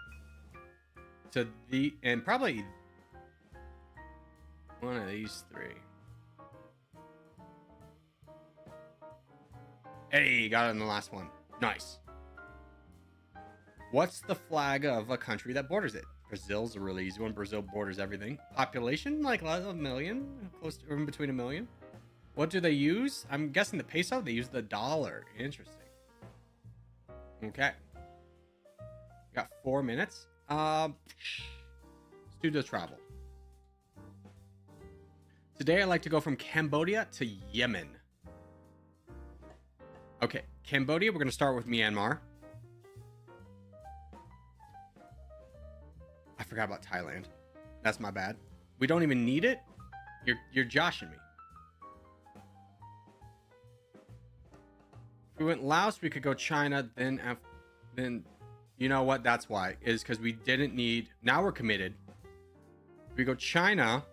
to the, and probably one of these 3. Hey, got it in the last one. Nice. What's the flag of a country that borders it? Brazil's a really easy one. Brazil borders everything. Population, like a million, close to, or in between a million. What do they use? I'm guessing the peso. They use the dollar. Interesting. Okay. Got 4 minutes. Let's do the travel. Today I like to go from Cambodia to Yemen. Okay, Cambodia, we're going to start with Myanmar. forgot about Thailand. That's my bad. We don't even need it. You're joshing me. If we went Laos, we could go China, then you know what? That's why. Is because we didn't need. Now we're committed. If we go China.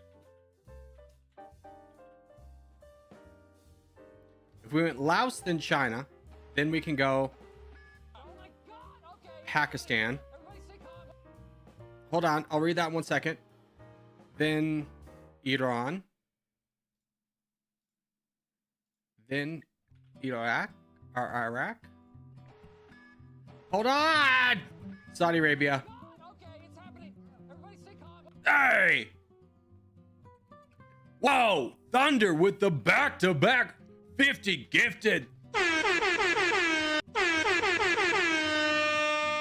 If we went Laos, then China, then we can go Pakistan. Hold on, I'll read that 1 second. Then Iran. Then Iraq or Iraq. Hold on! Saudi Arabia. Hey! Whoa! Thunder with the back-to-back 50 gifted.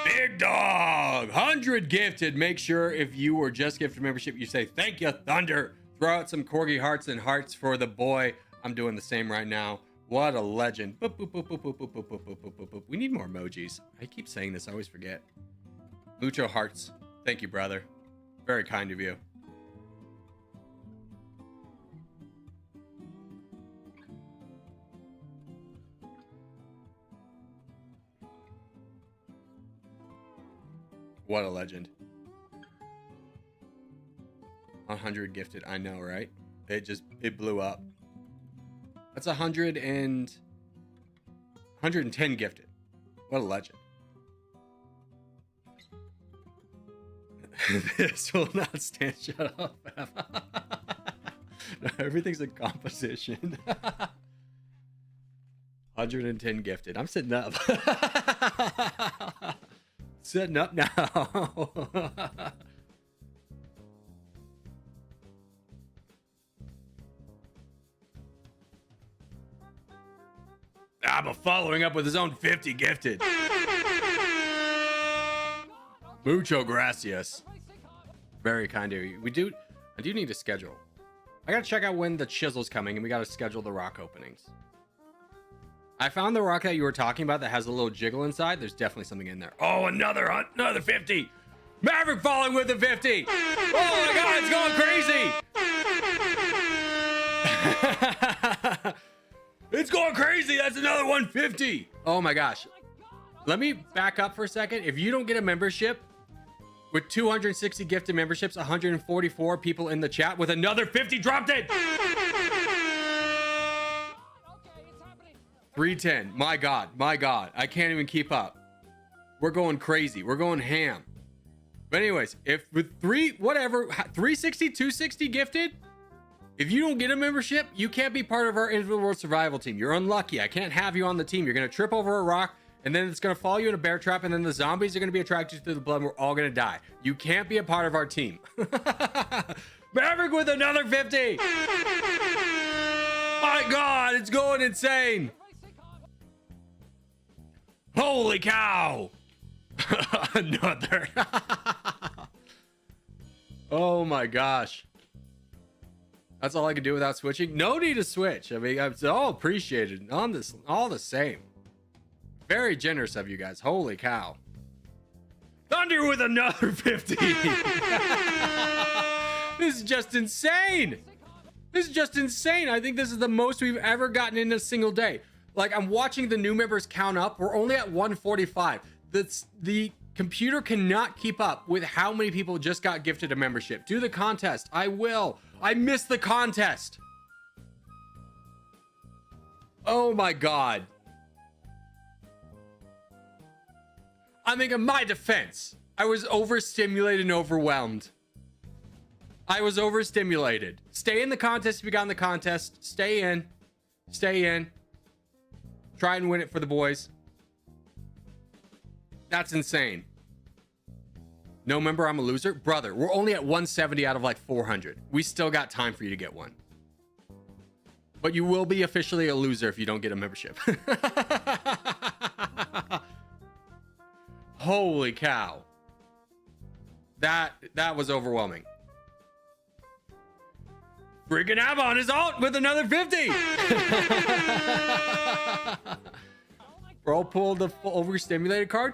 Big dog. 100 gifted. Make sure if you were just gifted membership, you say, thank you, Thunder. Throw out some corgi hearts and hearts for the boy. I'm doing the same right now. What a legend. Boop, boop, boop, boop, boop, boop, boop, boop, boop, boop, boop. We need more emojis. I keep saying this. I always forget. Mucho hearts. Thank you, brother. Very kind of you. What a legend. 100 gifted. I know, right? It blew up. That's 110 gifted. What a legend. This will not stand. Shut up. No, everything's a composition. 110 gifted. I'm sitting up. Sitting up now. I'm following up with his own 50 gifted. Mucho gracias. Very kind of you. I do need to schedule. I gotta check out when the chisel's coming, and we gotta schedule the rock openings. I found the rock that you were talking about that has a little jiggle inside. There's definitely something in there. Oh, another 50. Maverick falling with the 50. Oh my God, it's going crazy. It's going crazy. That's another 150. Oh my gosh. Let me back up for a second. If you don't get a membership with 260 gifted memberships, 144 people in the chat with another 50 dropped it. 310. My God. I can't even keep up. We're going crazy. We're going ham. But anyways, if with 360, 260 gifted, if you don't get a membership, you can't be part of our Infinite World Survival team. You're unlucky. I can't have you on the team. You're going to trip over a rock, and then it's going to follow you in a bear trap, and then the zombies are going to be attracted to the blood, and we're all going to die. You can't be a part of our team. Maverick with another 50. My God, it's going insane. Holy cow. Another. Oh my gosh. That's all I can do without switching. No need to switch. I mean, it's all appreciated on this, all the same. Very generous of you guys. Holy cow. Thunder with another 50. This is just insane. This is just insane. I think this is the most we've ever gotten in a single day. Like, I'm watching the new members count up. We're only at 145. The computer cannot keep up with how many people just got gifted a membership. Do the contest. I will. I missed the contest. Oh my God. I mean, in my defense, I was overstimulated and overwhelmed. I was overstimulated. Stay in the contest if you got in the contest. Stay in. Stay in. Try and win it for the boys. That's insane. No member, I'm a loser. Brother, we're only at 170 out of like 400. We still got time for you to get one. But you will be officially a loser if you don't get a membership. Holy cow. That was overwhelming. Freaking Avon is out with another 50. Bro pulled the overstimulated card.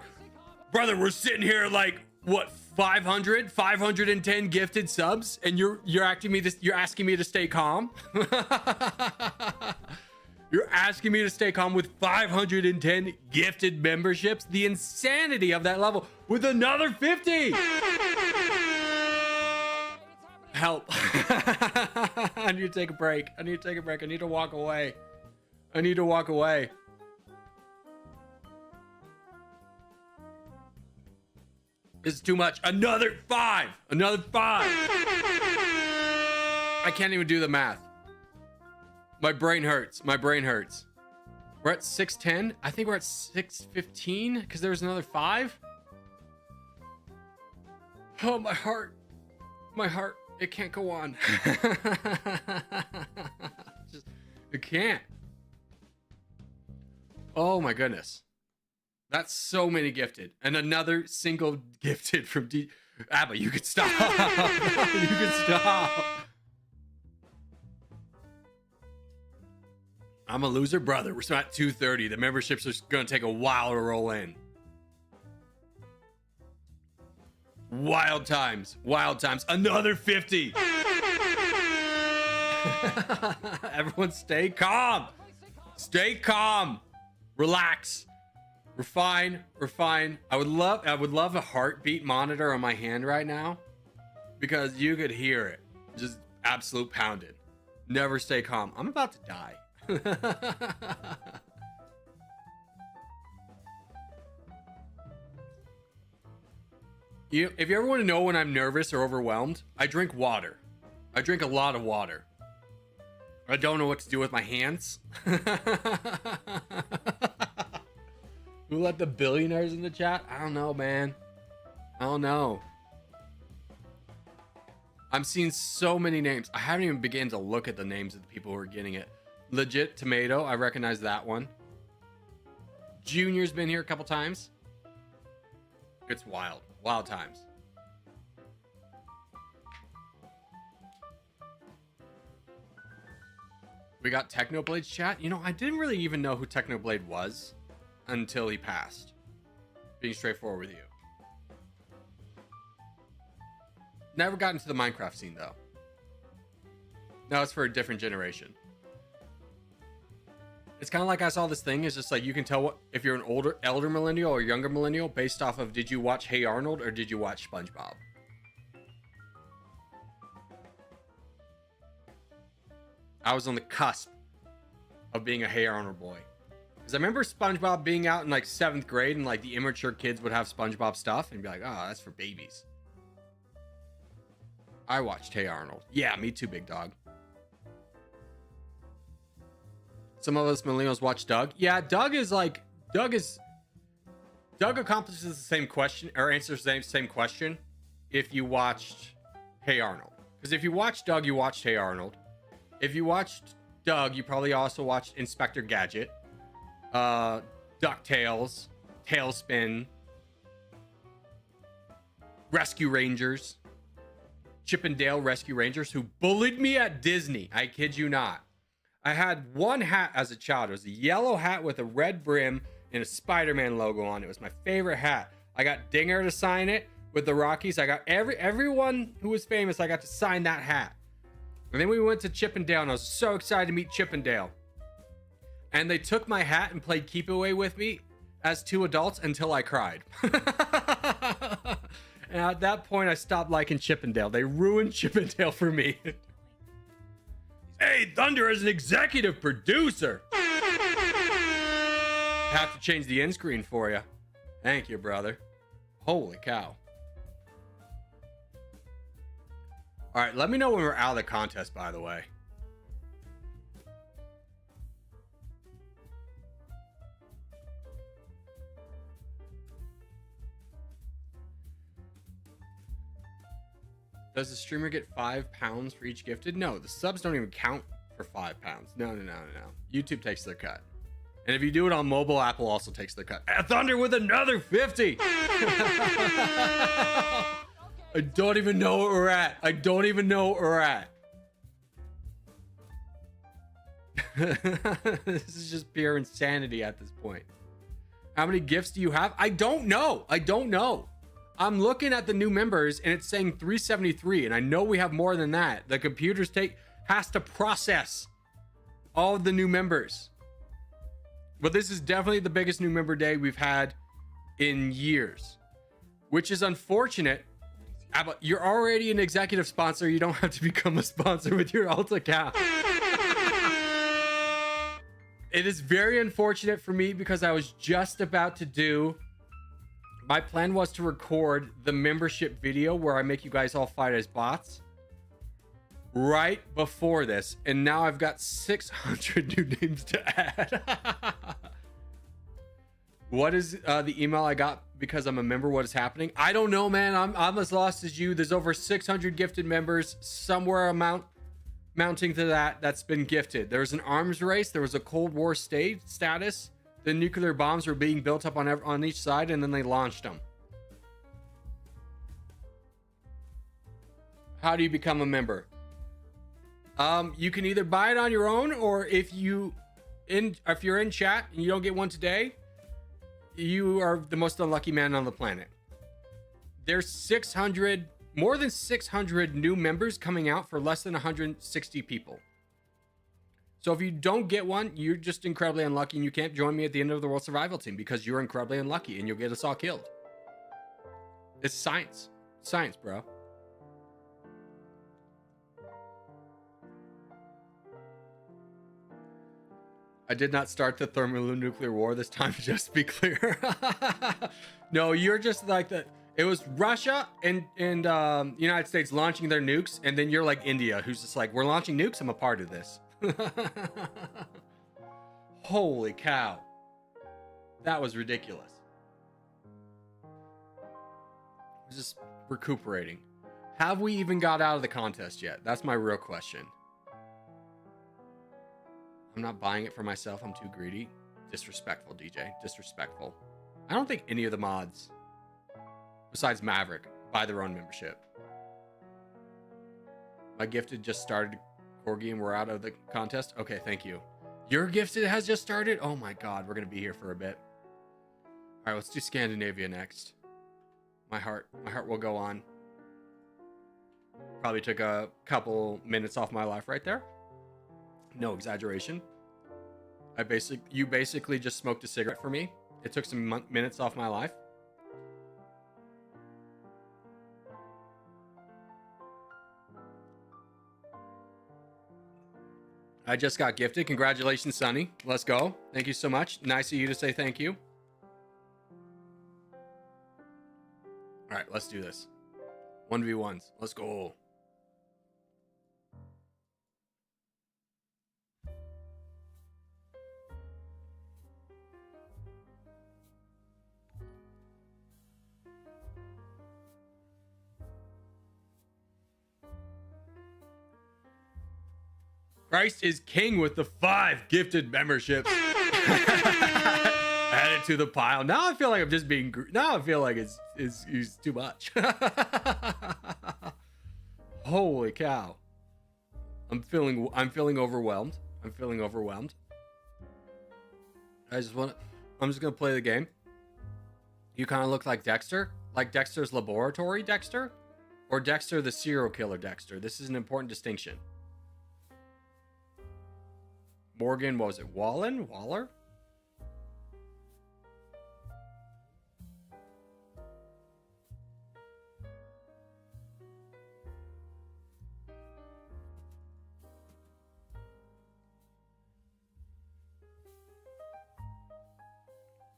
Brother, we're sitting here like what, 510 gifted subs, and you're asking me to stay calm. You're asking me to stay calm with 510 gifted memberships. The insanity of that level with another 50. Help. I need to take a break. I need to walk away. This is too much. Another five. I can't even do the math. My brain hurts. We're at 610. I think we're at 615 because there was another 5. Oh, my heart. It can't go on. It can't. Oh my goodness. That's so many gifted. And another single gifted from Abba, you could stop. You could stop. I'm a loser, brother. We're still at 230. The memberships are going to take a while to roll in. Wild times. Another 50. Everyone stay calm. Relax. We're fine. I would love a heartbeat monitor on my hand right now, because you could hear it. Just absolute pounded. Never stay calm. I'm about to die. If you ever want to know when I'm nervous or overwhelmed, I drink water. I drink a lot of water. I don't know what to do with my hands. Who let the billionaires in the chat? I don't know, man. I don't know. I'm seeing so many names. I haven't even begun to look at the names of the people who are getting it. Legit Tomato. I recognize that one. Junior's been here a couple times. It's wild. Wild times. We got Technoblade's chat. You know, I didn't really even know who Technoblade was until he passed. Being straightforward with you. Never got into the Minecraft scene though. No, it's for a different generation. It's kind of like I saw this thing. It's just like you can tell what if you're an elder millennial or younger millennial based off of did you watch Hey Arnold or did you watch SpongeBob? I was on the cusp of being a Hey Arnold boy. Because I remember SpongeBob being out in like 7th grade and like the immature kids would have SpongeBob stuff and be like, oh, that's for babies. I watched Hey Arnold. Yeah, me too, big dog. Some of us millennials watch Doug. Yeah, Doug accomplishes the same question or answers the same question if you watched Hey Arnold. Because if you watched Doug, you watched Hey Arnold. If you watched Doug, you probably also watched Inspector Gadget, DuckTales, Tailspin, Rescue Rangers, Chip and Dale Rescue Rangers, who bullied me at Disney. I kid you not. I had one hat as a child. It was a yellow hat with a red brim and a Spider-Man logo on it. It was my favorite hat. I got Dinger to sign it with the Rockies. I got everyone who was famous. I got to sign that hat. And then we went to Chip and Dale, and I was so excited to meet Chip and Dale. And they took my hat and played Keep Away with me as 2 adults until I cried. And at that point, I stopped liking Chip and Dale. They ruined Chip and Dale for me. Hey, Thunder is an executive producer. Have to change the end screen for you. Thank you, brother. Holy cow. All right, let me know when we're out of the contest, by the way. Does the streamer get £5 for each gifted? No, the subs don't even count for £5. No. YouTube takes their cut. And if you do it on mobile, Apple also takes their cut. Thunder with another 50. I don't even know where we're at. This is just pure insanity at this point. How many gifts do you have? I don't know. I'm looking at the new members and it's saying 373, and I know we have more than that. The computers has to process all of the new members. But this is definitely the biggest new member day we've had in years, which is unfortunate. But you're already an executive sponsor. You don't have to become a sponsor with your alt account. It is very unfortunate for me because I was just about to do... My plan was to record the membership video where I make you guys all fight as bots right before this. And now I've got 600 new names to add. What is the email I got because I'm a member? What is happening? I don't know, man. I'm as lost as you. There's over 600 gifted members. Somewhere mounting to that's been gifted. There was an arms race. There was a Cold War status. The nuclear bombs were being built up on each side, and then they launched them. How do you become a member? You can either buy it on your own, or if you're in chat and you don't get one today, you are the most unlucky man on the planet. There's more than 600 new members coming out for less than 160 people. So if you don't get one, you're just incredibly unlucky, and you can't join me at the end of the world survival team because you're incredibly unlucky and you'll get us all killed. It's science. Science, bro. I did not start the thermonuclear war this time, just to be clear. No, you're just like the... It was Russia and United States launching their nukes, and then you're like India, who's just like, we're launching nukes, I'm a part of this. Holy cow. That was ridiculous. Just recuperating. Have we even got out of the contest yet? That's my real question. I'm not buying it for myself. I'm too greedy. Disrespectful, DJ. Disrespectful. I don't think any of the mods, besides Maverick, buy their own membership. My gifted just started, Corgi, and we're out of the contest. Okay, thank you. Your gifted has just started? Oh my god, we're gonna be here for a bit. Alright, let's do Scandinavia next. My heart will go on. Probably took a couple minutes off my life right there. No exaggeration. You basically just smoked a cigarette for me. It took some minutes off my life. I just got gifted. Congratulations, Sonny. Let's go. Thank you so much. Nice of you to say thank you. All right, let's do this. 1v1s. Let's go. Christ is king with the 5 gifted memberships. Add it to the pile. Now I feel like I'm just being... Now I feel like it's too much. Holy cow. I'm feeling overwhelmed. I'm just gonna play the game. You kind of look like Dexter. Like Dexter's Laboratory Dexter? Or Dexter the serial killer Dexter. This is an important distinction. Morgan, what was it? Waller?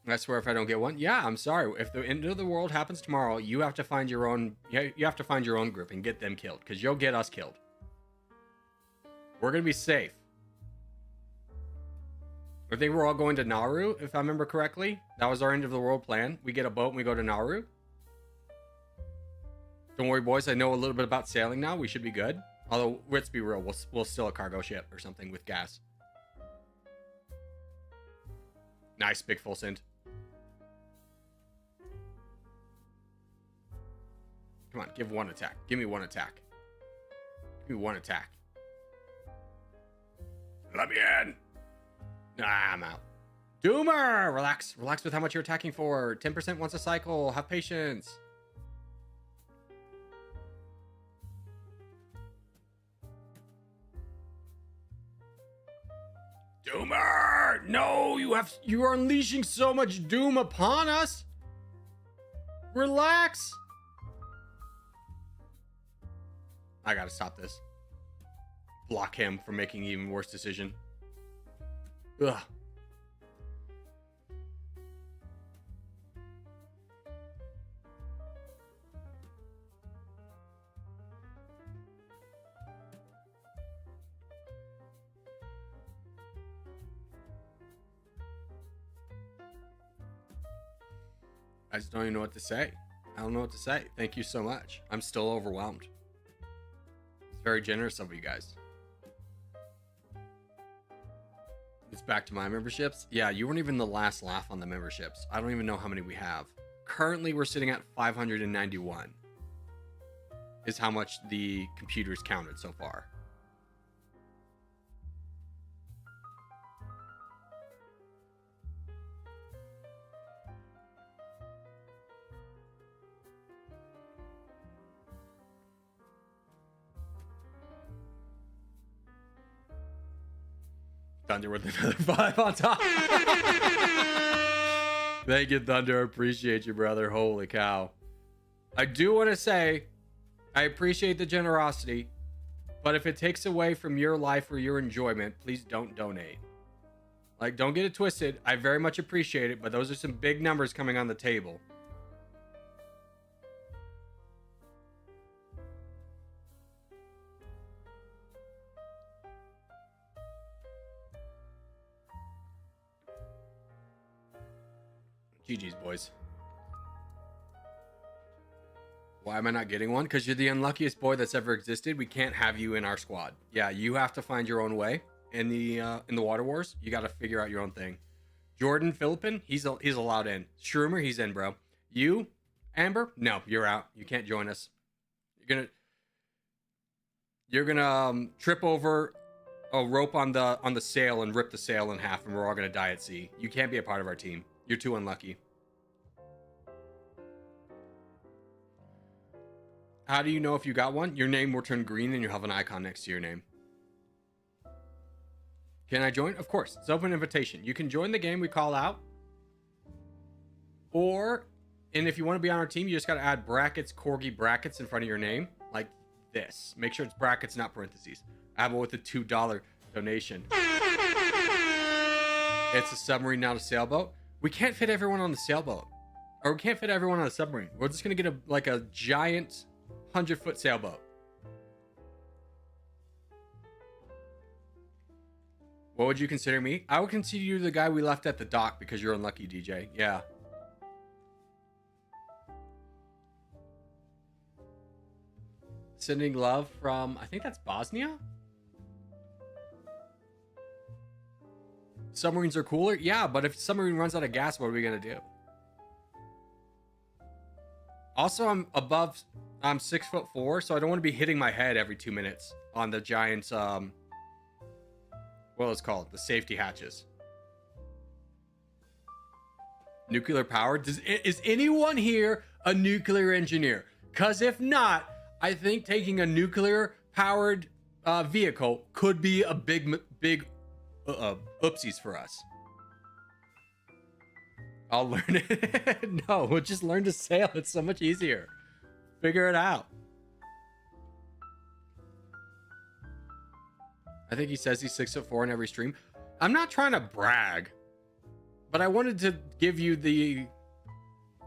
I swear if I don't get one. Yeah, I'm sorry. If the end of the world happens tomorrow, you have to find your own group and get them killed, because you'll get us killed. We're gonna be safe. I think we're all going to Nauru, if I remember correctly. That was our end of the world plan. We get a boat and we go to Nauru. Don't worry, boys. I know a little bit about sailing now. We should be good. Although, let's be real. We'll steal a cargo ship or something with gas. Nice, big full send. Come on, give one attack. Give me one attack. Give me one attack. Let me in. Nah, I'm out. Doomer! Relax with how much you're attacking for. 10% once a cycle. Have patience. Doomer! No, you are unleashing so much doom upon us. Relax. I gotta stop this. Block him from making an even worse decision. Ugh. I just don't even know what to say. I don't know what to say. Thank you so much. I'm still overwhelmed. It's very generous of you guys. It's back to my memberships. Yeah, you weren't even the last laugh on the memberships. I don't even know how many we have. Currently, we're sitting at 591 is how much the computer's counted so far. Thunder with another 5 on top. Thank you, Thunder. I appreciate you, brother. Holy cow. I do want to say, I appreciate the generosity, but if it takes away from your life or your enjoyment, please don't donate. Like, don't get it twisted. I very much appreciate it, but those are some big numbers coming on the table. GG's, boys. Why am I not getting one? Because you're the unluckiest boy that's ever existed. We can't have you in our squad. Yeah, you have to find your own way in the Water Wars. You got to figure out your own thing. Jordan Philippin, he's allowed in. Shroomer, he's in, bro. You, Amber, no, you're out. You can't join us. You're gonna trip over a rope on the sail and rip the sail in half, and we're all gonna die at sea. You can't be a part of our team. You're too unlucky. How do you know if you got one? Your name will turn green and you'll have an icon next to your name. Can I join? Of course. It's open invitation. You can join the game we call out. And if you want to be on our team, you just got to add brackets, corgi brackets in front of your name. Like this. Make sure it's brackets, not parentheses. Abba with a $2 donation. It's a submarine, not a sailboat. We can't fit everyone on the sailboat, or we can't fit everyone on a submarine. We're just gonna get a giant 100-foot sailboat. What would you consider me? I would consider you the guy we left at the dock because you're unlucky, DJ. Yeah. Sending love from, I think that's Bosnia. Submarines are cooler? Yeah, but if submarine runs out of gas, what are we going to do? Also, I'm 6'4", so I don't want to be hitting my head every 2 minutes on the giant, what is it called? The safety hatches. Nuclear power? Is anyone here a nuclear engineer? Because if not, I think taking a nuclear powered vehicle could be a big oopsies for us. I'll learn it. No, we'll just learn to sail. It's so much easier. Figure it out. I think he says he's 6'4" in every stream. I'm not trying to brag, but I wanted to give you the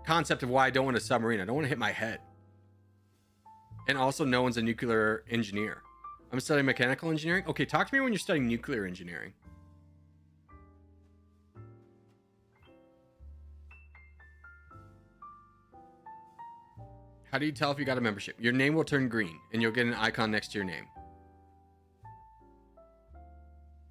concept of why I don't want a submarine. I don't want to hit my head. And also, no one's a nuclear engineer. I'm studying mechanical engineering. Okay, talk to me when you're studying nuclear engineering. How do you tell if you got a membership? Your name will turn green, and you'll get an icon next to your name.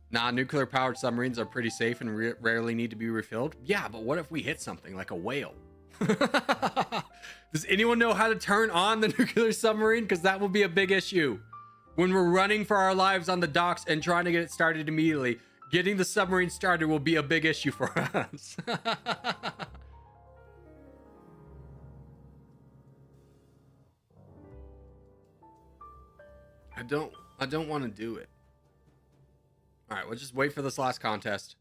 Nah, nuclear-powered submarines are pretty safe and rarely need to be refilled. Yeah, but what if we hit something like a whale? Does anyone know how to turn on the nuclear submarine? Because that will be a big issue. When we're running for our lives on the docks and trying to get it started immediately, getting the submarine started will be a big issue for us. I don't want to do it. All right, we'll just wait for this last contest.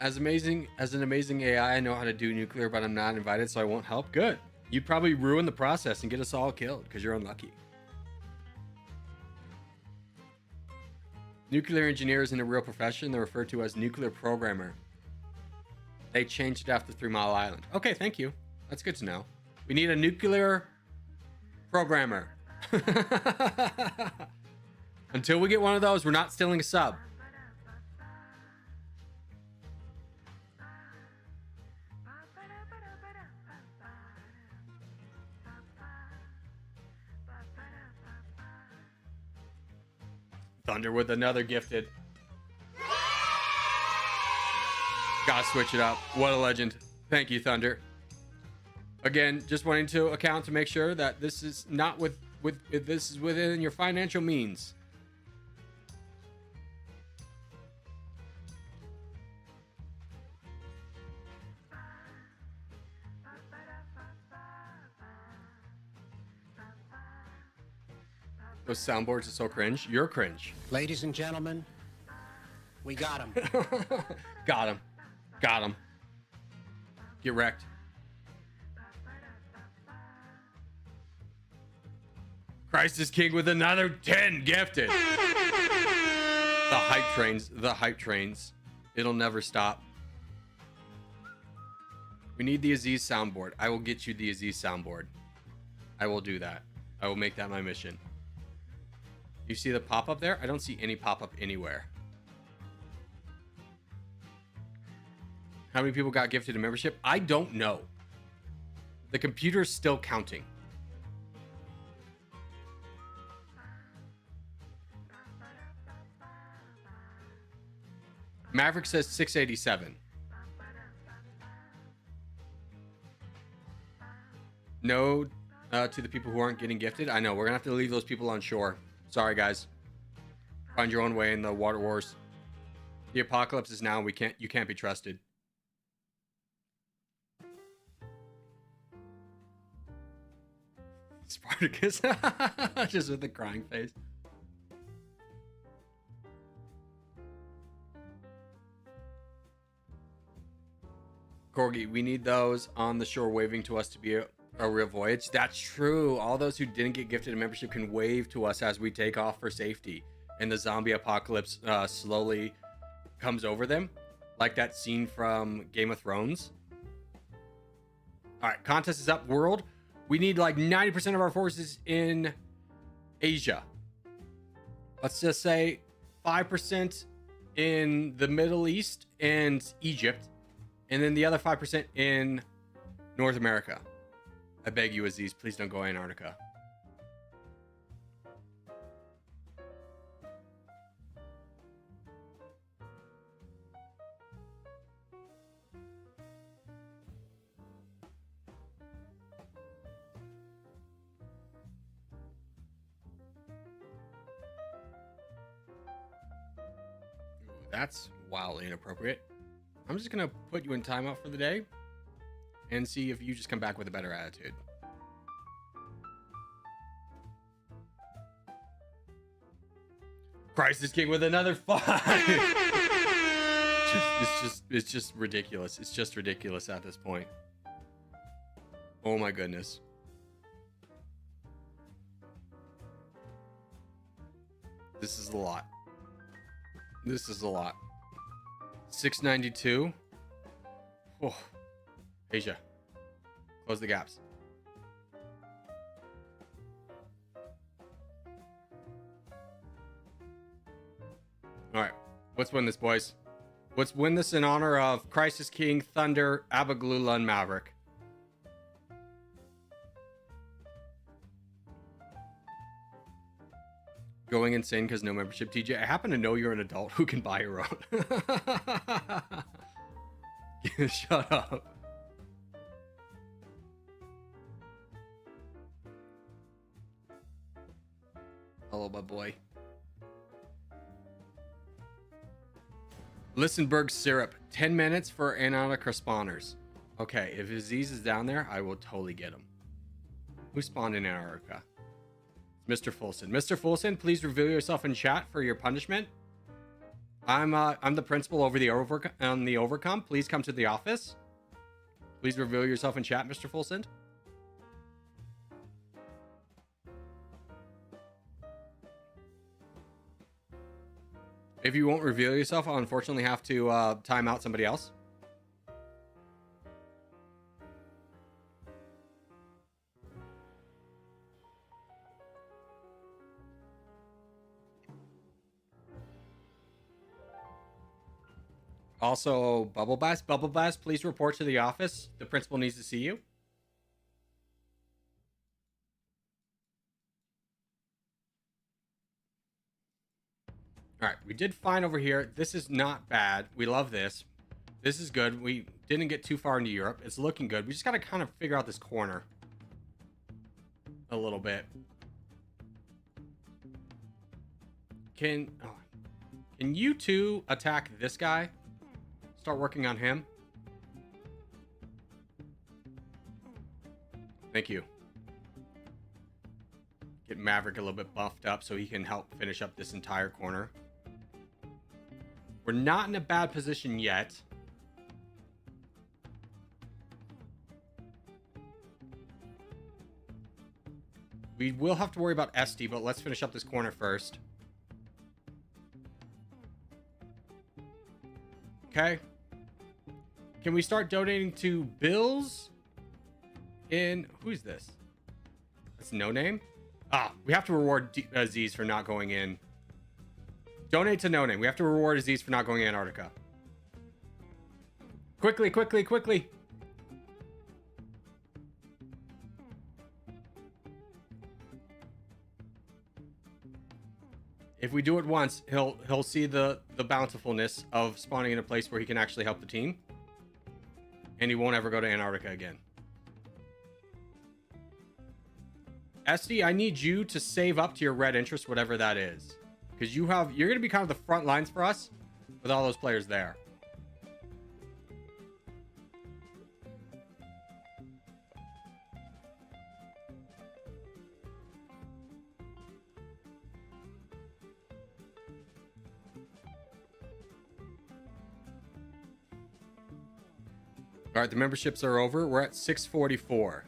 As an amazing AI, I know how to do nuclear, but I'm not invited, so I won't help. Good. You'd probably ruin the process and get us all killed because you're unlucky. Nuclear engineer isn't a real profession. They're referred to as nuclear programmer. They changed it after 3 Mile Island. Okay, thank you. That's good to know. We need a nuclear programmer. Until we get one of those, we're not stealing a sub. Thunder with another gifted. Gotta switch it up. What a legend. Thank you, Thunder. Again, just wanting to account to make sure that this is not this is within your financial means. Those soundboards are so cringe. You're cringe.
Ladies and gentlemen, we got him.
Got him. Got him. Get wrecked. Christ is King with another 10 gifted. The hype trains. The hype trains. It'll never stop. We need the Aziz soundboard. I will get you the Aziz soundboard. I will do that. I will make that my mission. You see the pop-up there? I don't see any pop-up anywhere. How many people got gifted a membership? I don't know. The computer's still counting. Maverick says 687. No to the people who aren't getting gifted. I know, we're gonna have to leave those people on shore. Sorry, guys. Find your own way in the water wars. The apocalypse is now. You can't be trusted. Spartacus, just with the crying face. Corgi, we need those on the shore waving to us to be a real voyage. That's true. All those who didn't get gifted a membership can wave to us as we take off for safety, and the zombie apocalypse slowly comes over them, like that scene from Game of Thrones. All right, contest is up. World, we need like 90% of our forces in Asia. Let's just say 5% in the Middle East and Egypt, and then the other 5% in North America. I beg you, Aziz, please don't go Antarctica. That's wildly inappropriate. I'm just gonna put you in timeout for the day and see if you just come back with a better attitude. Christ is King with another 5. It's just ridiculous. It's just ridiculous at this point. Oh my goodness. This is a lot. This is a lot. 692. Oh. Asia. Close the gaps. Alright. Let's win this, boys. Let's win this in honor of Crisis King, Thunder, Abaglula, and Maverick. Going insane because no membership, TJ. I happen to know you're an adult who can buy your own. Shut up. Hello, my boy. Listenberg syrup. 10 minutes for Antarctica spawners. Okay, if Aziz is down there, I will totally get him. Who spawned in Antarctica? Mr. Fulson. Mr. Fulson, please reveal yourself in chat for your punishment. I'm the principal over the Overcome. Please come to the office. Please reveal yourself in chat, Mr. Fulson. If you won't reveal yourself, I'll unfortunately have to time out somebody else. Also, Bubble Blast, please report to the office. The principal needs to see you. All right, we did fine over here. This is not bad. We love this. This is good. We didn't get too far into Europe. It's looking good. We just got to kind of figure out this corner a little bit. Can you two attack this guy? Start working on him. Thank you. Get Maverick a little bit buffed up so he can help finish up this entire corner. We're not in a bad position yet. We will have to worry about Este, but let's finish up this corner first. Okay. Can we start donating to Bills? Who's this? That's No Name? Ah, we have to reward Aziz for not going in. Donate to No Name. We have to reward Aziz for not going in Antarctica. Quickly, quickly, quickly. If we do it once, he'll see the bountifulness of spawning in a place where he can actually help the team. And he won't ever go to Antarctica again. Este, I need you to save up to your red interest, whatever that is. Because you're going to be kind of the front lines for us with all those players there. All right, the memberships are over. We're at 644.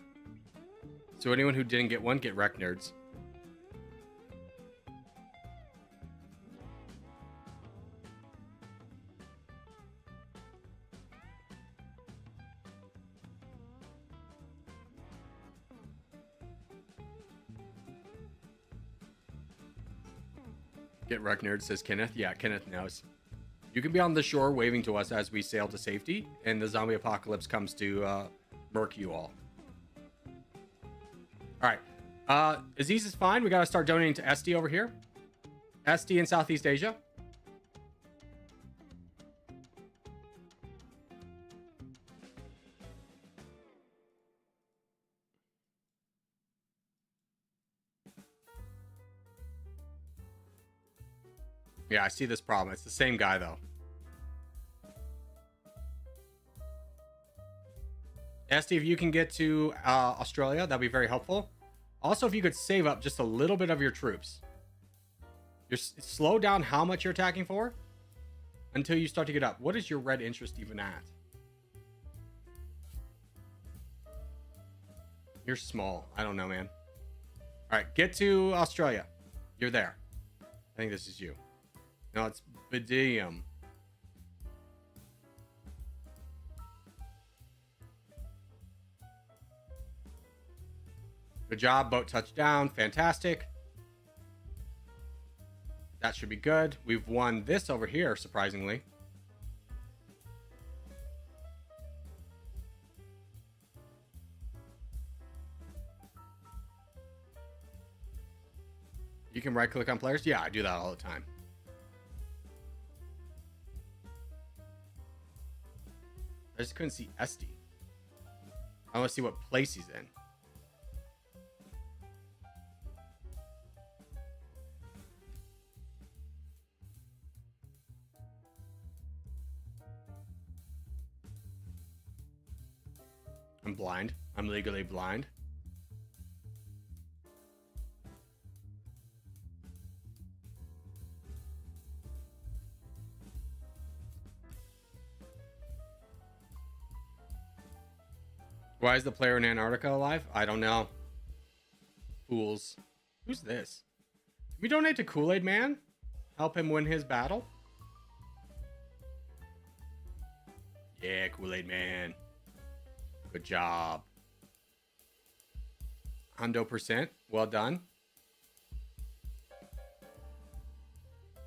So anyone who didn't get one, get wrecked, nerds. Get wrecked, nerds, says Kenneth. Yeah, Kenneth knows. You can be on the shore waving to us as we sail to safety, and the zombie apocalypse comes to murk you all. All right. Aziz is fine. We got to start donating to Este over here. Este in Southeast Asia. Yeah, I see this problem. It's the same guy, though. Este, if you can get to Australia, that'd be very helpful. Also, if you could save up just a little bit of your troops. Slow down how much you're attacking for until you start to get up. What is your red interest even at? You're small. I don't know, man. All right, get to Australia. You're there. I think this is you. No, it's Badium. Good job. Boat touchdown. Fantastic. That should be good. We've won this over here, surprisingly. You can right click on players? Yeah, I do that all the time. I just couldn't see Este. I want to see what place he's in. I'm blind. I'm legally blind. Why is the player in Antarctica alive? I don't know. Fools. Who's this? Can we donate to Kool-Aid Man? Help him win his battle? Yeah, Kool-Aid Man. Good job. Hundo percent. Well done.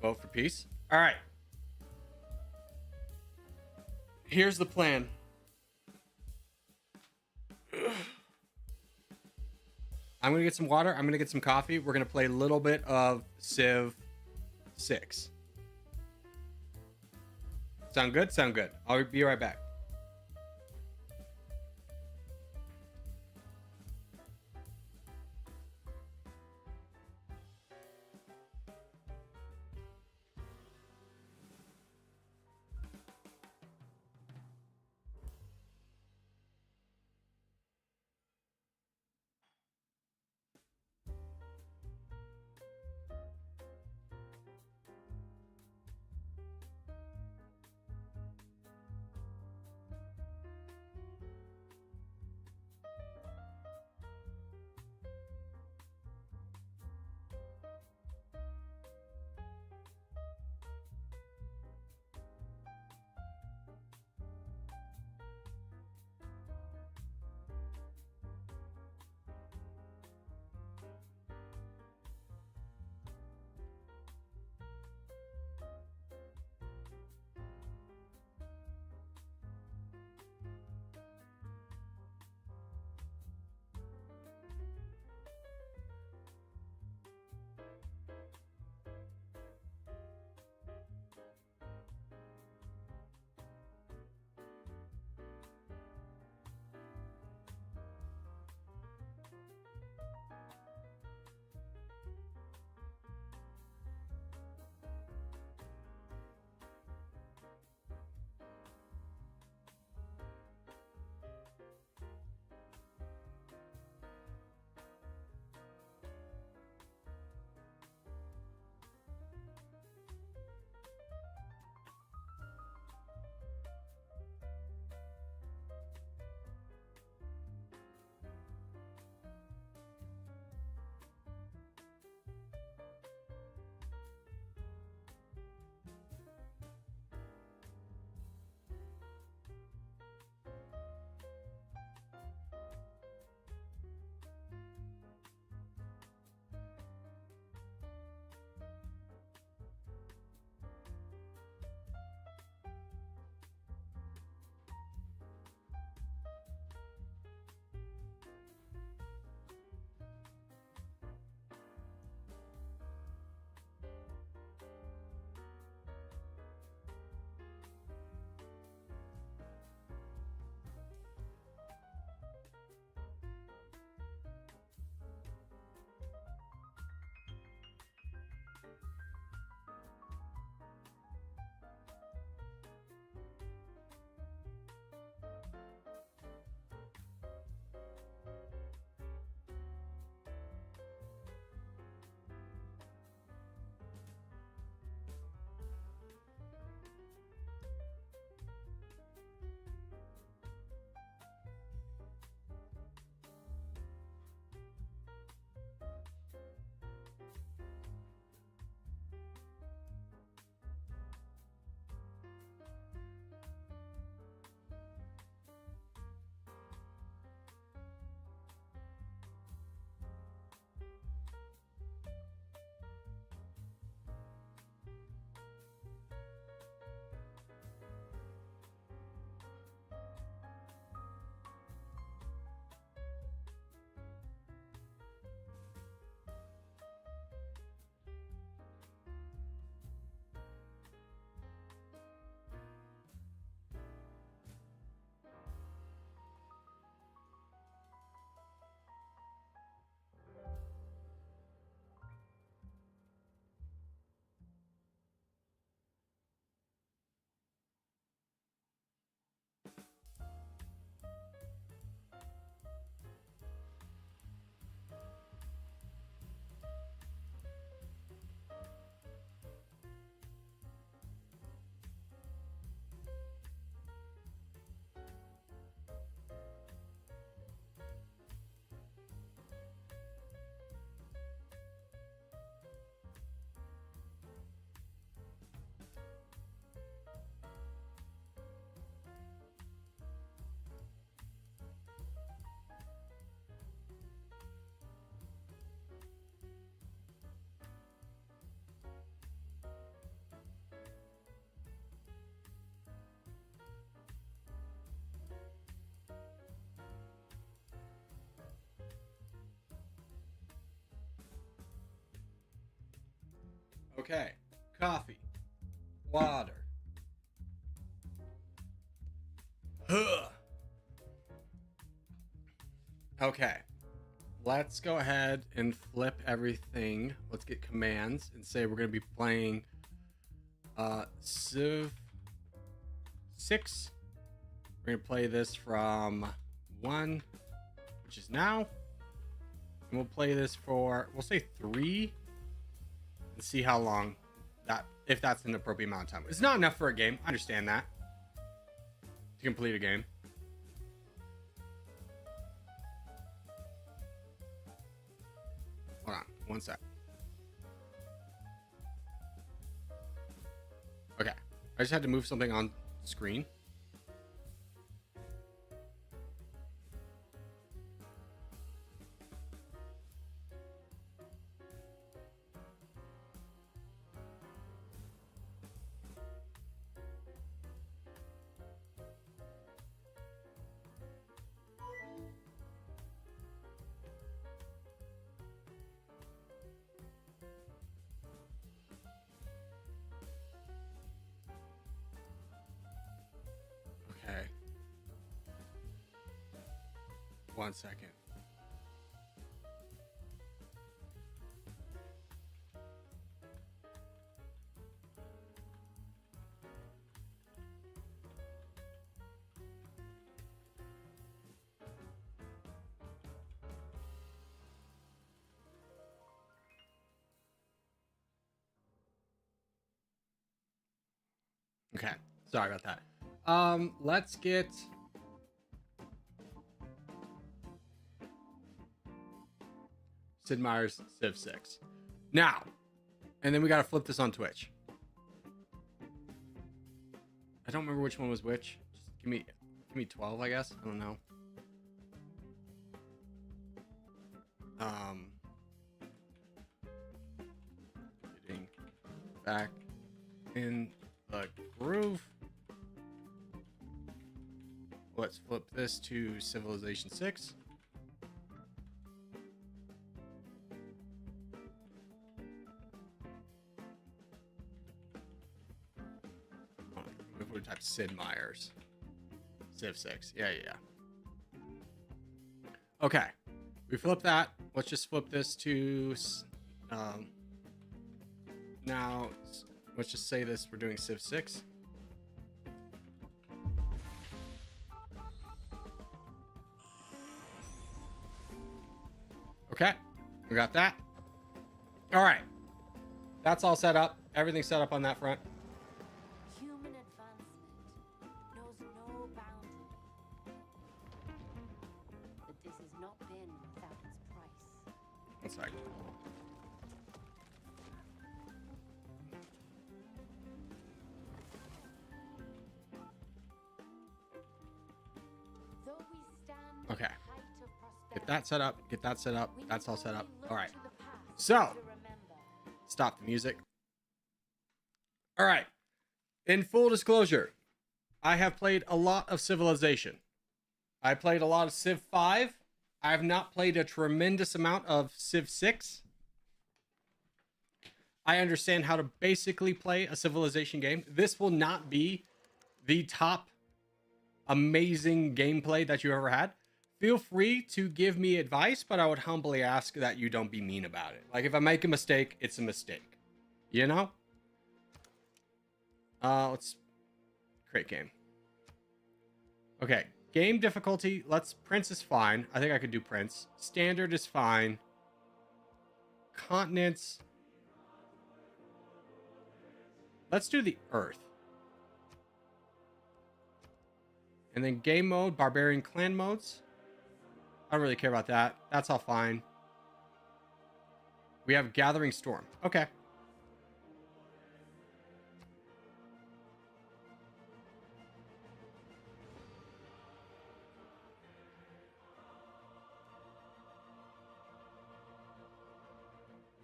Vote for peace. All right. Here's the plan. I'm going to get some water. I'm going to get some coffee. We're going to play a little bit of Civ 6. Sound good? Sound good. I'll be right back. Okay. Coffee. Water. Okay. Let's go ahead and flip everything. Let's get commands and say we're going to be playing Civ 6. We're going to play this from 1, which is now. And we'll play this for, we'll say 3. And see how long that, if that's an appropriate amount of time. It's not enough for a game. I understand that. To complete a game. Hold on, one sec. Okay, I just had to move something on screen. Okay. 1 second. Okay, sorry about that. Let's get Sid Meier's Civ 6 now, and then we gotta flip this on Twitch. I don't remember which one was which. Just give me 12, I guess. I don't know. Getting back in the groove. Let's flip this to Civilization 6. If we type Sid Meier's Civ 6. Yeah. Okay. We flip that. Let's just flip this to now let's just say this, we're doing Civ 6. Okay, we got that. All right, that's all set up. Everything's set up on that front.
Human advancement knows no boundary. But this has not been without its price.
One second.
Though we stand
Okay.
at the height of prosperity,
Get that set up. Get that set up.
we
That's all
can
set up.
only look
All right.
to the past
So,
to remember.
stop the music. All right. In full disclosure, I have played a lot of Civilization. I played a lot of Civ 5. I have not played a tremendous amount of Civ 6. I understand how to basically play a Civilization game. This will not be the top amazing gameplay that you ever had. Feel free to give me advice, but I would humbly ask that you don't be mean about it. Like, if I make a mistake, it's a mistake. You know? Let's create game. Okay, game difficulty. Prince is fine. I think I could do Prince. Standard is fine. Continents. Let's do the Earth. And then game mode, barbarian clan modes. I don't really care about that. That's all fine. We have Gathering Storm. Okay.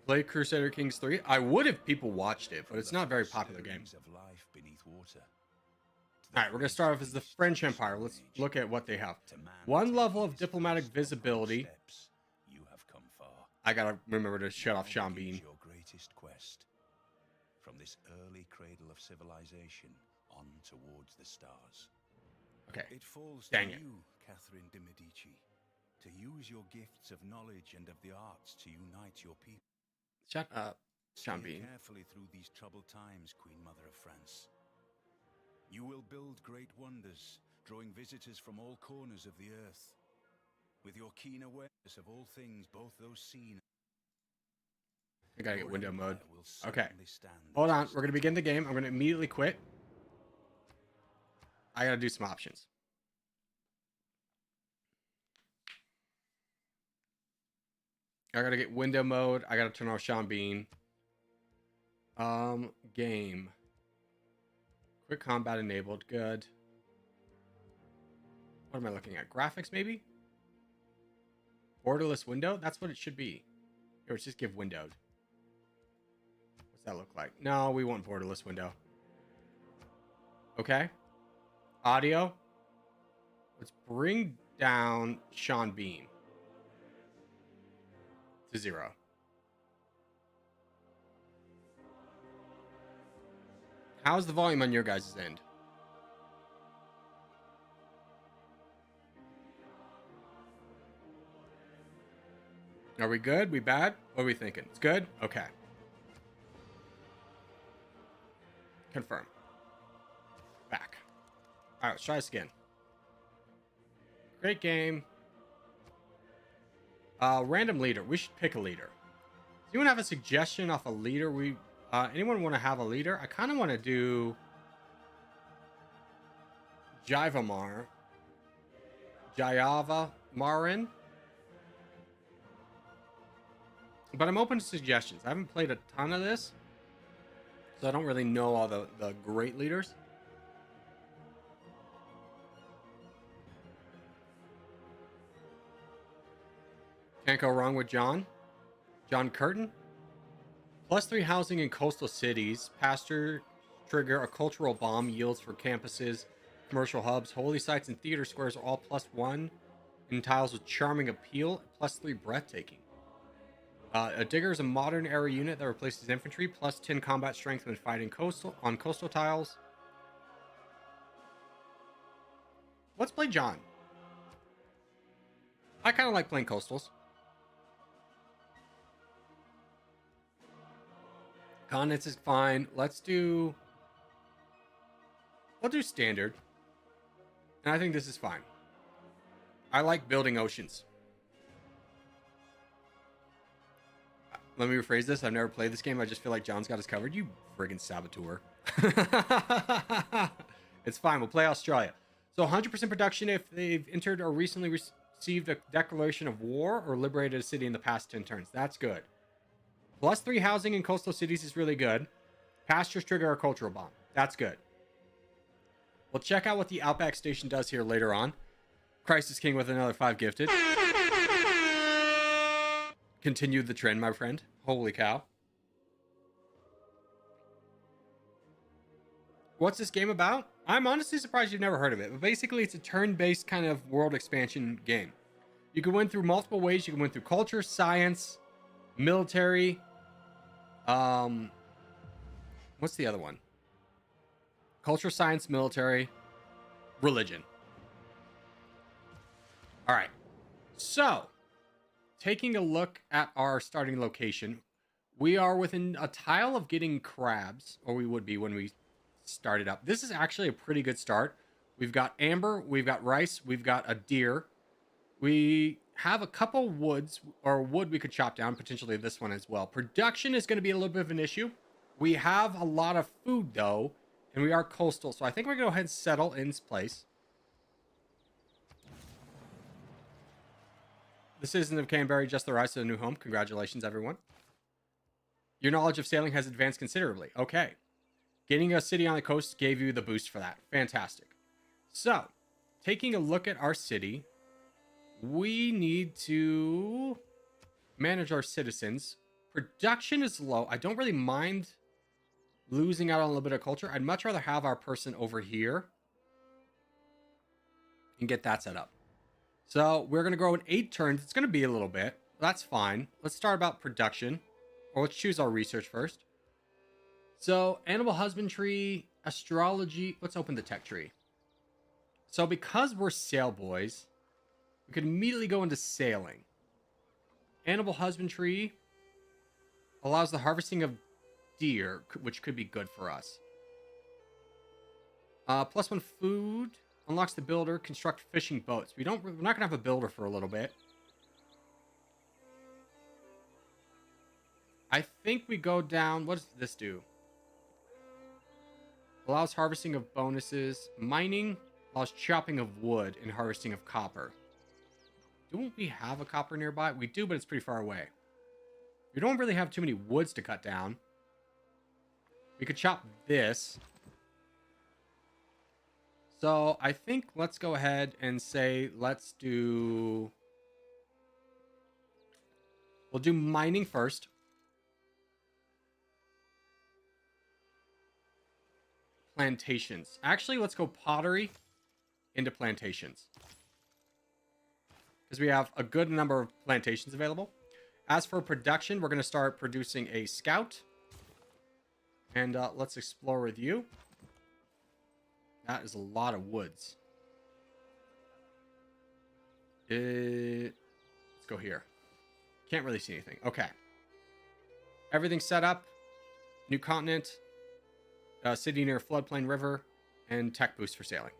Play Crusader Kings 3. I would if people watched it, but it's not a very popular game. All right, we're going to start off as the French Empire. Let's look at what they have. 1 level of diplomatic visibility. I got to remember to shut off Sean Bean.
from this early cradle of civilization on towards the stars.
Okay.
It falls
Dang
to
it.
you, Catherine de Medici, to use your gifts of knowledge and of the arts to unite your people.
Shut up, Sean
Steer
Bean.
carefully through these troubled times, Queen Mother of France. You will build great wonders, drawing visitors from all corners of the earth. With your keen awareness of all things, both those seen.
I gotta get
your
window mode.
empire will
Okay.
certainly stand the
Hold on.
test
We're gonna
of
begin the
time.
game. I'm gonna immediately quit. I gotta do some options. I gotta get window mode. I gotta turn off Sean Bean. Game. Quick combat enabled. Good. What am I looking at? Graphics, maybe? Borderless window? That's what it should be. Here, let's just give windowed. What's that look like? No, we want borderless window. Okay. Audio. Let's bring down Sean Bean to 0. How's the volume on your guys' end? Are we good? We bad? What are we thinking? It's good? Okay. Confirm. Back. Alright, let's try this again. Great game. Random leader. We should pick a leader. Does anyone have a suggestion off a leader? Anyone want to have a leader? I kind of want to do Jayava Marin. But I'm open to suggestions. I haven't played a ton of this, so I don't really know all the great leaders. Can't go wrong with John. John Curtin. +3 housing in coastal cities. Pasture trigger a cultural bomb yields for campuses, commercial hubs, holy sites, and theater squares are all +1. And tiles with charming appeal. +3 breathtaking. A digger is a modern era unit that replaces infantry. +10 combat strength when fighting on coastal tiles. Let's play John. I kind of like playing coastals. Continents is fine. We'll do standard. And I think this is fine. I like building oceans. Let me rephrase this. I've never played this game. I just feel like John's got us covered. You friggin' saboteur. It's fine. We'll play Australia. So 100% production if they've entered or recently received a declaration of war or liberated a city in the past 10 turns. That's good. +3 housing in coastal cities is really good. Pastures trigger a cultural bomb. That's good. We'll check out what the Outback Station does here later on. Crisis King with another 5 gifted. Continued the trend, my friend. Holy cow. What's this game about? I'm honestly surprised you've never heard of it, but basically it's a turn-based kind of world expansion game. You can win through multiple ways. You can win through culture, science, military. What's the other one? Culture, science, military, religion. All right. So, taking a look at our starting location, we are within a tile of getting crabs, or we would be when we started up. This is actually a pretty good start. We've got amber, we've got rice, we've got a deer. We have a couple woods, or wood we could chop down, potentially this one as well. Production is going to be a little bit of an issue. We have a lot of food, though, and we are coastal, so I think we're going to go ahead and settle in place. The citizens of Canberra just arrived to a new home. Congratulations, everyone. Your knowledge of sailing has advanced considerably. Okay. Getting a city on the coast gave you the boost for that. Fantastic. So, taking a look at our city, we need to manage our citizens. Production is low. I don't really mind losing out on a little bit of culture. I'd much rather have our person over here and get that set up. So we're going to grow in 8 turns. It's going to be a little bit. That's fine. Let's start about production. Or let's choose our research first. So, animal husbandry, astrology. Let's open the tech tree. So, because we're sail boys, we could immediately go into sailing. Animal husbandry allows the harvesting of deer, which could be good for us. +1 food unlocks the builder. Construct fishing boats. We're not gonna have a builder for a little bit. I think we go down. What does this do? Allows harvesting of bonuses. Mining allows chopping of wood and harvesting of copper. Don't we have a copper nearby? We do, but it's pretty far away. We don't really have too many woods to cut down. We could chop this. So I think let's go ahead and say let's do... We'll do mining first. Plantations. Actually, let's go pottery into plantations. Because we have a good number of plantations available. As for production, we're going to start producing a scout. And let's explore with you. That is a lot of woods. Let's go here. Can't really see anything. Okay. Everything's set up. New continent. City near floodplain river. And tech boost for sailing.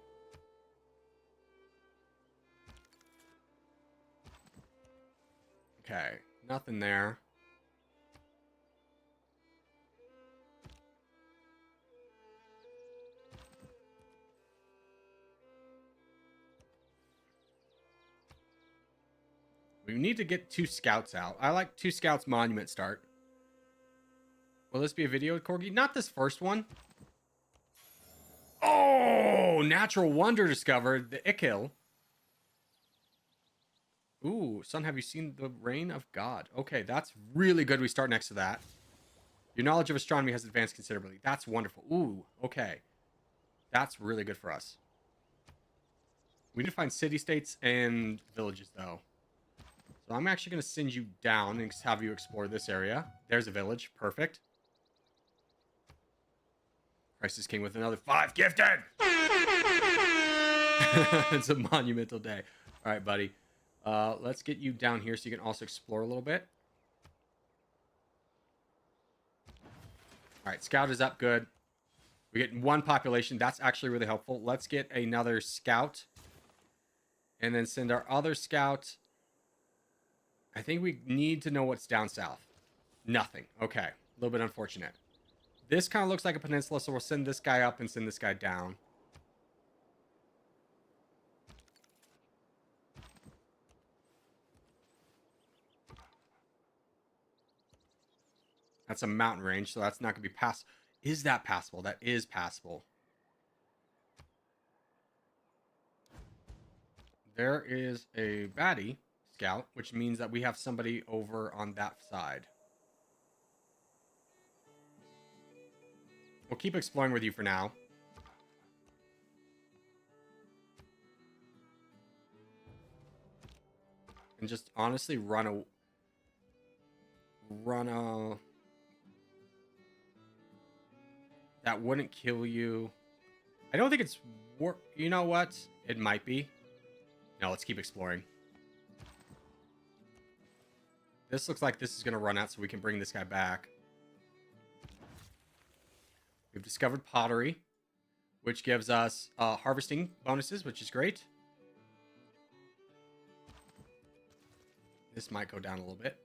Okay. Nothing there. We need to get 2 scouts out. I like 2 scouts monument start. Will this be a video, Corgi? Not this first one. Oh, natural wonder discovered. The Ikil. Ooh, son, have you seen the Reign of God? Okay, that's really good. We start next to that. Your knowledge of astronomy has advanced considerably. That's wonderful. Ooh, okay. That's really good for us. We need to find city-states and villages, though. So I'm actually going to send you down and have you explore this area. There's a village. Perfect. Christ is King with another 5 gifted! It's a monumental day. All right, buddy. Let's get you down here so you can also explore a little bit. All right, scout is up. Good. We get 1 population. That's actually really helpful. Let's get another scout. And then send our other scout. I think we need to know what's down south. Nothing. Okay. A little bit unfortunate. This kind of looks like a peninsula, so we'll send this guy up and send this guy down. That's a mountain range, so that's not going to be pass. Is that passable? That is passable. There is a baddie scout, which means that we have somebody over on that side. We'll keep exploring with you for now. And just honestly run a... That wouldn't kill you. I don't think it's... You know what? It might be. No, let's keep exploring. This looks like this is going to run out so we can bring this guy back. We've discovered pottery, which gives us harvesting bonuses, which is great. This might go down a little bit.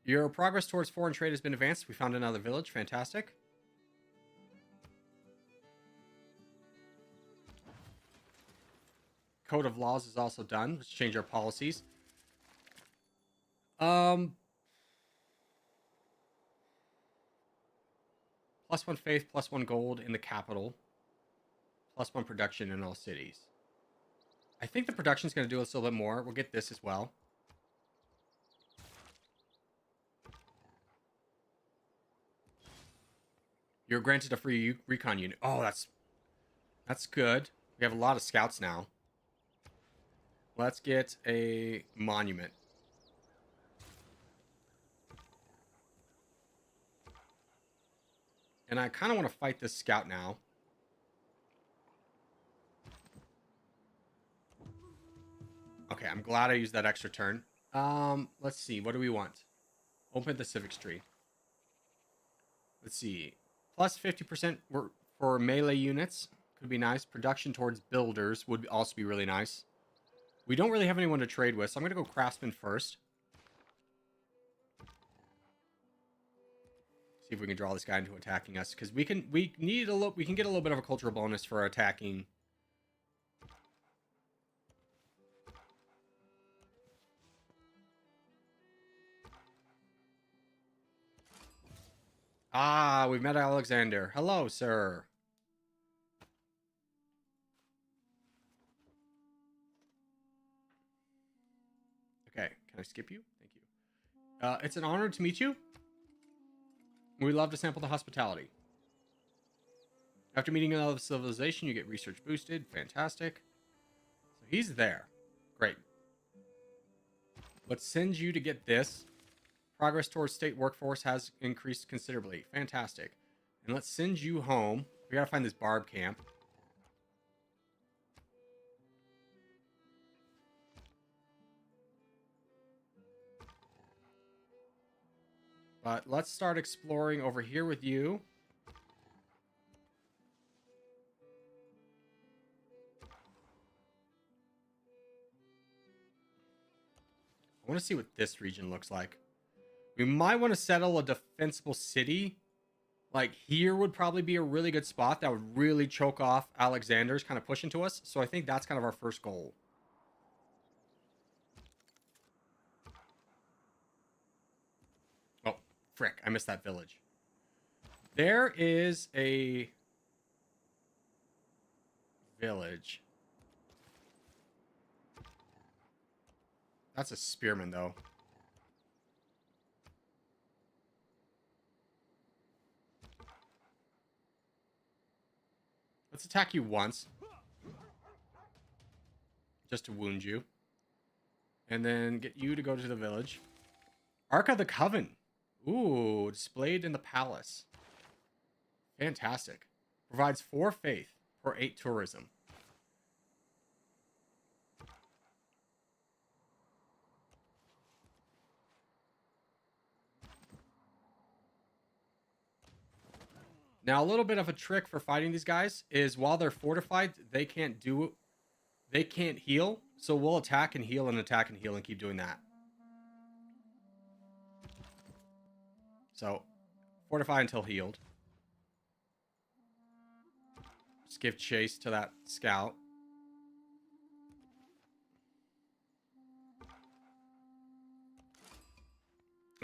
Your progress towards foreign trade has been advanced. We found another village. Fantastic. Code of laws is also done. Let's change our policies. +1 faith, +1 gold in the capital. +1 production in all cities. I think the production is going to do us a little bit more. We'll get this as well. You're granted a free recon unit. Oh, that's good. We have a lot of scouts now. Let's get a monument. And I kind of want to fight this scout now. Okay, I'm glad I used that extra turn. Let's see. What do we want? Open the civics tree. Let's see. Plus 50% for melee units. Could be nice. Production towards builders would also be really nice. We don't really have anyone to trade with, so I'm going to go craftsman first. See if we can draw this guy into attacking us, because we can get a little bit of a cultural bonus for attacking. Ah, we've met Alexander. Hello, sir. Okay, can I skip you? Thank you. It's an honor to meet you. We love to sample the hospitality. After meeting another civilization, you get research boosted. Fantastic. So he's there. Great. Let's send you to get this. Progress towards state workforce has increased considerably. Fantastic. And let's send you home. We gotta find this barb camp. But let's start exploring over here with you. I want to see what this region looks like. We might want to settle a defensible city. Like here would probably be a really good spot that would really choke off Alexander's kind of pushing to us. So I think that's kind of our first goal. Oh, frick. I missed that village. There is a village. That's a spearman, though. Let's attack you once. Just to wound you. And then get you to go to the village. Ark of the Coven. Ooh, displayed in the palace. Fantastic. Provides 4 faith or 8 tourism. Now, a little bit of a trick for fighting these guys is while they're fortified, they can't heal. So we'll attack and heal and attack and heal and keep doing that. So, fortify until healed. Just give chase to that scout.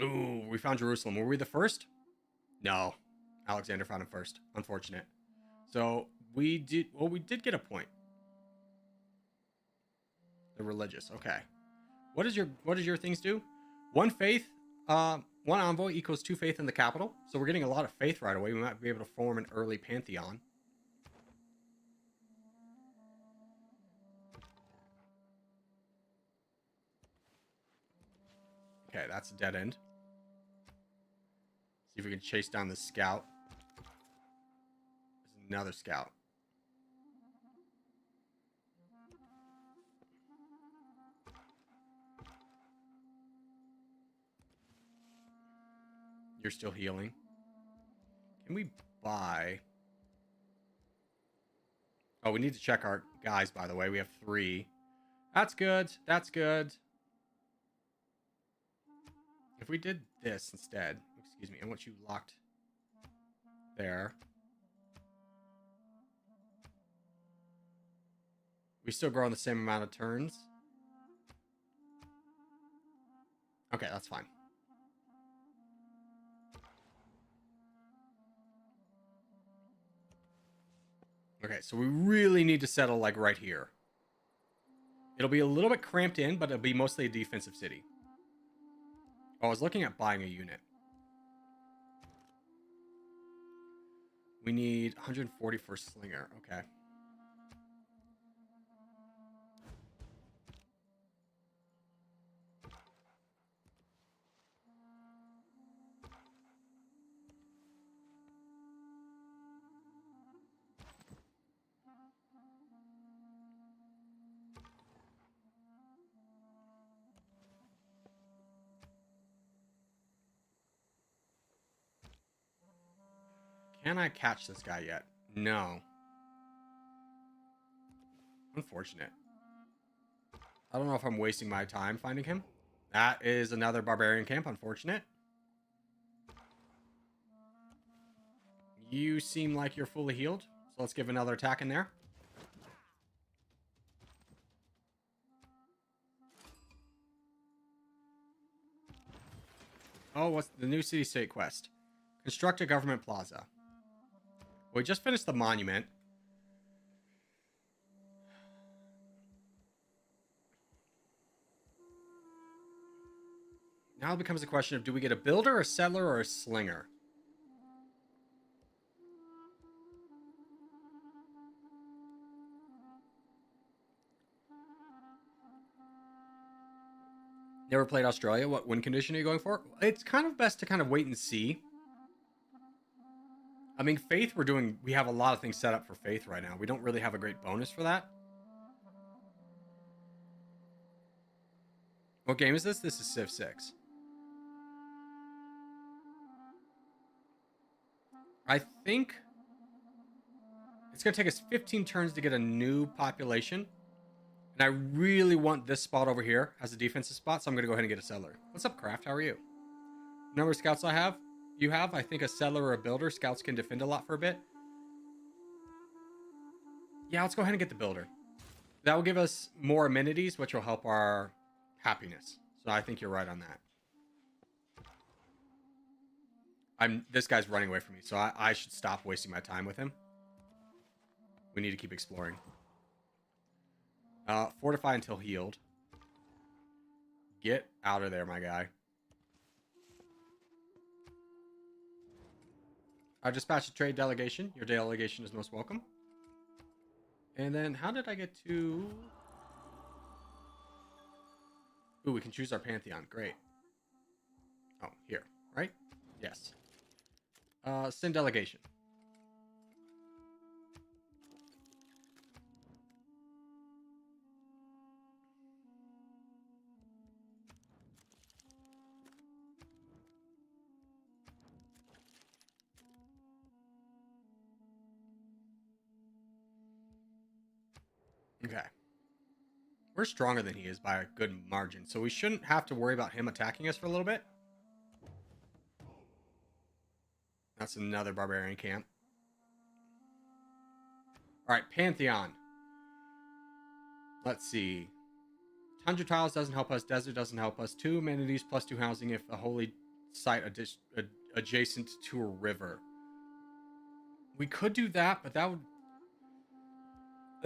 Ooh, we found Jerusalem. Were we the first? No. Alexander found him first. Unfortunate. So we did get a point. The religious. Okay. What does your things do? 1 faith, 1 envoy equals 2 faith in the capital. So we're getting a lot of faith right away. We might be able to form an early pantheon. Okay, that's a dead end. See if we can chase down the scout. There's another scout. You're still healing. Can we buy? Oh, we need to check our guys, by the way. We have 3. That's good. That's good. If we did this instead, excuse me, I want you locked there. We still grow in the same amount of turns. Okay, that's fine. Okay, so we really need to settle like right here. It'll be a little bit cramped in, but it'll be mostly a defensive city. Oh, I was looking at buying a unit. We need 140 for Slinger. Okay. Can I catch this guy yet? No. Unfortunate. I don't know if I'm wasting my time finding him. That is another barbarian camp. Unfortunate. You seem like you're fully healed. So let's give another attack in there. Oh, what's the new city-state quest? Construct a government plaza. We just finished the monument. Now it becomes a question of, do we get a builder, a settler, or a slinger? Never played Australia. What win condition are you going for? It's kind of best to kind of wait and see. I mean, Faith, we have a lot of things set up for Faith right now. We don't really have a great bonus for that. What game is this? This is Civ 6. I think it's going to take us 15 turns to get a new population. And I really want this spot over here as a defensive spot, so I'm going to go ahead and get a settler. What's up, Craft? How are you? Number of scouts I have? You have, I think, a settler or a builder. Scouts can defend a lot for a bit. Yeah, let's go ahead and get the builder. That will give us more amenities, which will help our happiness. So I think you're right on that. This guy's running away from me, so I should stop wasting my time with him. We need to keep exploring. Fortify until healed. Get out of there, my guy. I dispatched a trade delegation. Your delegation is most welcome. And then, how did I get to... Ooh, we can choose our Pantheon. Great. Oh, here, right? Yes. Send delegation. Okay. We're stronger than he is by a good margin, so we shouldn't have to worry about him attacking us for a little bit. That's another barbarian camp. Alright, Pantheon. Let's see. Tundra tiles doesn't help us. Desert doesn't help us. 2 amenities plus 2 housing if a holy site adjacent to a river. We could do that, but that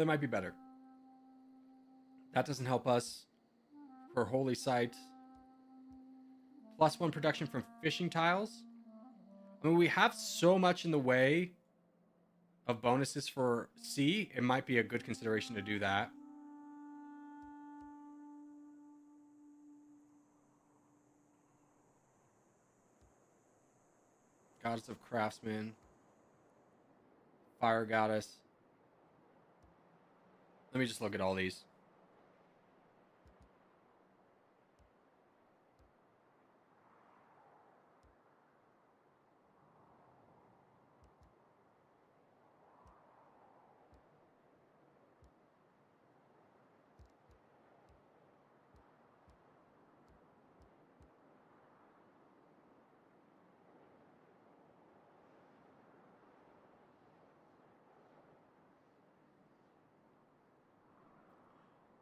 might be better. That doesn't help us for holy site. +1 production from fishing tiles. I mean, we have so much in the way of bonuses for sea. It might be a good consideration to do that. Goddess of Craftsmen. Fire Goddess. Let me just look at all these.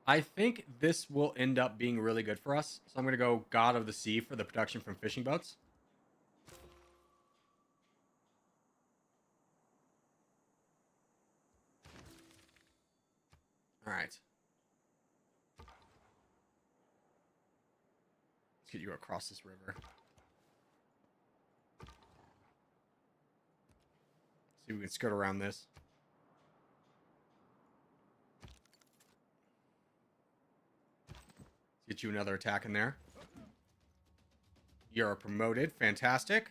I think this will end up being really good for us. So I'm going to go God of the Sea for the production from fishing boats. All right. Let's get you across this river. See if we can skirt around this. Get you another attack in there. You're promoted. Fantastic.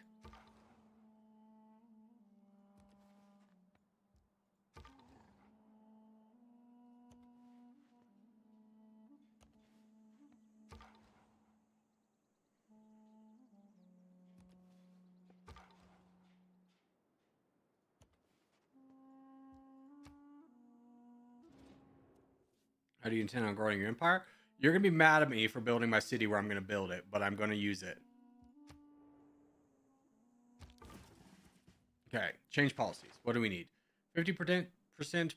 How do you intend on growing your empire? You're going to be mad at me for building my city where I'm going to build it, but I'm going to use it. Okay, change policies. What do we need? 50%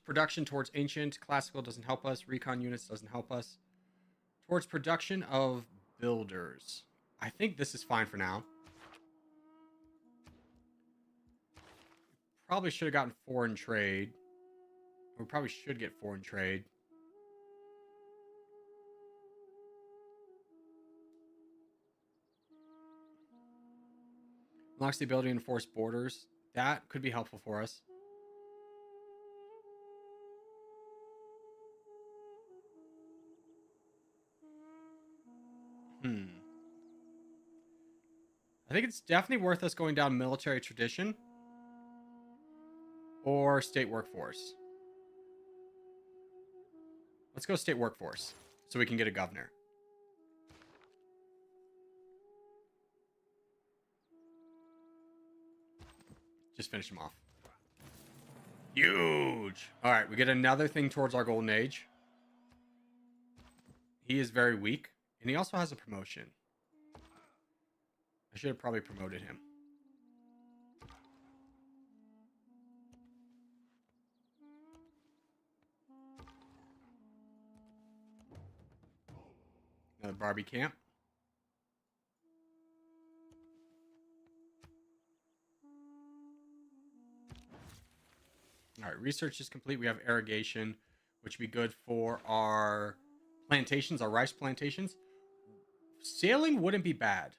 production towards ancient. Classical doesn't help us. Recon units doesn't help us. Towards production of builders. I think this is fine for now. Probably should have gotten foreign trade. We probably should get foreign trade. Unlocks the ability to enforce borders. That could be helpful for us. I think it's definitely worth us going down military tradition or state workforce. Let's go state workforce so we can get a governor. Just finish him off. Huge. All right, we get another thing towards our golden age. He is very weak, and he also has a promotion. I should have probably promoted him. Another Barbie camp. All right, research is complete. We have irrigation, which would be good for our plantations, our rice plantations. Sailing wouldn't be bad.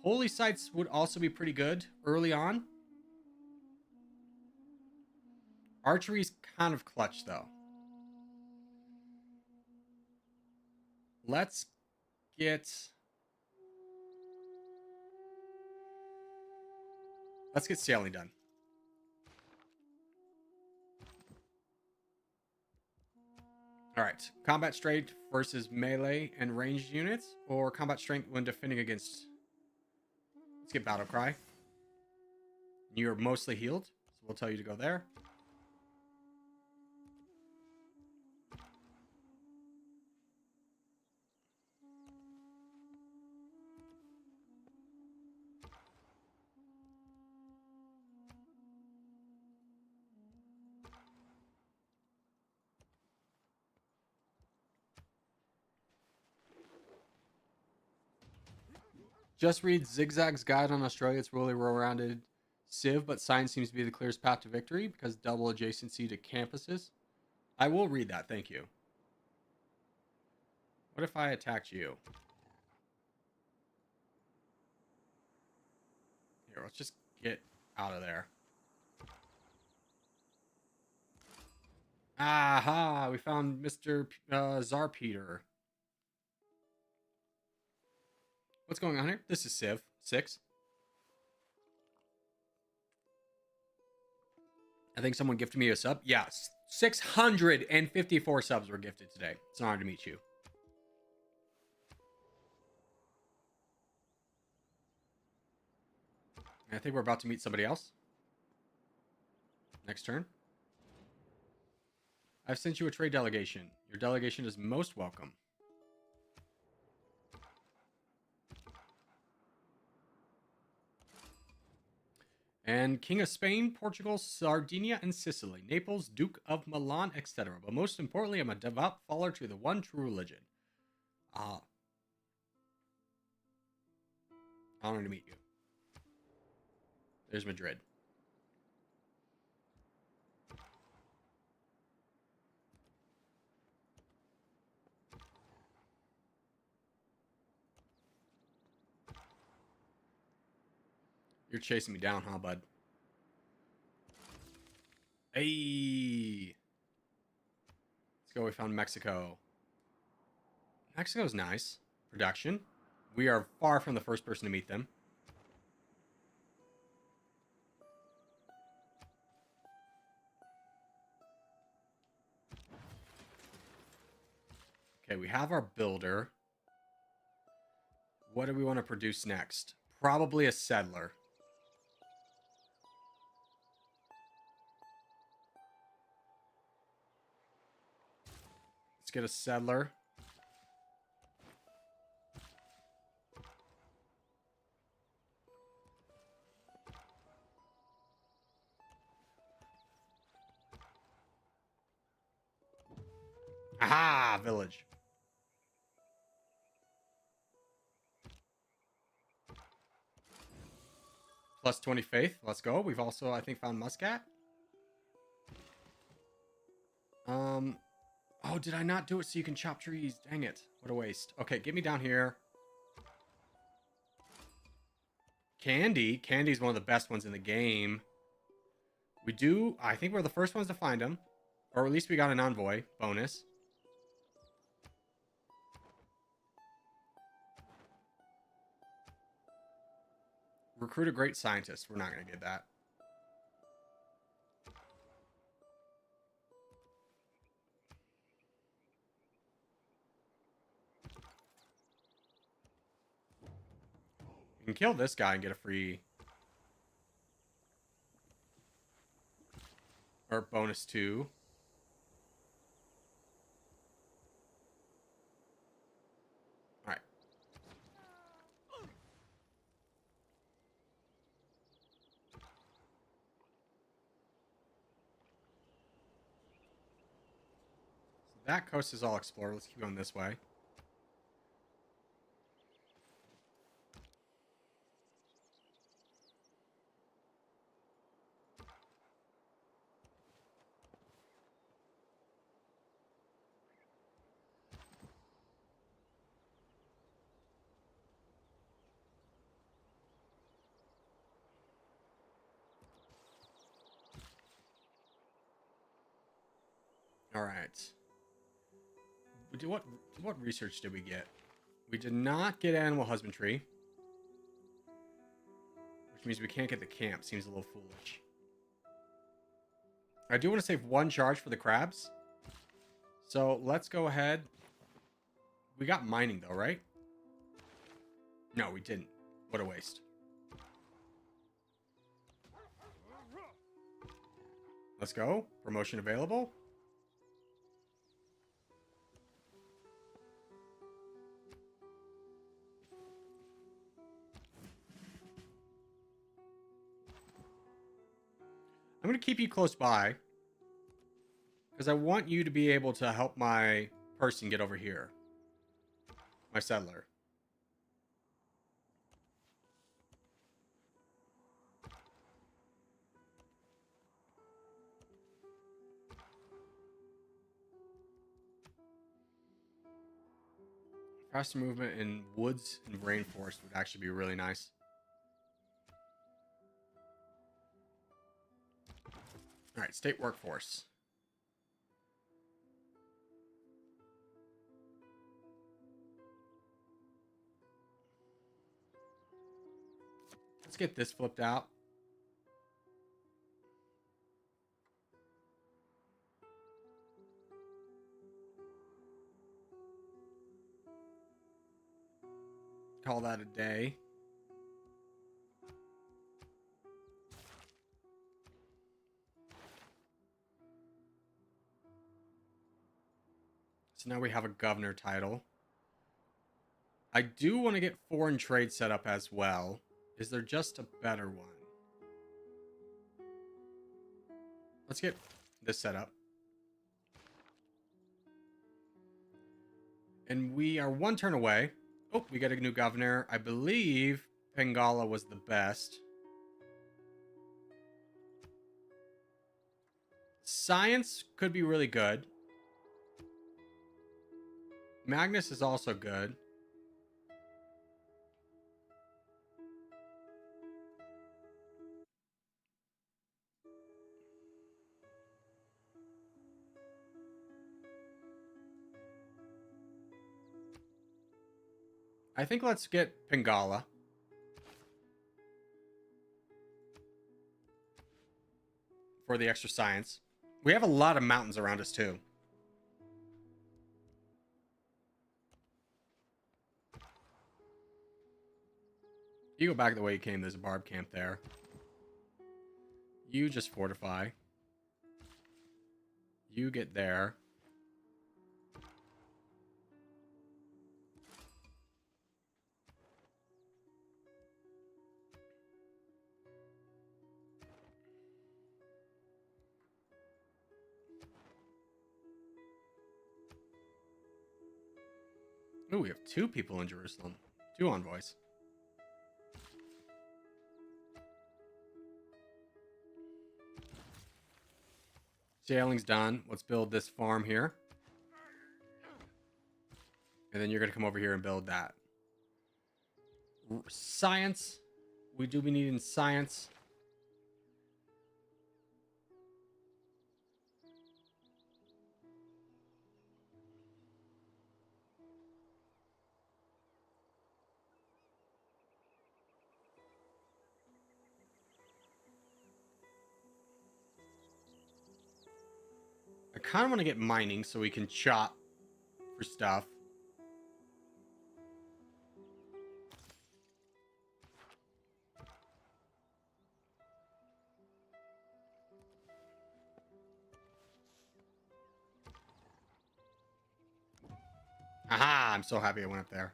Holy sites would also be pretty good early on. Archery's kind of clutch, though. Let's get sailing done. All right, combat strength versus melee and ranged units, or combat strength when defending against. Let's get battle cry. You're mostly healed, so we'll tell you to go there. Just read Zigzag's guide on Australia. It's really well-rounded civ, but science seems to be the clearest path to victory because double adjacency to campuses. I will read that, thank you. What if I attacked you? Here, let's just get out of there. Aha! We found Mr. Tsar Peter. What's going on here? This is Civ 6. I think someone gifted me a sub. Yes, 654 subs were gifted today. It's an honor to meet you. I think we're about to meet somebody else. Next turn. I've sent you a trade delegation. Your delegation is most welcome. And King of Spain, Portugal, Sardinia, and Sicily. Naples, Duke of Milan, etc. But most importantly, I'm a devout follower to the one true religion. Honor to meet you. There's Madrid. You're chasing me down, huh, bud? Hey! Let's go. We found Mexico. Mexico's nice. Production. We are far from the first person to meet them. Okay, we have our builder. What do we want to produce next? Probably a settler. get a settler. Aha! Village. Plus 20 faith. Let's go. We've also, I think, found muscat. Oh, did I not do it so you can chop trees? Dang it. What a waste. Okay, get me down here. Candy. Candy's one of the best ones in the game. We do... I think we're the first ones to find him. Or at least we got an envoy bonus. Recruit a great scientist. We're not going to get that. You can kill this guy and get a free... or bonus 2. Alright. So that coast is all explored. Let's keep going this way. All right. What research did we get? We did not get animal husbandry, which means we can't get the camp. Seems a little foolish. I do want to save 1 charge for the crabs. So let's go ahead. We got mining though, right? No, we didn't. What a waste. Let's go. Promotion available. I'm going to keep you close by because I want you to be able to help my person get over here. My settler. Faster movement in woods and rainforest would actually be really nice. All right, state workforce. Let's get this flipped out. Call that a day. So now we have a governor title. I do want to get foreign trade set up as well. Is there just a better one? Let's get this set up. And we are 1 turn away. Oh, we got a new governor. I believe Pengala was the best. Science could be really good. Magnus is also good. I think let's get Pengala. For the extra science. We have a lot of mountains around us too. You go back the way you came. There's a barb camp there. You just fortify. You get there. Ooh, we have 2 people in Jerusalem. 2 envoys. Sailing's done. Let's build this farm here. And then you're going to come over here and build that. Science. We do be needing science. I kind of want to get mining so we can chop for stuff. Aha! I'm so happy I went up there.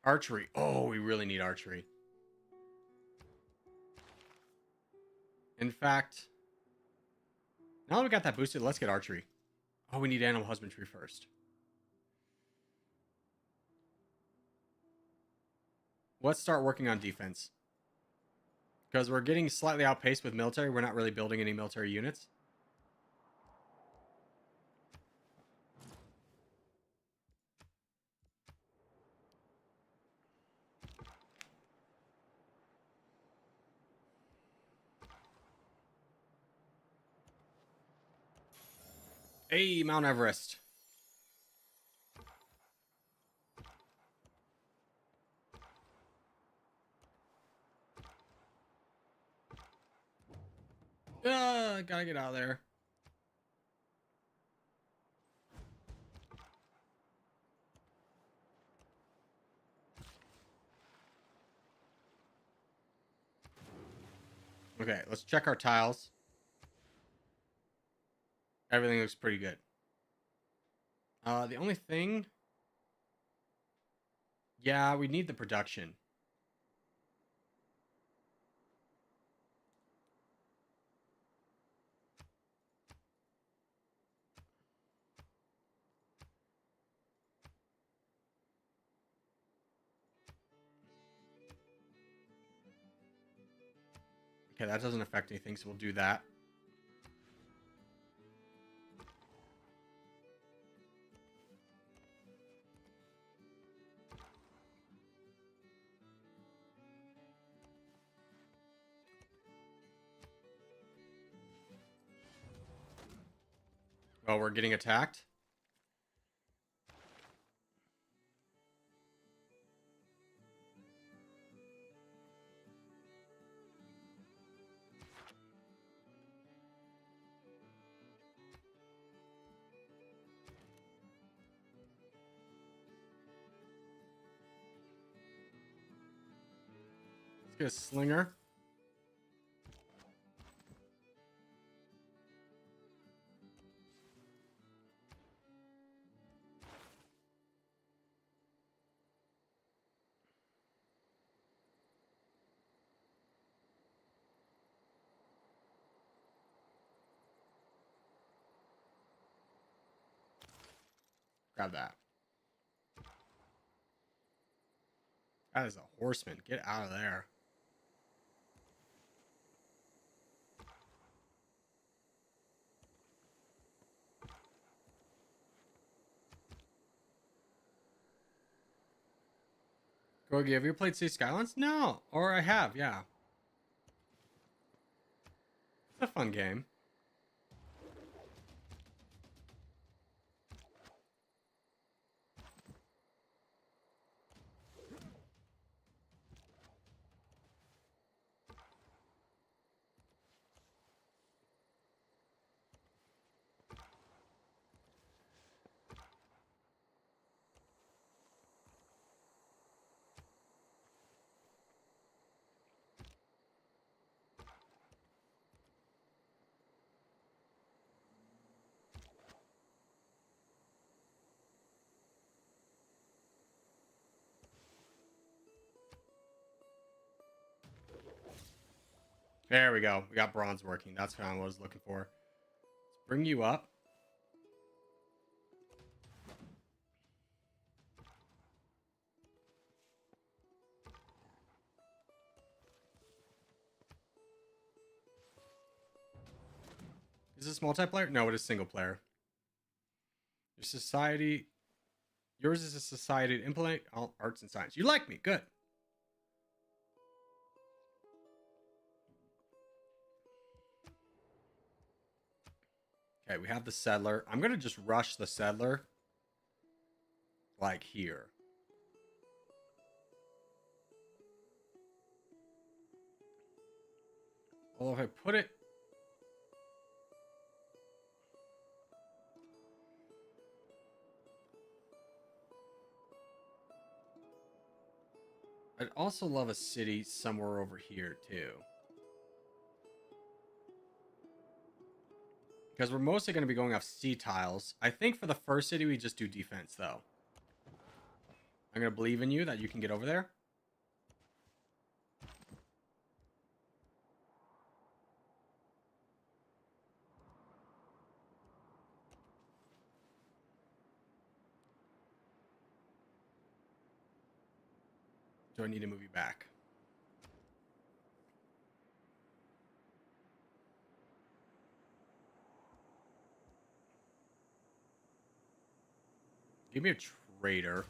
Archery. Oh, we really need archery. In fact, now that we got that boosted, let's get archery. Oh, we need animal husbandry first. Let's start working on defense. Because we're getting slightly outpaced with military. We're not really building any military units. Hey, Mount Everest. Gotta get out of there. Okay, let's check our tiles. Everything looks pretty good. The only thing... Yeah, we need the production. Okay, that doesn't affect anything, so we'll do that. Oh, we're getting attacked? Let's get a slinger. Grab that. That is a horseman. Get out of there. Gorgie, have you played City Skylines? No. Or I have, yeah. It's a fun game. There we go. We got bronze working. That's kind of what I was looking for. Let's bring you up. Is this multiplayer? No, it is single player. Your society. Yours is a society to implement arts and science. You like me. Good. Okay, we have the settler. I'm going to just rush the settler. Like here. Well, if I put it... I'd also love a city somewhere over here, too. Because we're mostly going to be going off sea tiles. I think for the first city, we just do defense, though. I'm going to believe in you that you can get over there. Do I need to move you back? Give me a trader.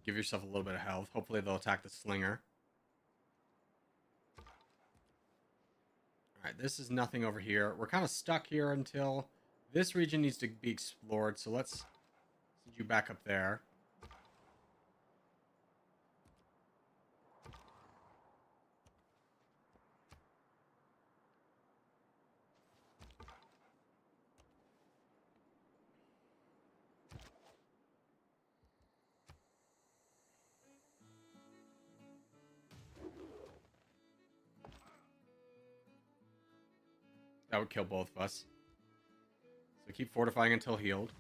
Give yourself a little bit of health. Hopefully they'll attack the slinger. Alright, this is nothing over here. We're kind of stuck here until this region needs to be explored. So let's send you back up there. That would kill both of us. So keep fortifying until healed.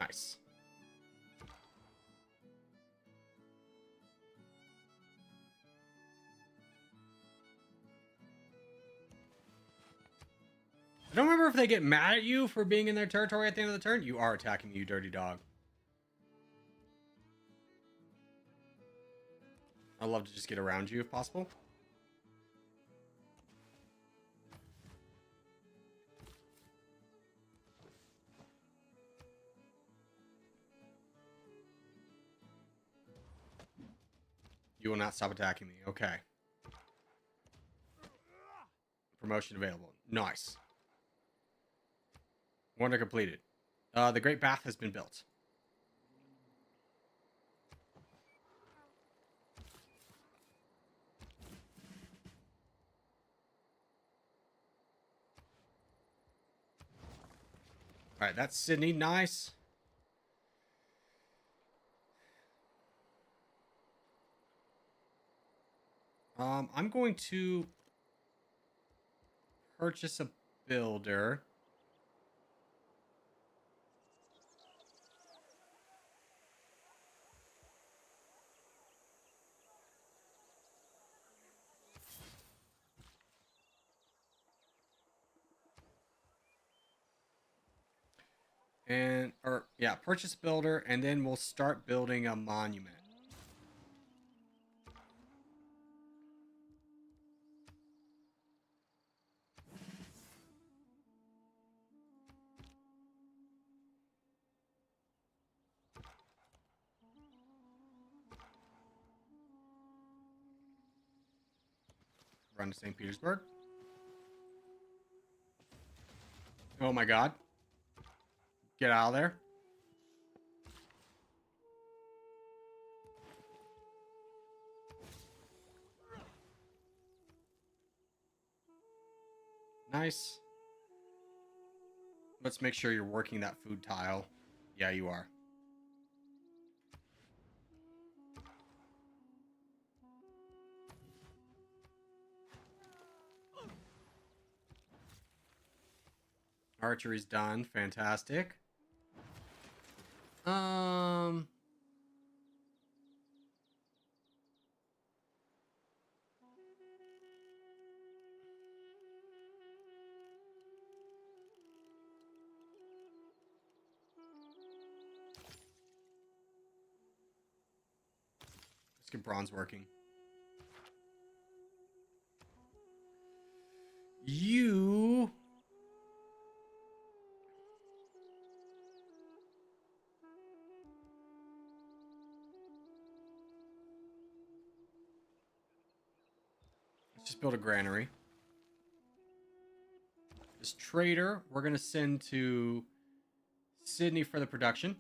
Nice. I don't remember if they get mad at you for being in their territory at the end of the turn. You are attacking me, you dirty dog. I'd love to just get around you if possible. You will not stop attacking me. Okay. Promotion available. Nice. Wonder completed. The Great Bath has been built. Alright, that's Sydney. Nice. I'm going to purchase a builder. And, or, yeah, purchase builder, and then we'll start building a monument. Run to St. Petersburg. Oh my god. Get out of there. Nice. Let's make sure you're working that food tile. Yeah, you are. Archery's done. Fantastic. Um. Let's get bronze working. You. Let's just build a granary. This trader, we're going to send to Sydney for the production.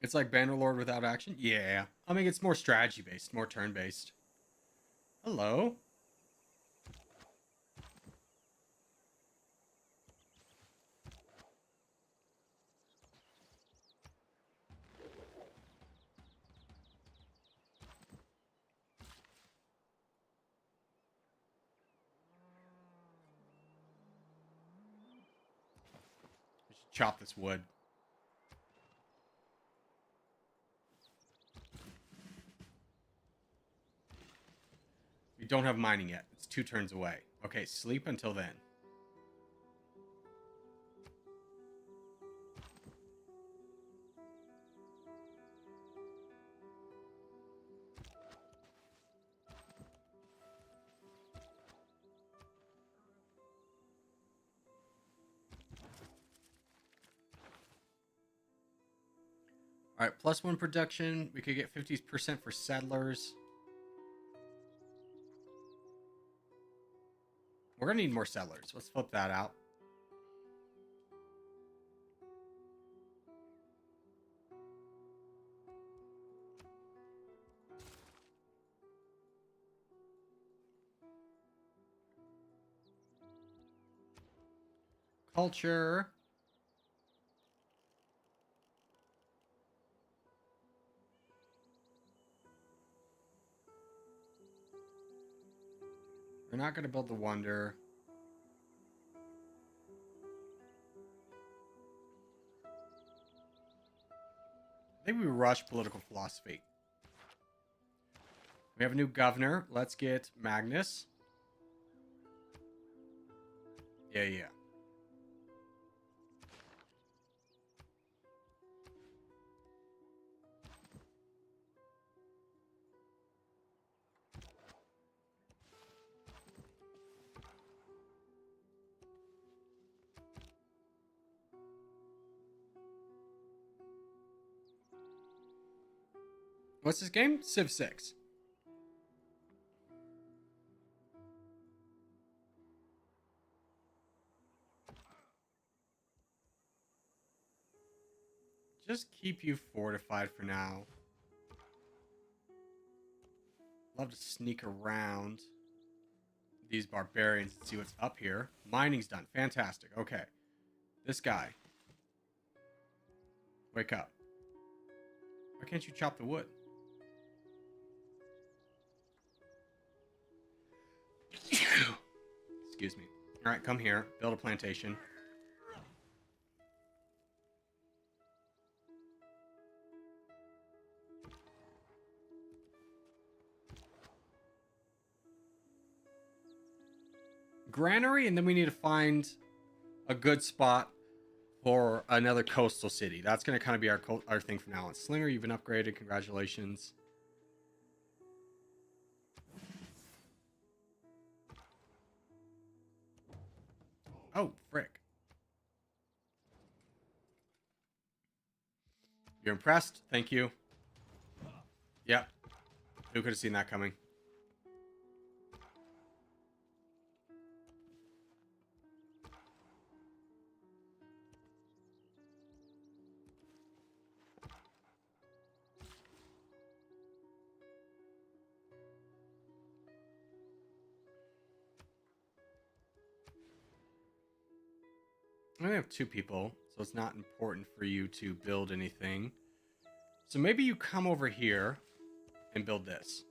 It's like Bannerlord without action? Yeah. I mean, it's more strategy-based, more turn-based. Hello. We should chop this wood. We don't have mining yet. It's 2 turns away. Okay, sleep until then. All right, +1 production. We could get 50% for settlers. We're going to need more settlers. Let's flip that out. Culture. We're not going to build the wonder. I think we rush political philosophy. We have a new governor. Let's get Magnus. Yeah. What's this game? Civ 6. Just keep you fortified for now. Love to sneak around these barbarians and see what's up here. Mining's done. Fantastic. Okay. This guy. Wake up. Why can't you chop the wood? Excuse me. All right, come here. Build a plantation. Granary, and then we need to find a good spot for another coastal city. That's going to kind of be our thing from now on. Slinger, you've been upgraded. Congratulations. Oh, frick. You're impressed? Thank you. Yep. Who could have seen that coming? I only have 2 people, so it's not important for you to build anything. So maybe you come over here and build this.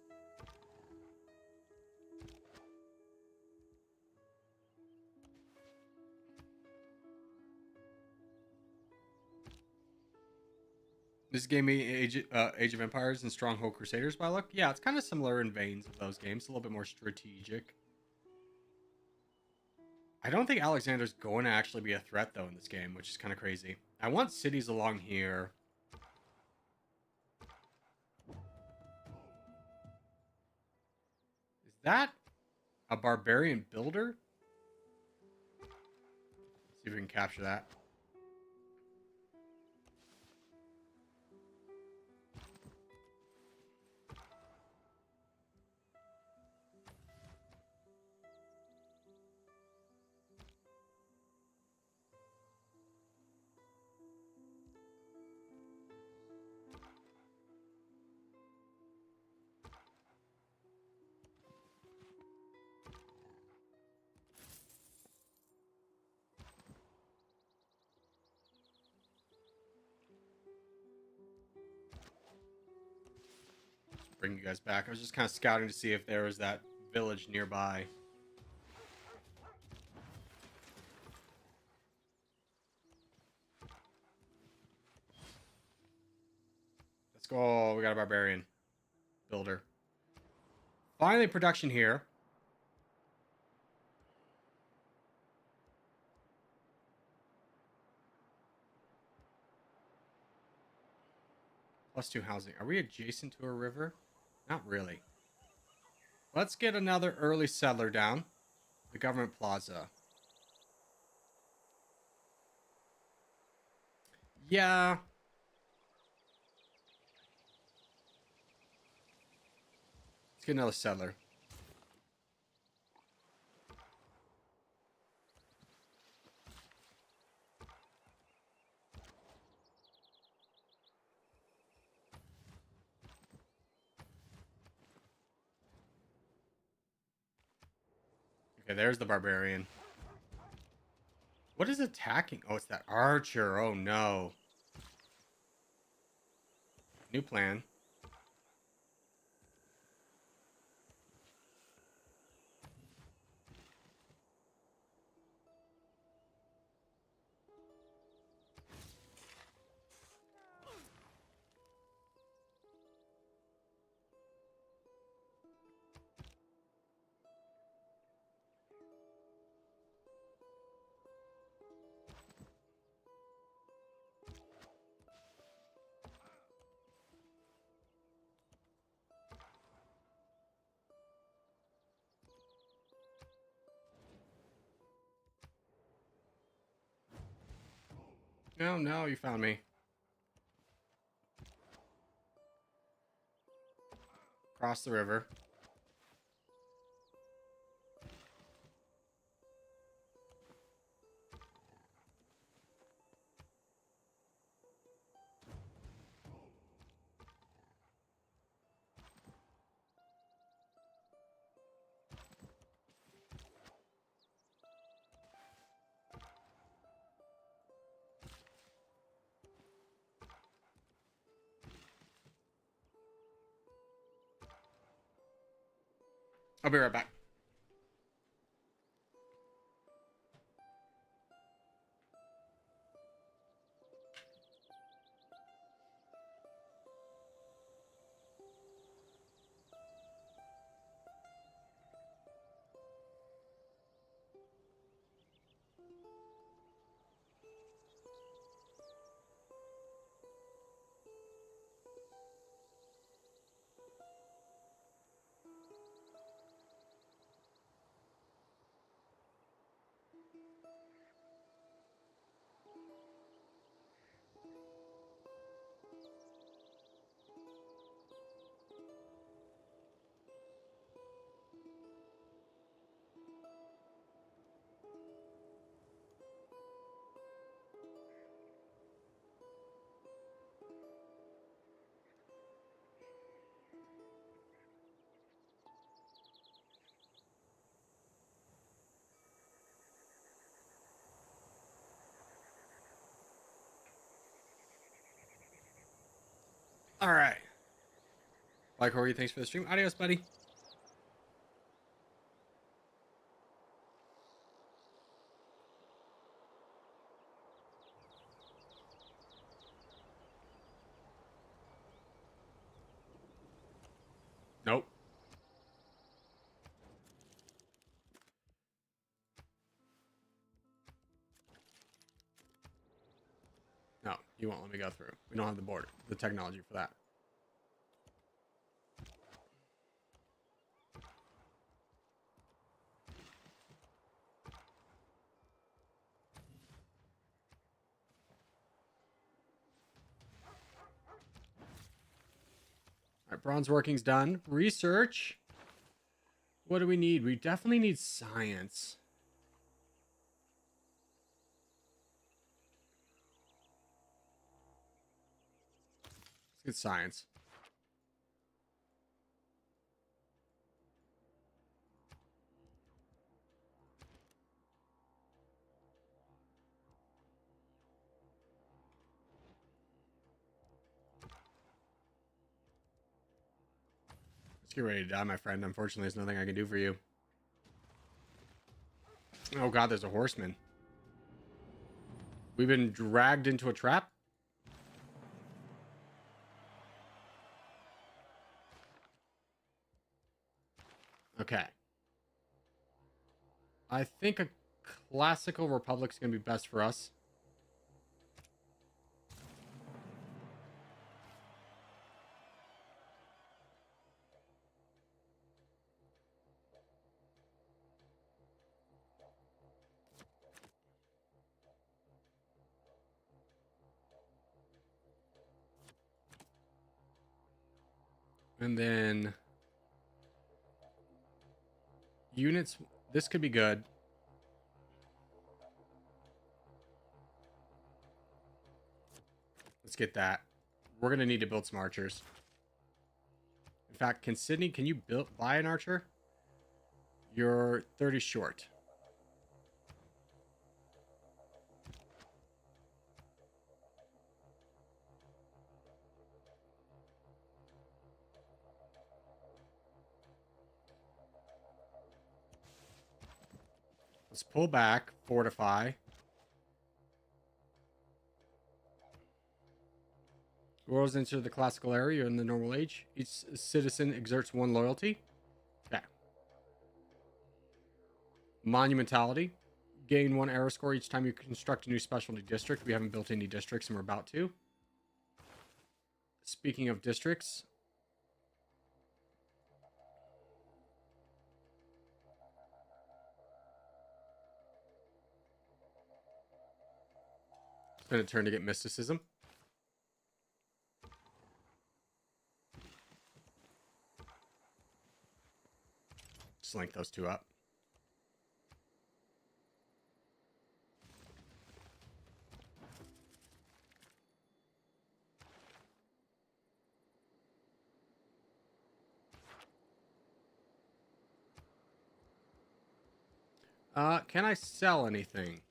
This gave me Age of Empires and Stronghold Crusaders by look. Yeah, it's kind of similar in veins of those games. A little bit more strategic. I don't think Alexander's going to actually be a threat, though, in this game, which is kind of crazy. I want cities along here. Is that a barbarian builder? See if we can capture that. Bring you guys back. I was just kind of scouting to see if there was that village nearby. Let's go. We got a barbarian builder. Finally, production here. +2 housing. Are we adjacent to a river? Not really. Let's get another early settler down. The government plaza. Yeah. Let's get another settler. Okay, there's the barbarian. What is attacking? Oh, it's that archer. Oh, no. New plan. No, no, you found me. Cross the river. I'll be right back. All right. Bye, Corey. Thanks for the stream. Adios, buddy. Nope. No, you won't let me go through. We don't have the technology for that. All right, bronze working's done. Research. What do we need? We definitely need science. Let's get science. Let's get ready to die, my friend. Unfortunately, there's nothing I can do for you. Oh god, there's a horseman. We've been dragged into a trap. Okay. I think a classical republic's gonna be best for us. And then units, this could be good. Let's get that. We're gonna need to build some archers. In fact, can you buy an archer? You're 30 short. Let's pull back, fortify. Worlds enter the classical era. You're in the normal age. Each citizen exerts one loyalty. Okay. Monumentality. Gain 1 error score each time you construct a new specialty district. We haven't built any districts and we're about to. Speaking of districts. It's been a turn to get mysticism. Just link those two up. Can I sell anything?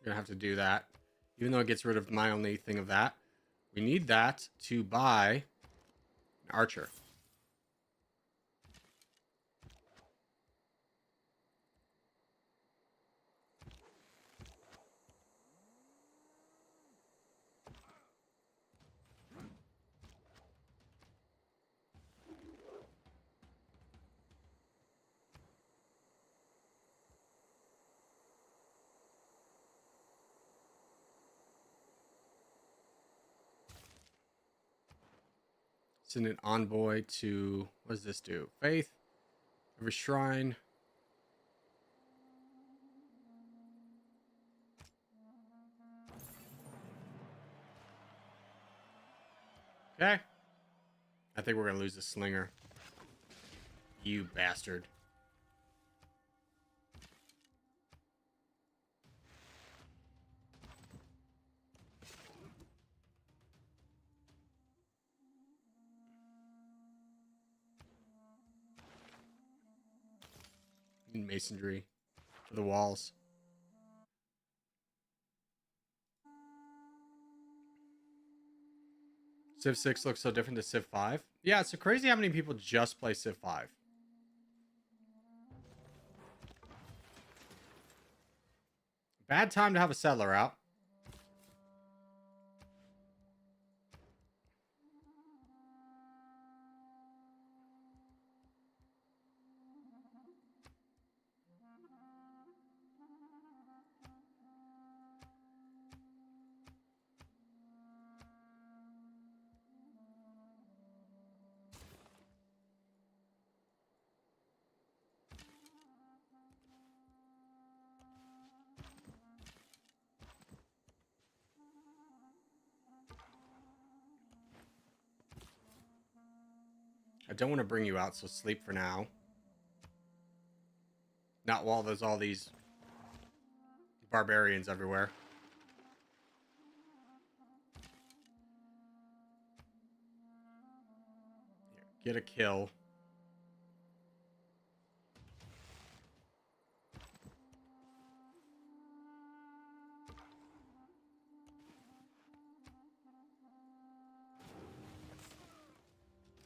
Gonna have to do that, even though it gets rid of my only thing of that. We need that to buy an archer. Send an envoy to, what does this do? Faith. Every shrine. Okay. I think we're going to lose the slinger. You bastard. Masonry for the walls. Civ 6 looks so different to Civ 5. Yeah, it's so crazy how many people just play Civ 5. Bad time to have a settler out. I don't want to bring you out, so sleep for now. Not while there's all these barbarians everywhere. Here, get a kill.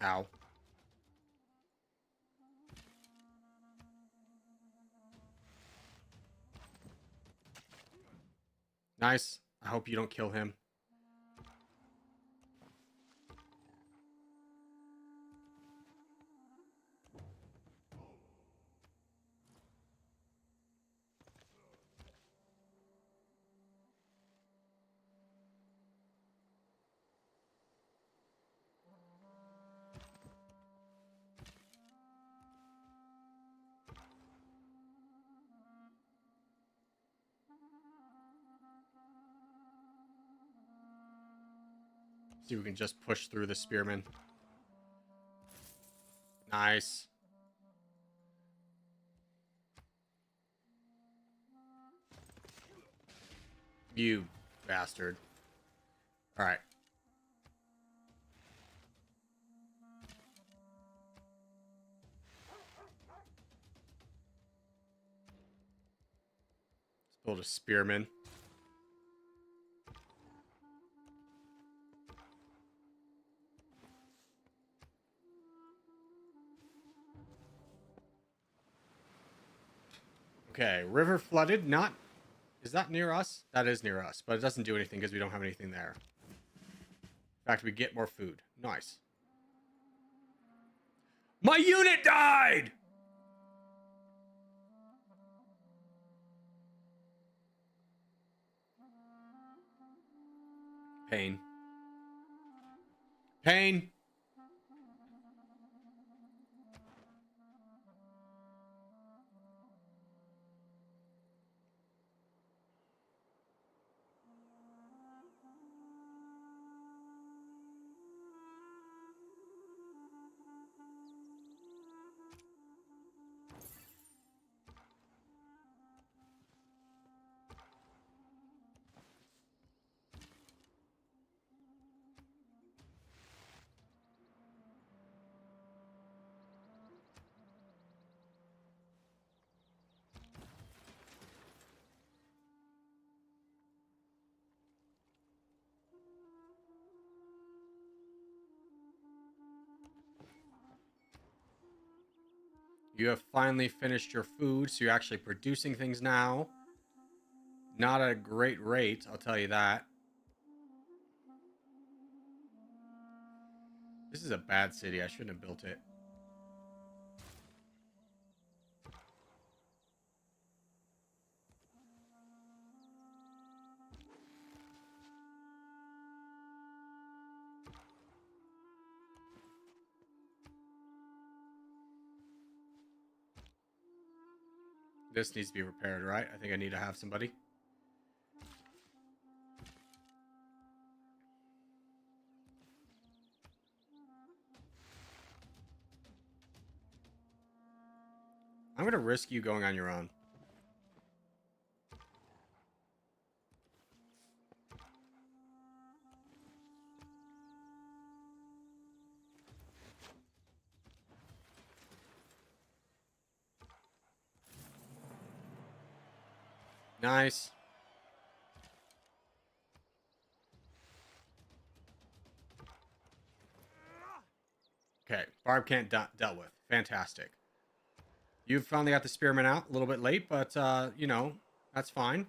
Ow. Nice. I hope you don't kill him. See if we can just push through the spearmen. Nice. You bastard. All right. Let's build a spearman. Okay, river flooded. Not... Is that near us? That is near us, but it doesn't do anything because we don't have anything there. In fact, we get more food. Nice. My unit died! Pain. Pain. You have finally finished your food, so you're actually producing things now. Not at a great rate, I'll tell you that. This is a bad city. I shouldn't have built it. This needs to be repaired, right? I think I need to have somebody. I'm gonna risk you going on your own. Nice. Okay, Barb can't dealt with. Fantastic. You've finally got the spearman out. A little bit late, but, you know, that's fine.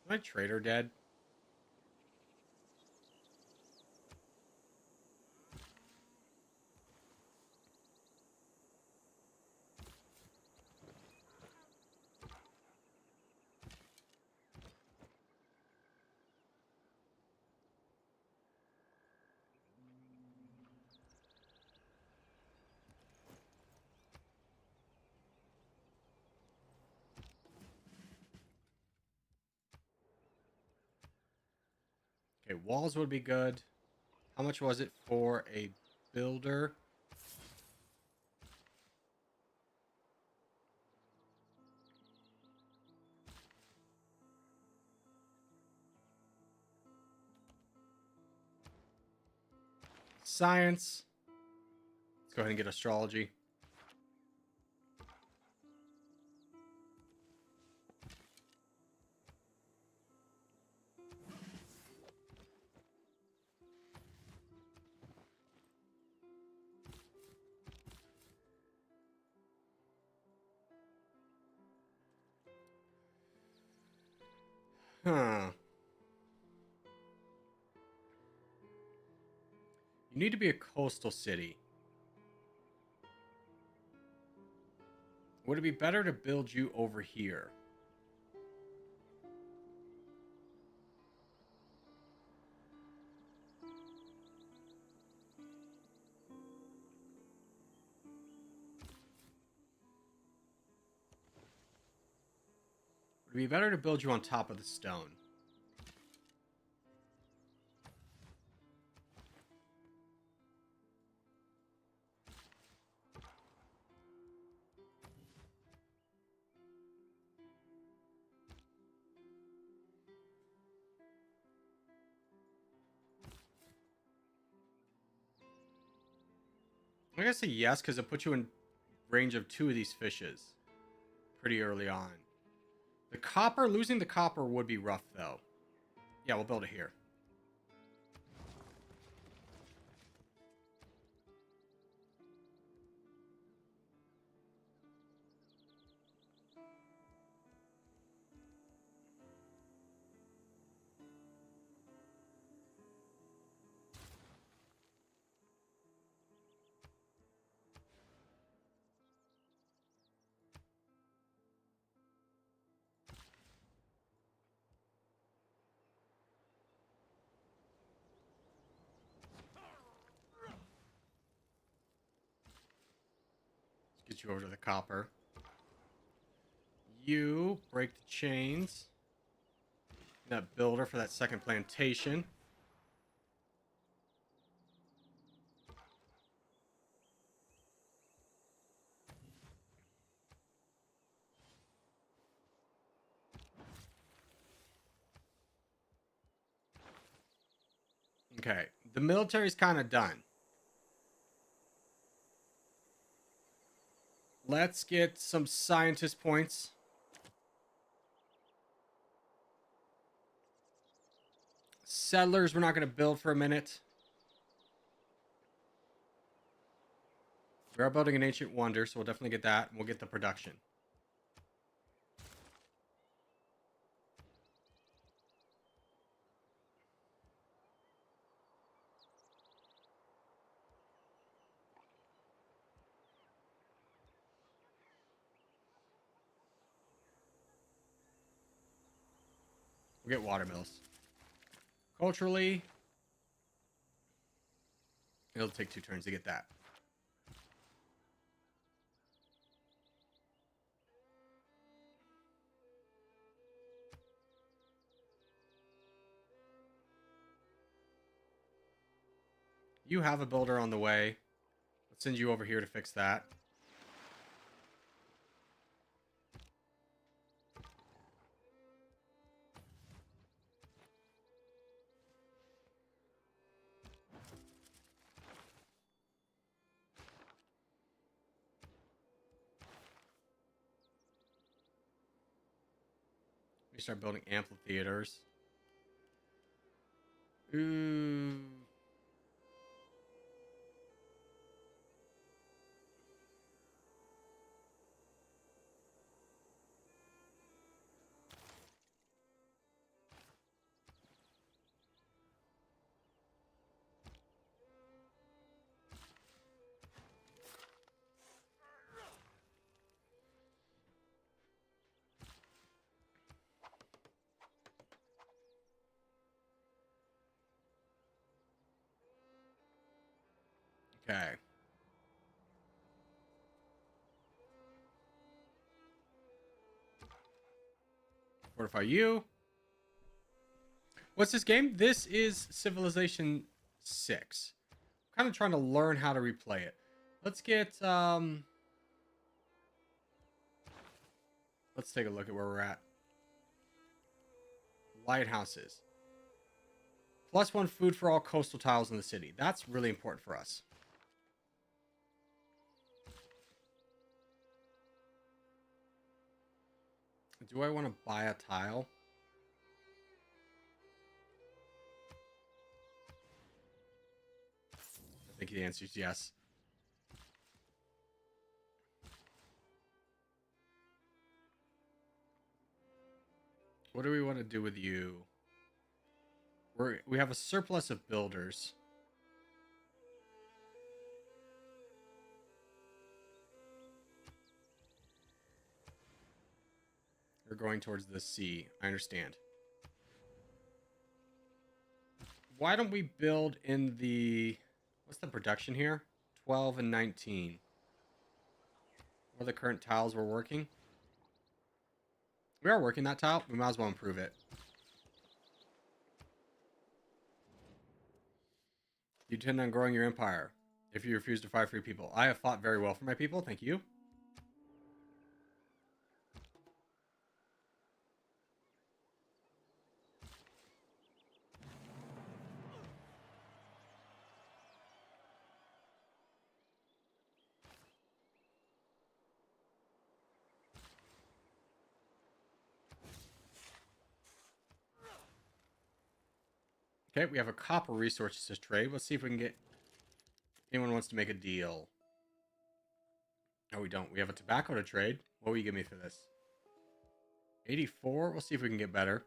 Is my trader dead? Okay, walls would be good. How much was it for a builder? Science. Let's go ahead and get astrology. Huh. You need to be a coastal city. Would it be better to build you over here? Would it be better to build you on top of the stone? I'm gonna say yes, because it puts you in range of 2 of these fishes pretty early on. The copper, losing the copper would be rough, though. Yeah, we'll build it here. Let's get you over to the copper. You break the chains. That builder for that second plantation. Okay, the military's kind of done. Let's get some scientist points. Settlers, we're not going to build for a minute. We are building an ancient wonder, so we'll definitely get that. And we'll get the production. We'll get watermills. Culturally, It'll take 2 turns to get that. You have a builder on the way. Let's send you over here to fix that. We start building amphitheaters. Ooh. Okay. Fortify you. What's this game? This is Civilization 6. I'm kind of trying to learn how to replay it. Let's get let's take a look at where we're at. Lighthouses. +1 food for all coastal tiles in the city. That's really important for us. Do I want to buy a tile? I think the answer is yes. What do we want to do with you? We have a surplus of builders. We're going towards the sea. I understand. Why don't we build in the... What's the production here? 12 and 19. What are the current tiles we're working? We are working that tile. We might as well improve it. You intend on growing your empire if you refuse to fight for your people. I have fought very well for my people. Thank you. Okay, we have a copper resources to trade. Let's see if we can get... Anyone wants to make a deal. No, we don't. We have a tobacco to trade. What will you give me for this? 84? We'll see if we can get better.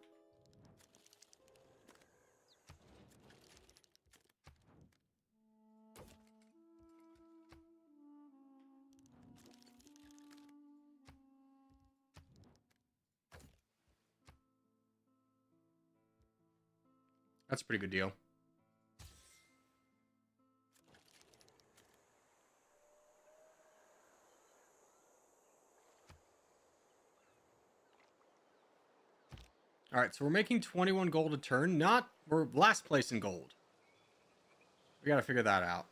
That's a pretty good deal. All right, so we're making 21 gold a turn. We're last place in gold. We got to figure that out.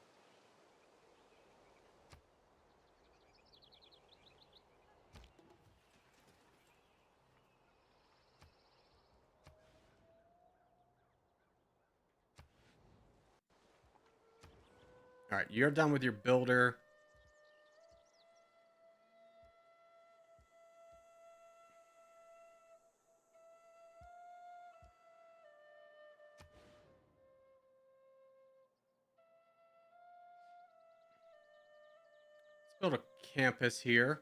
All right, you're done with your builder. Let's build a campus here.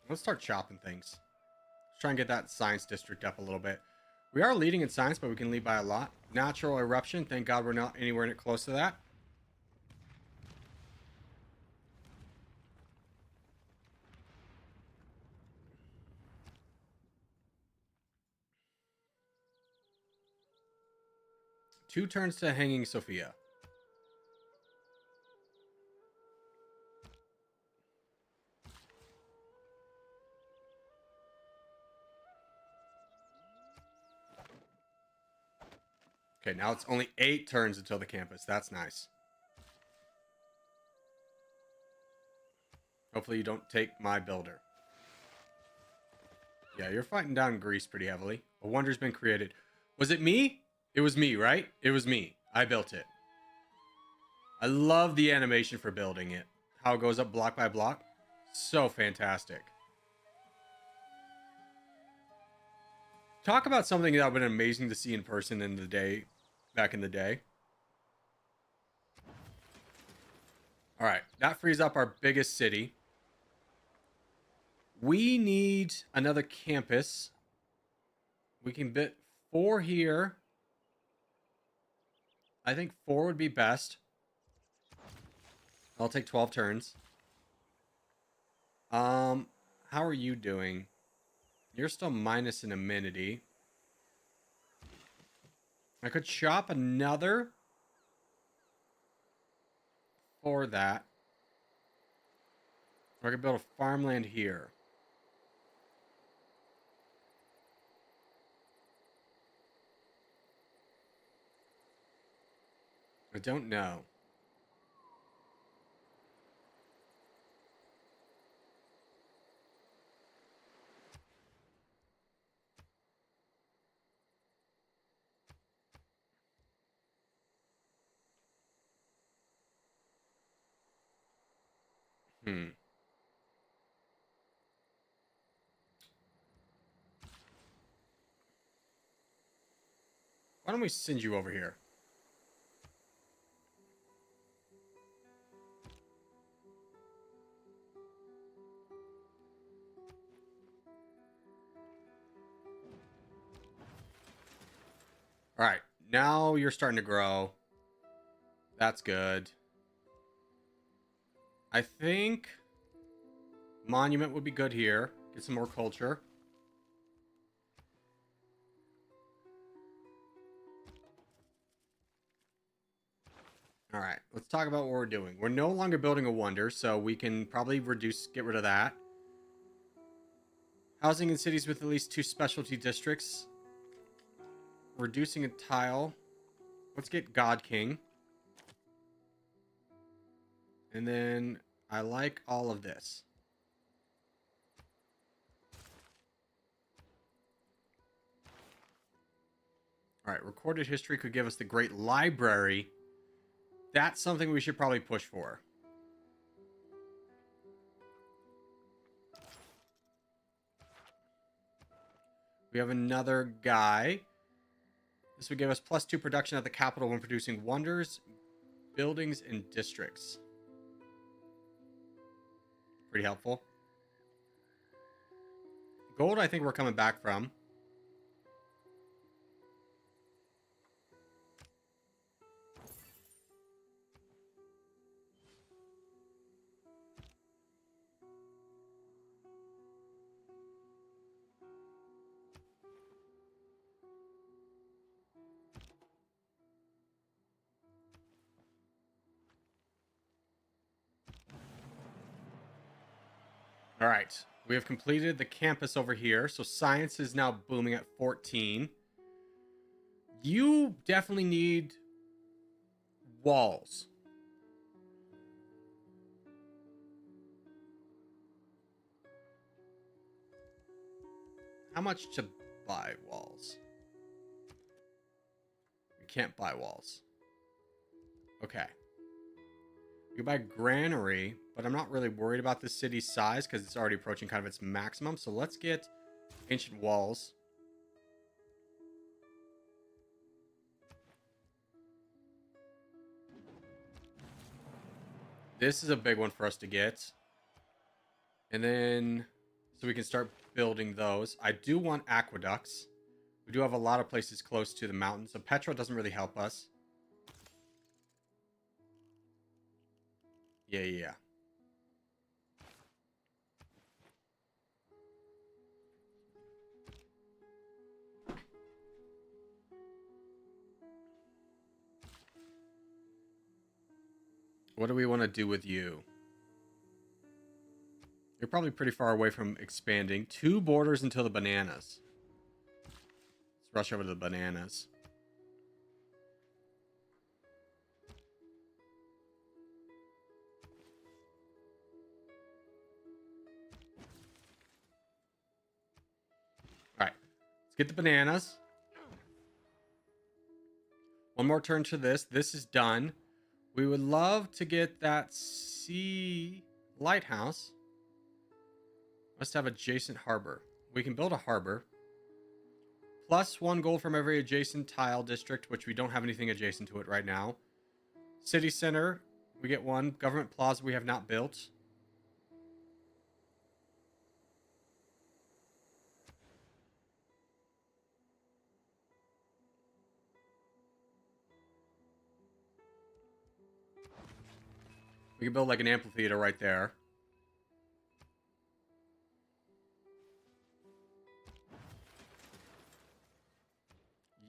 Let's start chopping things. Let's try and get that science district up a little bit. We are leading in science, but we can lead by a lot. Natural eruption. Thank God we're not anywhere close to that. 2 turns to hanging Sophia. Okay, now it's only 8 turns until the campus. That's nice. Hopefully you don't take my builder. Yeah, you're fighting down Greece pretty heavily. A wonder's been created. Was it me? It was me, right? It was me. I built it. I love the animation for building it. How it goes up block by block. So fantastic. Talk about something that would have been amazing to see in person in the day, back in the day. All right, that frees up our biggest city. We need another campus. We can bit 4 here. I think 4 would be best. I'll take 12 turns. How are you doing? You're still minus an amenity. I could shop another for that. Or I could build a farmland here. I don't know. Why don't we send you over here? All right, now you're starting to grow. That's good. I think monument would be good here. Get some more culture. All right, let's talk about what we're doing. We're no longer building a wonder, so we can probably get rid of that. Housing in cities with at least 2 specialty districts. Reducing a tile. Let's get God King. And then I like all of this. All right, recorded history could give us the Great Library. That's something we should probably push for. We have another guy. This would give us +2 production at the capital when producing wonders, buildings, and districts. Pretty helpful. Gold, I think we're coming back from. All right, we have completed the campus over here. So science is now booming at 14. You definitely need walls. How much to buy walls? We can't buy walls. Okay. You buy granary, but I'm not really worried about the city's size because it's already approaching kind of its maximum. So let's get ancient walls. This is a big one for us to get. And then, so we can start building those. I do want aqueducts. We do have a lot of places close to the mountains. So Petra doesn't really help us. Yeah. What do we want to do with you? You're probably pretty far away from expanding. 2 borders until the bananas. Let's rush over to the bananas. All right. Let's get the bananas. One more turn to this. This is done. We would love to get that sea lighthouse. Must have adjacent harbor. We can build a harbor. Plus 1 gold from every adjacent tile district, which we don't have anything adjacent to it right now. City center, we get 1. Government plaza we have not built. We can build like an amphitheater right there.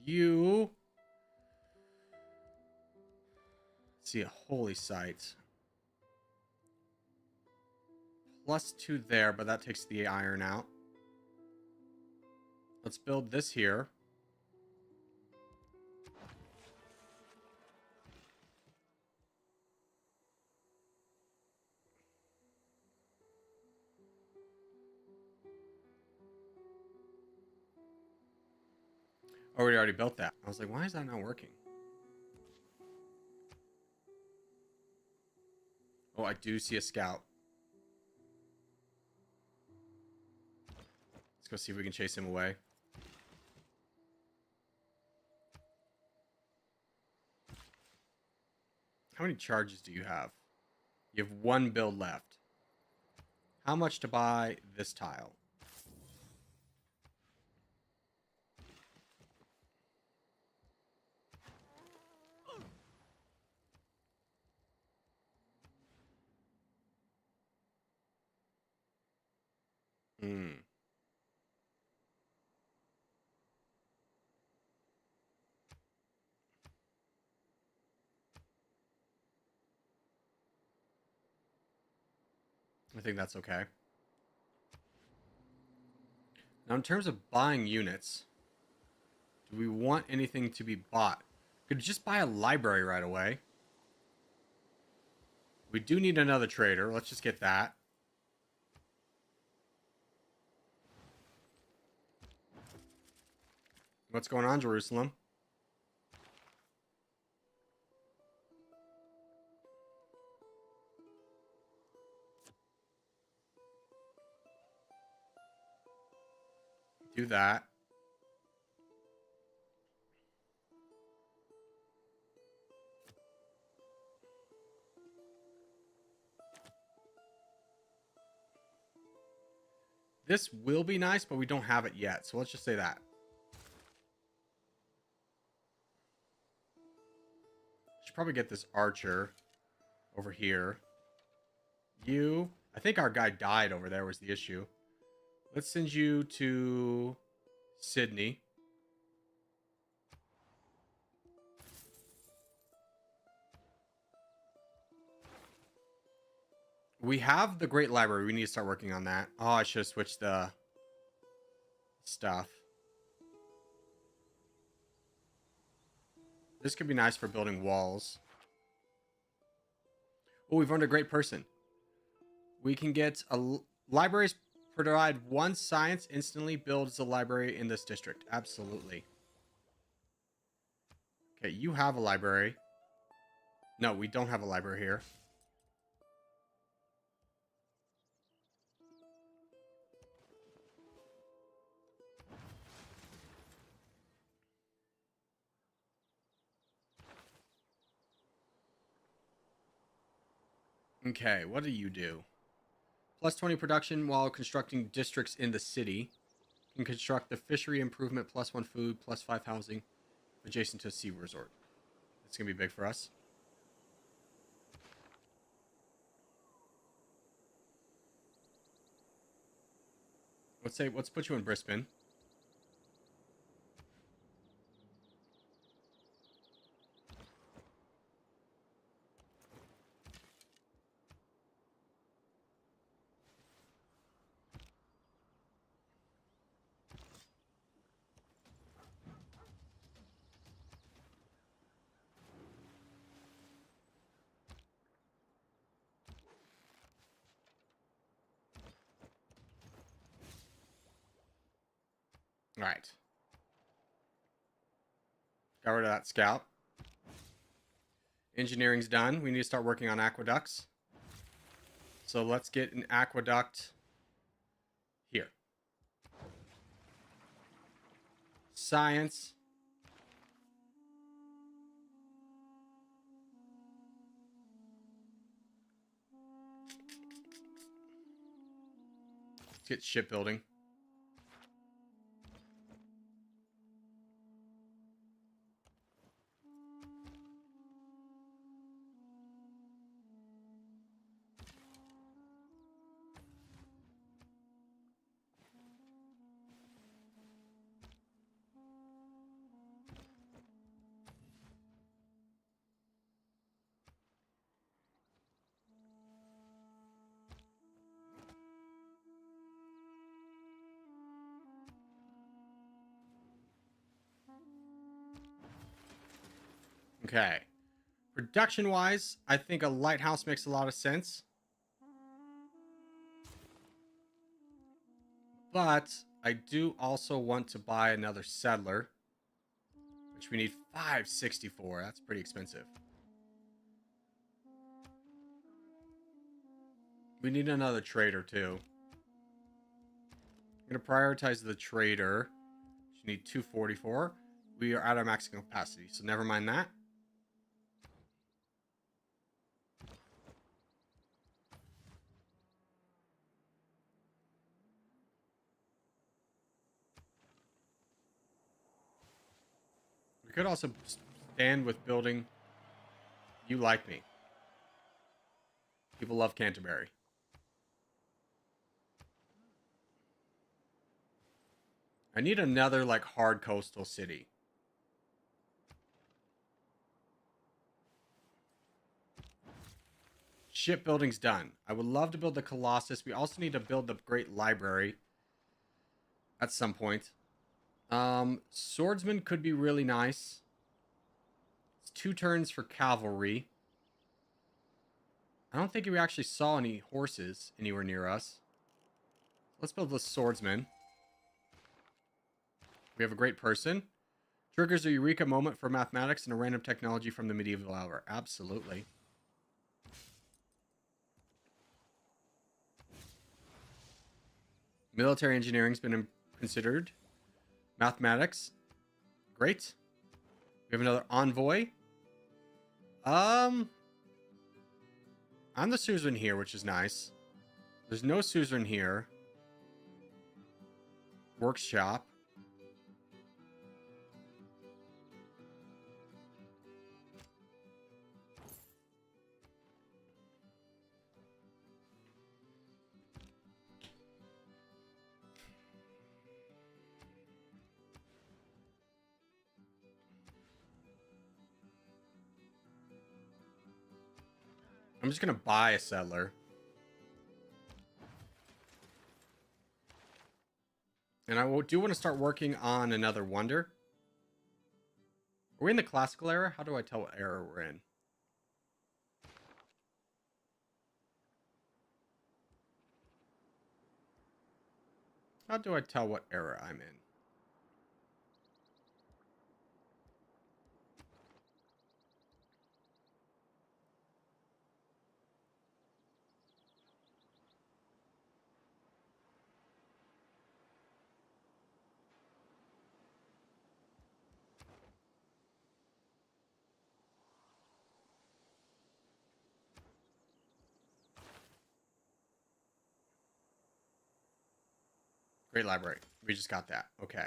You see a holy site. Plus 2 there, but that takes the iron out. Let's build this here. Oh, we already built that. I was like, why is that not working? Oh, I do see a scout. Let's go see if we can chase him away. How many charges do you have? You have 1 build left. How much to buy this tile? I think that's okay. Now, in terms of buying units, do we want anything to be bought? Could just buy a library right away. We do need another trader. Let's just get that. What's going on, Jerusalem? Do that. This will be nice, but we don't have it yet. So let's just say that. Should probably get this archer over here. You, I think our guy died over there was the issue. Let's send you to Sydney. We have the Great Library. We need to start working on that. Oh, I should have switched the stuff. This could be nice for building walls. Oh, we've earned a great person. We can get a libraries provide 1 science instantly builds a library in this district. Absolutely. Okay, you have a library. No, we don't have a library here. Okay, what do you do? Plus 20 production while constructing districts in the city. You can construct the fishery improvement, plus 1 food, plus 5 housing, adjacent to a sea resort. It's going to be big for us. Let's put you in Brisbane. All right. Got rid of that scout. Engineering's done. We need to start working on aqueducts. So let's get an aqueduct here. Science. Let's get shipbuilding. Okay. Production-wise, I think a lighthouse makes a lot of sense. But I do also want to buy another settler, which we need 564. That's pretty expensive. We need another trader too. I'm going to prioritize the trader. We need 244. We are at our maximum capacity, so never mind that. We could also stand with building You Like Me. People love Canterbury. I need another, like, hard coastal city. Shipbuilding's done. I would love to build the Colossus. We also need to build the Great Library at some point. Swordsman could be really nice. It's 2 turns for cavalry. I don't think we actually saw any horses anywhere near us. Let's build the swordsman. We have a great person. Triggers a eureka moment for mathematics and a random technology from the medieval hour. Absolutely. Military engineering's been considered. Mathematics. Great. We have another envoy. I'm the suzerain here, which is nice. There's no suzerain here. Workshop. I'm just going to buy a settler. And I do want to start working on another wonder. Are we in the classical era? How do I tell what era we're in? How do I tell what era I'm in? Great library. We just got that. Okay.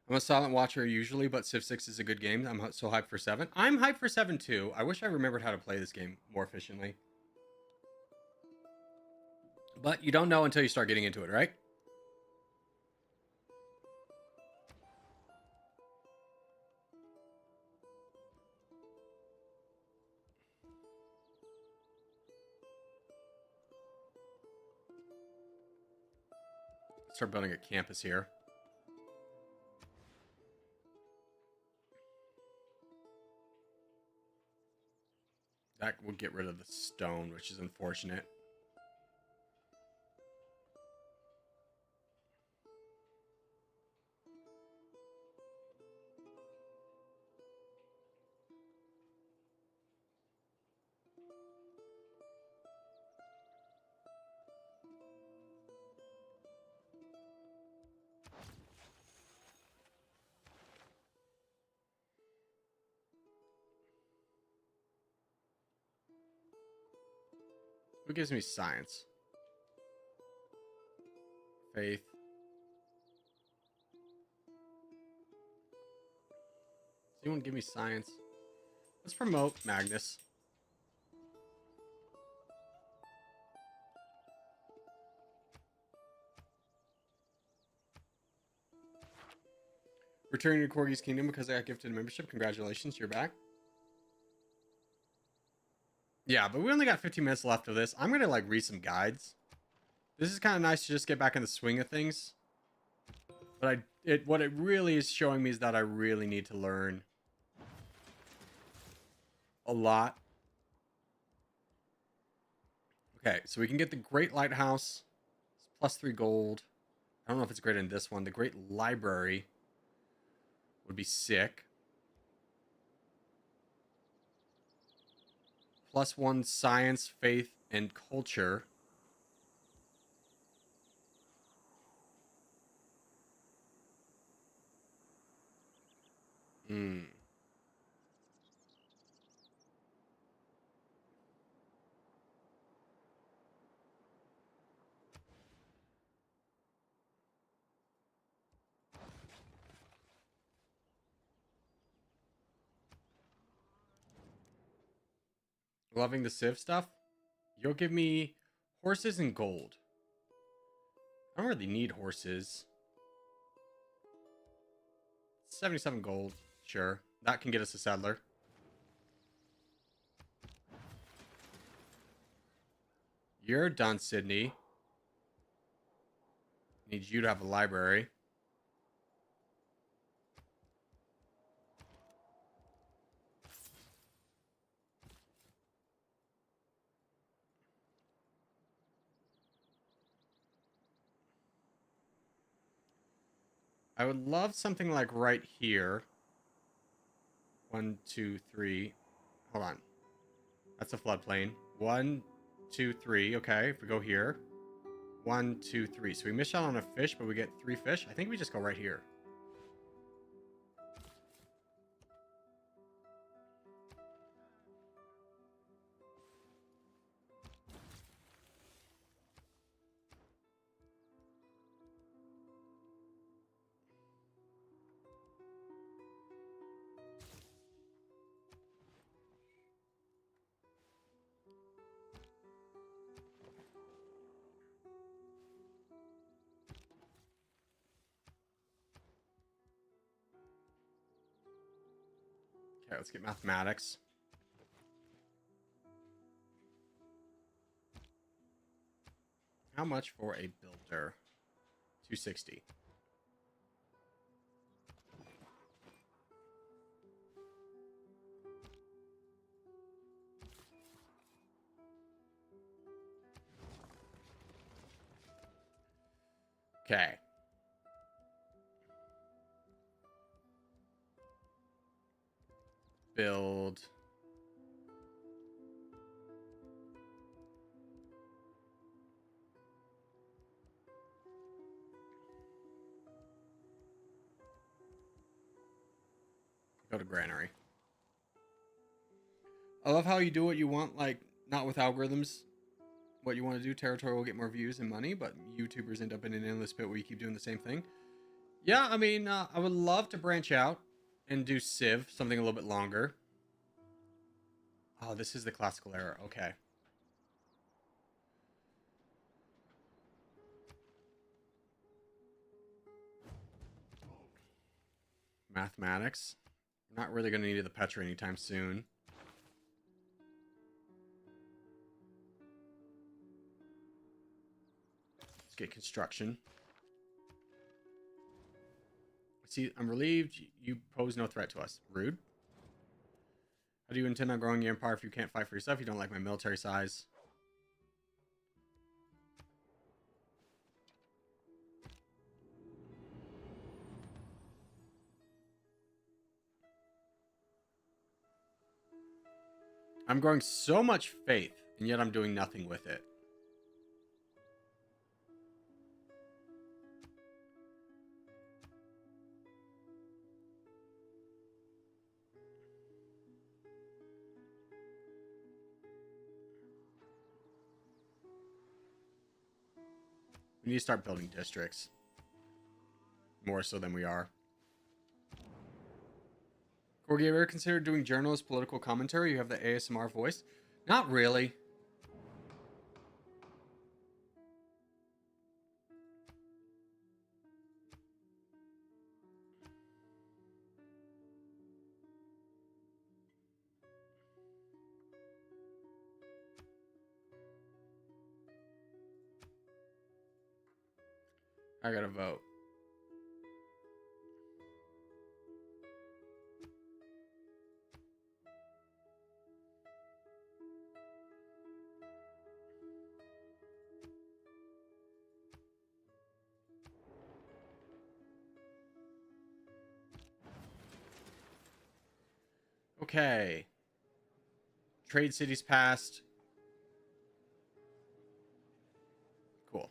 I'm a silent watcher usually, but Civ 6 is a good game. I'm so hyped for 7. I'm hyped for 7 too. I wish I remembered how to play this game more efficiently. But you don't know until you start getting into it, right? Start building a campus here. That will get rid of the stone, which is unfortunate. Who gives me science? Faith. Does anyone give me science? Let's promote Magnus. Returning to Corgi's Kingdom because I got gifted a membership. Congratulations, you're back. Yeah, but we only got 15 minutes left of this. I'm going to, like, read some guides. This is kind of nice to just get back in the swing of things. But what it really is showing me is that I really need to learn a lot. Okay, so we can get the Great Lighthouse. It's +3 gold. I don't know if it's great in this one. The Great Library would be sick. +1 science, faith, and culture. Loving the Civ stuff. You'll give me horses and gold. I don't really need horses. 77 gold. Sure. That can get us a settler. You're done, Sydney. Need you to have a library. I would love something like right here. 1, 2, 3. Hold on. That's a floodplain. 1, 2, 3. Okay, if we go here. 1, 2, 3. So we miss out on a fish, but we get 3 fish. I think we just go right here. Okay, let's get mathematics. How much for a builder? 260. Okay. Build. Go to granary. I love how you do what you want, like, not with algorithms. What you want to do, territory will get more views and money, but YouTubers end up in an endless pit where you keep doing the same thing. Yeah, I mean, I would love to branch out and do Civ, something a little bit longer. Oh, this is the classical era. Okay. Mathematics. Not really going to need the Petra anytime soon. Let's get construction. See, I'm relieved you pose no threat to us. Rude. How do you intend on growing your empire if you can't fight for yourself? You don't like my military size. I'm growing so much faith, and yet I'm doing nothing with it. We need to start building districts. More so than we are. Corgi, have you ever considered doing journalist political commentary? You have the ASMR voice. Not really. I gotta vote. Okay. Trade cities passed. Cool.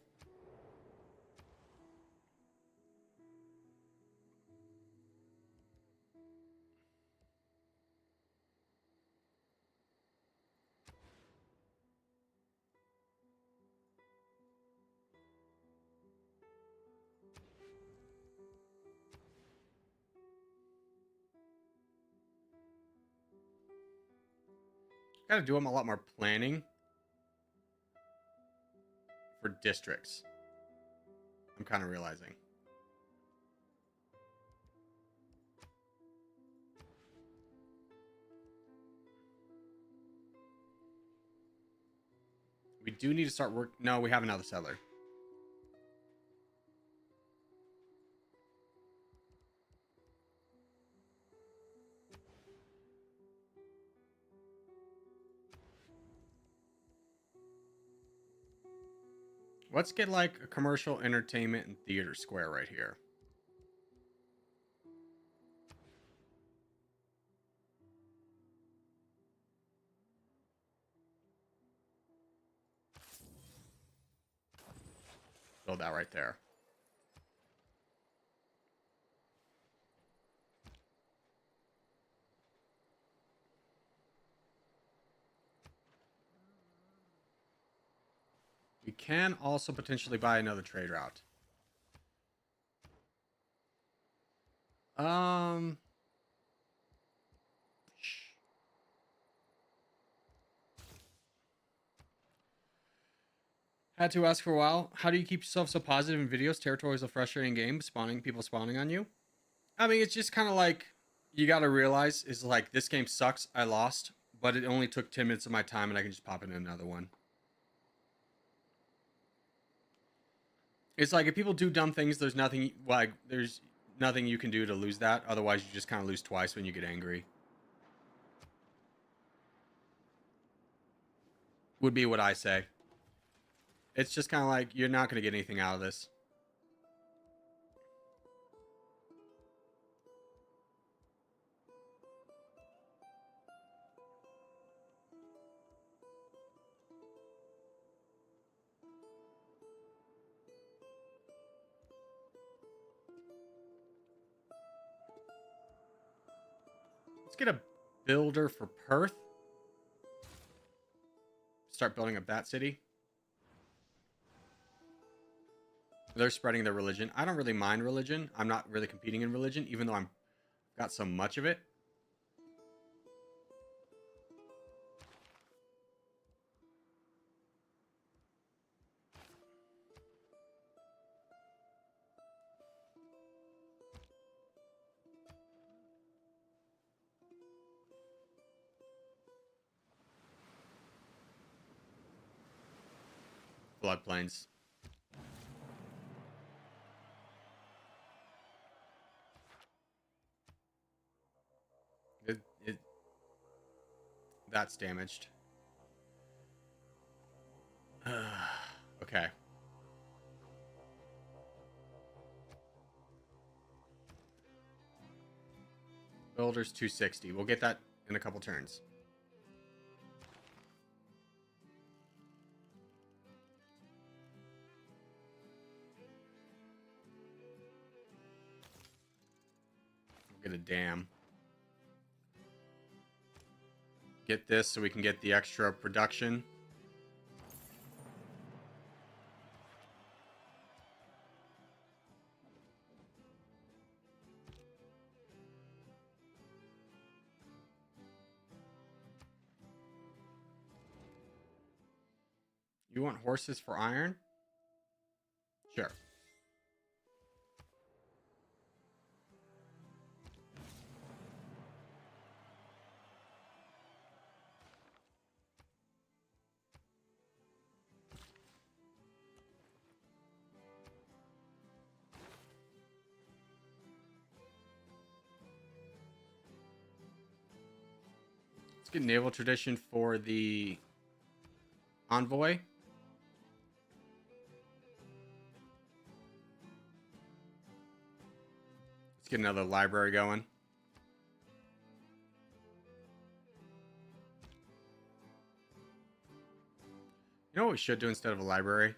Gotta do them a lot more planning for districts. I'm kind of realizing. We do need to start work. No, we have another settler. Let's get like a commercial, entertainment, and theater square right here. Build that right there. We can also potentially buy another trade route. Had to ask for a while. How do you keep yourself so positive in videos? Territory is a frustrating game, people spawning on you. I mean, it's just kind of like you got to realize is like this game sucks. I lost, but it only took 10 minutes of my time, and I can just pop in another one. It's like if people do dumb things, there's nothing you can do to lose that. Otherwise, you just kind of lose twice when you get angry. Would be what I say. It's just kind of like you're not going to get anything out of this. Let's get a builder for Perth. Start building up that city. They're spreading their religion. I don't really mind religion. I'm not really competing in religion, even though I'm got so much of it. Floodplains. That's damaged. Okay. Builder's 260. We'll get that in a couple turns. We'll get a dam. Get this so we can get the extra production. You want horses for iron? Sure. Let's get naval tradition for the envoy. Let's get another library going. You know what we should do instead of a library?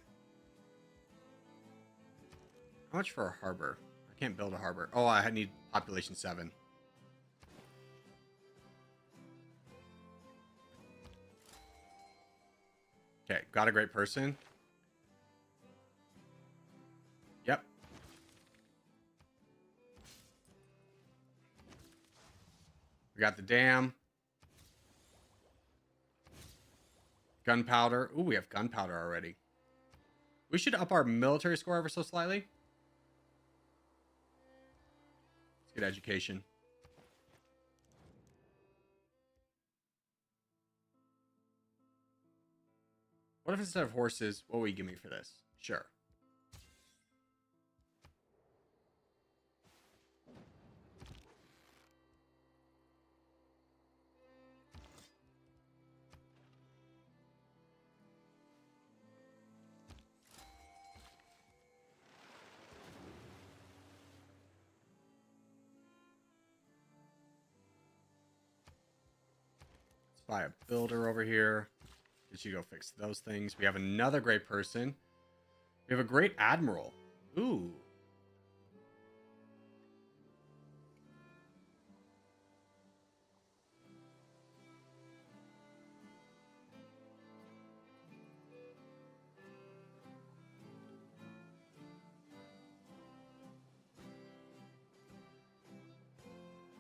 How much for a harbor? I can't build a harbor. Oh, I need population 7. Okay, got a great person. Yep. We got the dam. Gunpowder. Ooh, we have gunpowder already. We should up our military score ever so slightly. Let's get education. What if instead of horses, what will you give me for this? Sure. Let's buy a builder over here. Get you go fix those things. We have another great person. We have a great admiral. Ooh.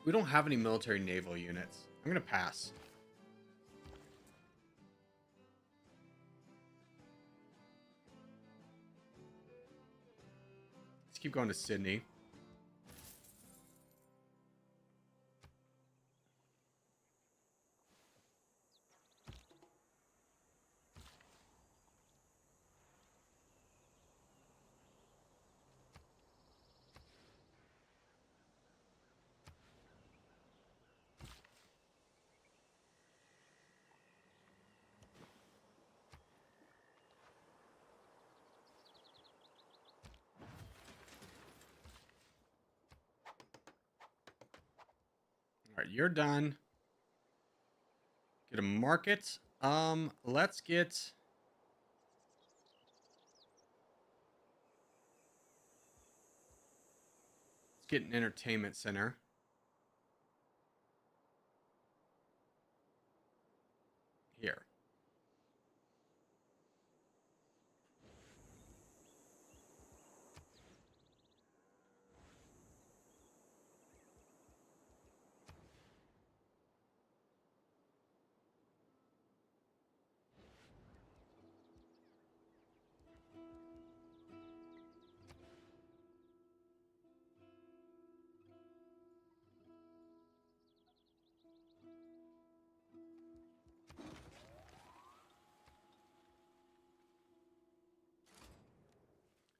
We don't have any military naval units. I'm going to pass. Let's keep going to Sydney. All right, you're done. Get a market. Let's get an entertainment center. Here.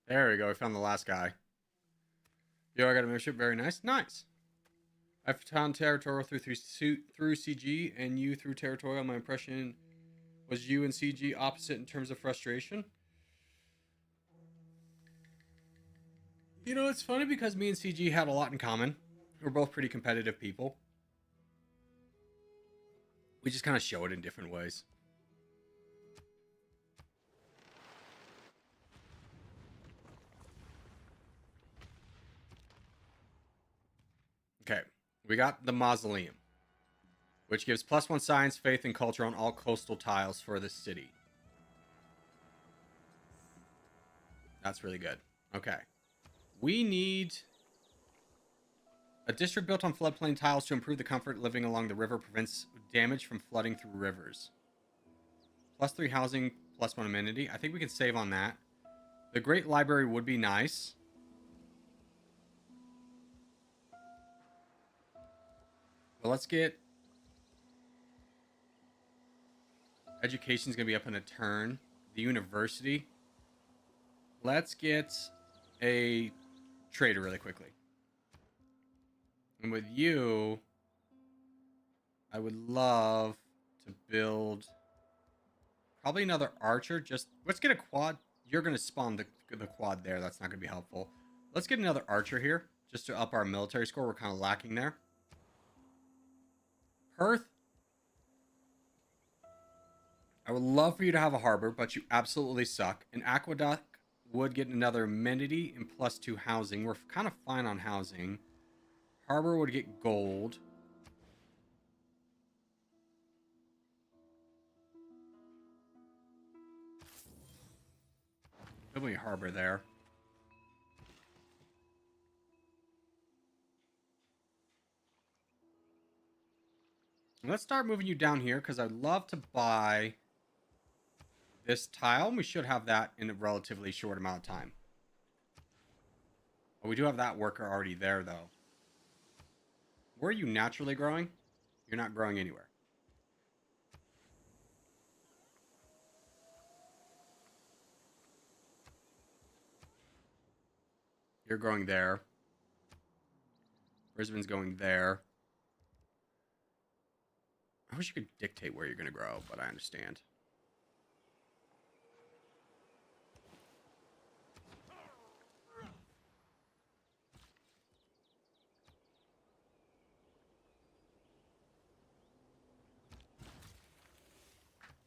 There we go. We found the last guy. Yo, I got a membership. Very nice. Nice. I've found territorial through CG and you through territorial. My impression was you and CG opposite in terms of frustration. You know, it's funny because me and CG had a lot in common. We're both pretty competitive people. We just kind of show it in different ways. Okay, we got the mausoleum, which gives +1 science, faith, and culture on all coastal tiles for the city. That's really good. Okay. We need a district built on floodplain tiles to improve the comfort living along the river, prevents damage from flooding through rivers. +3 housing, +1 amenity. I think we can save on that. The Great Library would be nice. But let's get... Education's going to be up in a turn. The university. Let's get a trader really quickly. And with you, I would love to build probably another archer. Just let's get a quad. You're going to spawn the quad there. That's not going to be helpful. Let's get another archer here just to up our military score. We're kind of lacking there. Perth, I would love for you to have a harbor, but you absolutely suck. An aqueduct would get another amenity and +2 housing. We're kind of fine on housing. Harbor would get gold. Probably a harbor there. Let's start moving you down here because I'd love to buy this tile. We should have that in a relatively short amount of time. But we do have that worker already there, though. Where are you naturally growing? You're not growing anywhere. You're growing there. Brisbane's going there. I wish you could dictate where you're going to grow, but I understand.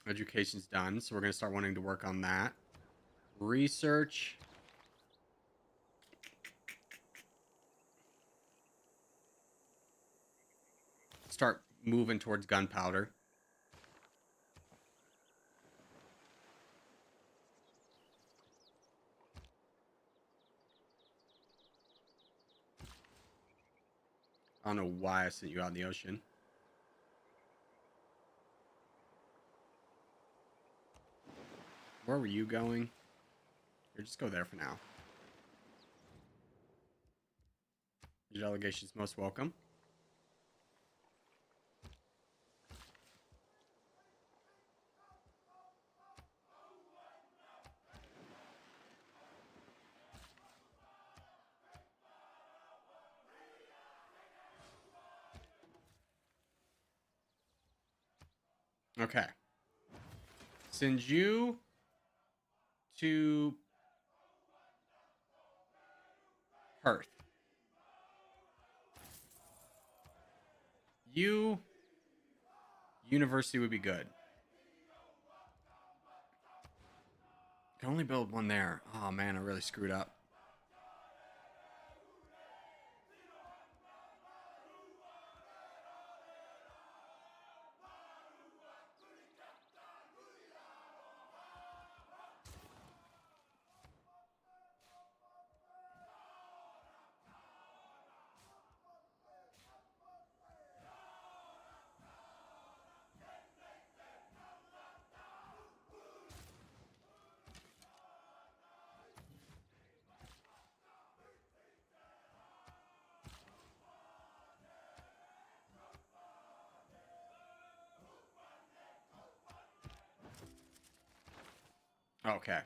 Education's done, so we're going to start wanting to work on that. Research. Start moving towards gunpowder. I don't know why I sent you out in the ocean. Where were you going? Here, just go there for now. Your delegation's most welcome. Okay. Send you to Perth. You university would be good. Can only build one there. Oh man, I really screwed up. Okay.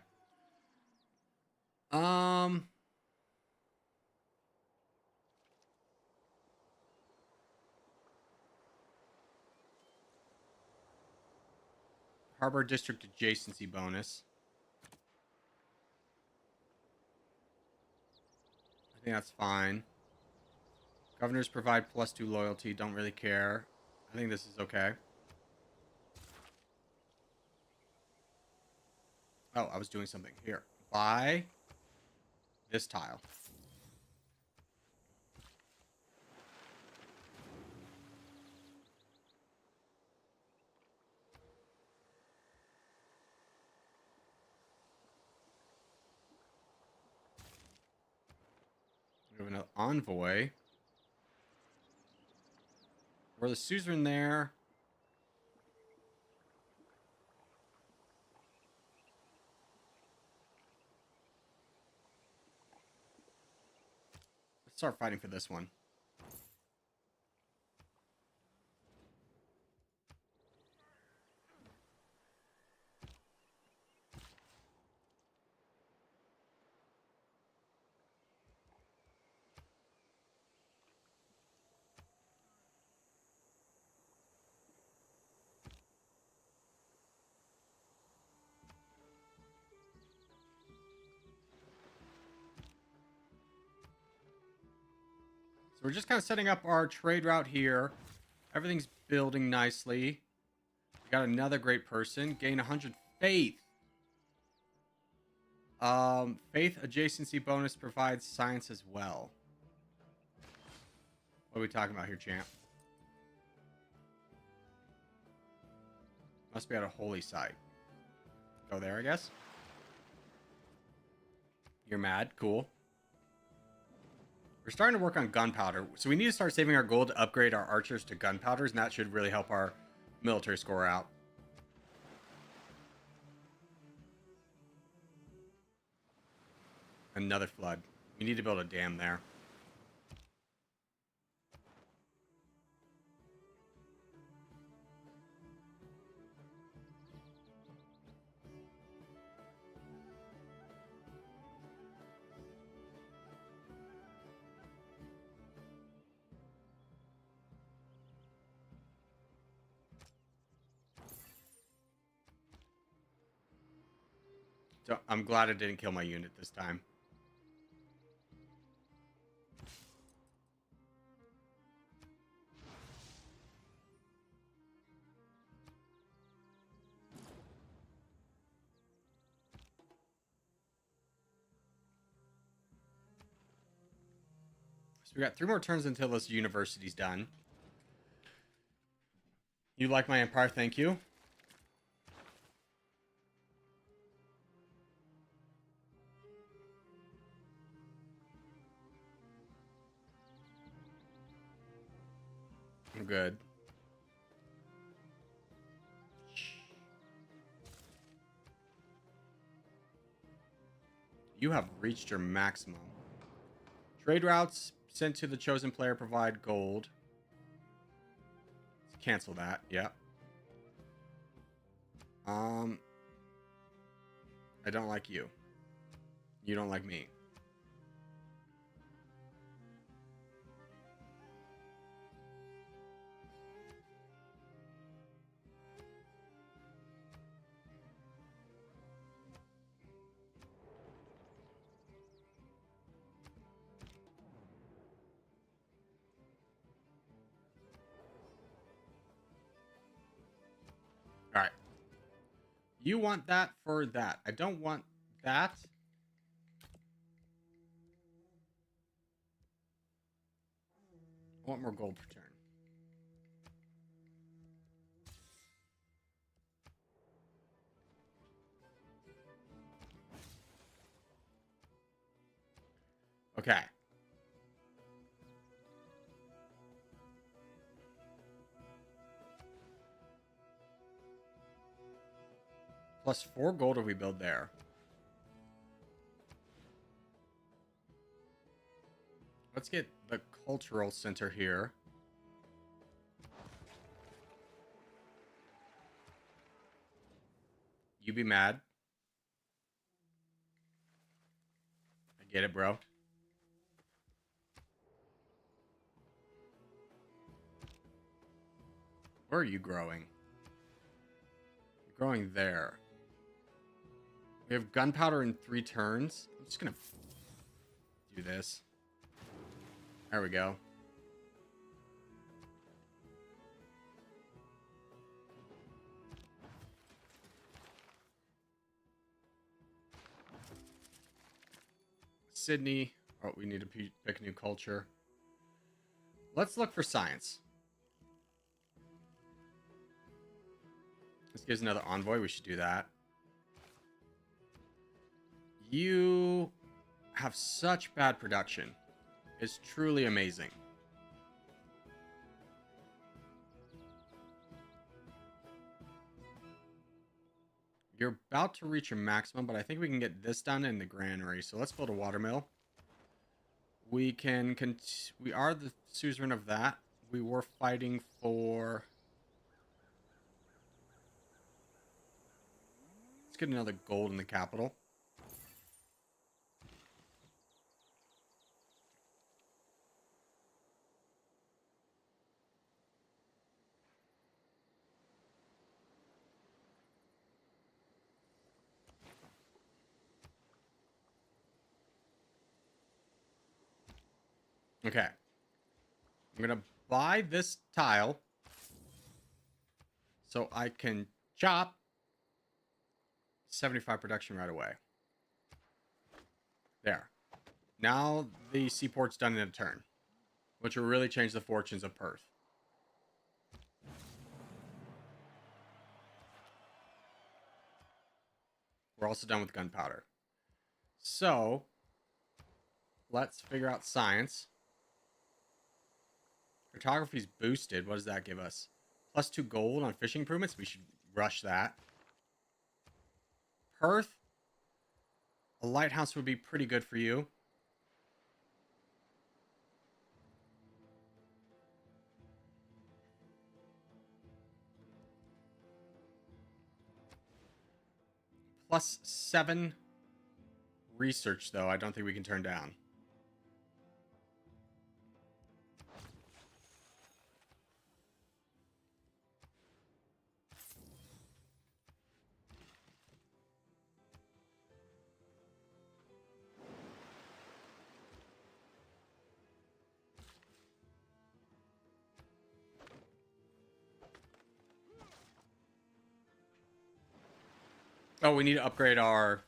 Harbor District adjacency bonus. I think that's fine. Governors provide +2 loyalty. Don't really care. I think this is okay. Oh, I was doing something here. Buy this tile. We have an envoy. Were the suzerain there? Let's start fighting for this one. So we're just kind of setting up our trade route here. Everything's building nicely. We got another great person. Gain 100 faith. Faith adjacency bonus provides science as well. What are we talking about here, champ? Must be at a holy site. Go there, I guess. You're mad. Cool. We're starting to work on gunpowder. So we need to start saving our gold to upgrade our archers to gunpowders, and that should really help our military score out. Another flood. We need to build a dam there. So I'm glad I didn't kill my unit this time. So we got 3 more turns until this university's done. You like my empire? Thank you. I'm good. You have reached your maximum. Trade routes sent to the chosen player provide gold. Let's cancel that. Yeah. I don't like you. You don't like me. All right. You want that for that. I don't want that. I want more gold per turn. Okay. Plus 4 gold if we build there. Let's get the cultural center here. You be mad. I get it, bro. Where are you growing? You're growing there. We have gunpowder in 3 turns. I'm just gonna do this. There we go. Sydney. Oh, we need to pick a new culture. Let's look for science. This gives another envoy. We should do that. You have such bad production. It's truly amazing. You're about to reach your maximum, but I think we can get this done in the granary. So let's build a watermill. We can we are the suzerain of that. We were fighting for... Let's get another gold in the capital. Okay. I'm going to buy this tile so I can chop 75 production right away. There. Now the seaport's done in a turn, which will really change the fortunes of Perth. We're also done with gunpowder. So, let's figure out science. Cartography's boosted. What does that give us? +2 gold on fishing improvements. We should rush that. Perth. A lighthouse would be pretty good for you. +7 research, though. I don't think we can turn down. Oh, we need to upgrade our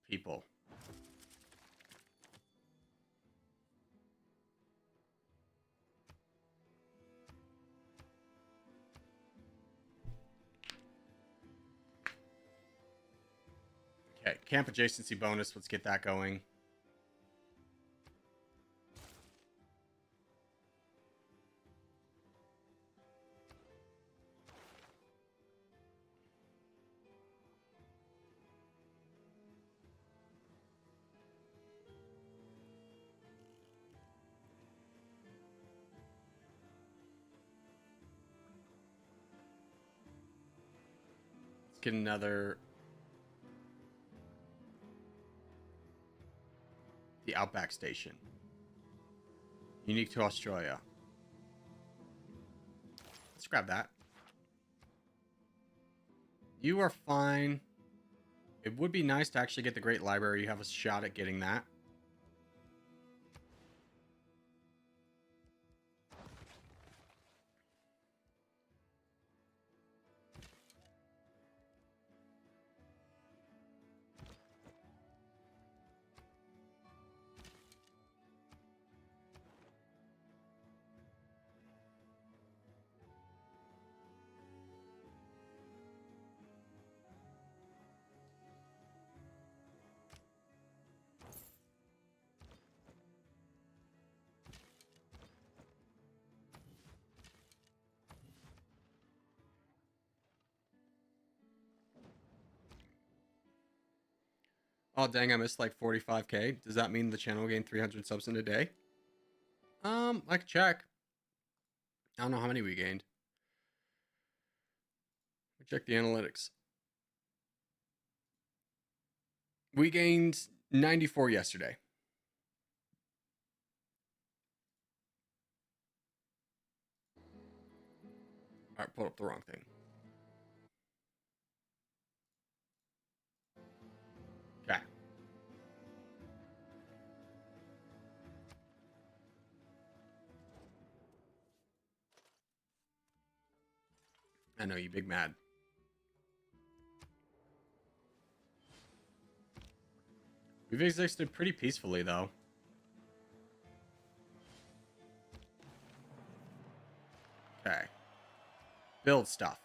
people. Okay, camp adjacency bonus. Let's get that going. Let's get another... The Outback Station. Unique to Australia. Let's grab that. You are fine. It would be nice to actually get the Great Library. You have a shot at getting that. Oh, dang, I missed like 45k. Does that mean the channel gained 300 subs in a day? I can check. I don't know how many we gained. Check the analytics. We gained 94 yesterday. Alright, pulled up the wrong thing. I know, you big mad. We've existed pretty peacefully, though. Okay. Build stuff.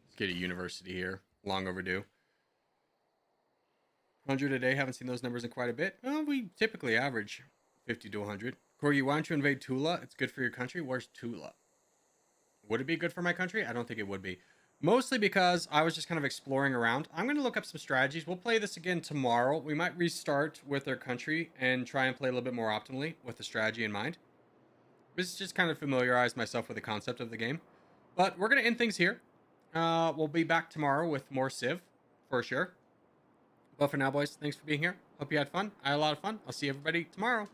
Let's get a university here. Long overdue. 100 a day. Haven't seen those numbers in quite a bit. Well, we typically average 50 to 100. Corgi, why don't you invade Tula? It's good for your country. Where's Tula? Would it be good for my country? I don't think it would be. Mostly because I was just kind of exploring around. I'm going to look up some strategies. We'll play this again tomorrow. We might restart with our country and try and play a little bit more optimally with the strategy in mind. This just kind of familiarized myself with the concept of the game. But we're going to end things here. We'll be back tomorrow with more Civ, for sure. But for now, boys, thanks for being here. Hope you had fun. I had a lot of fun. I'll see everybody tomorrow.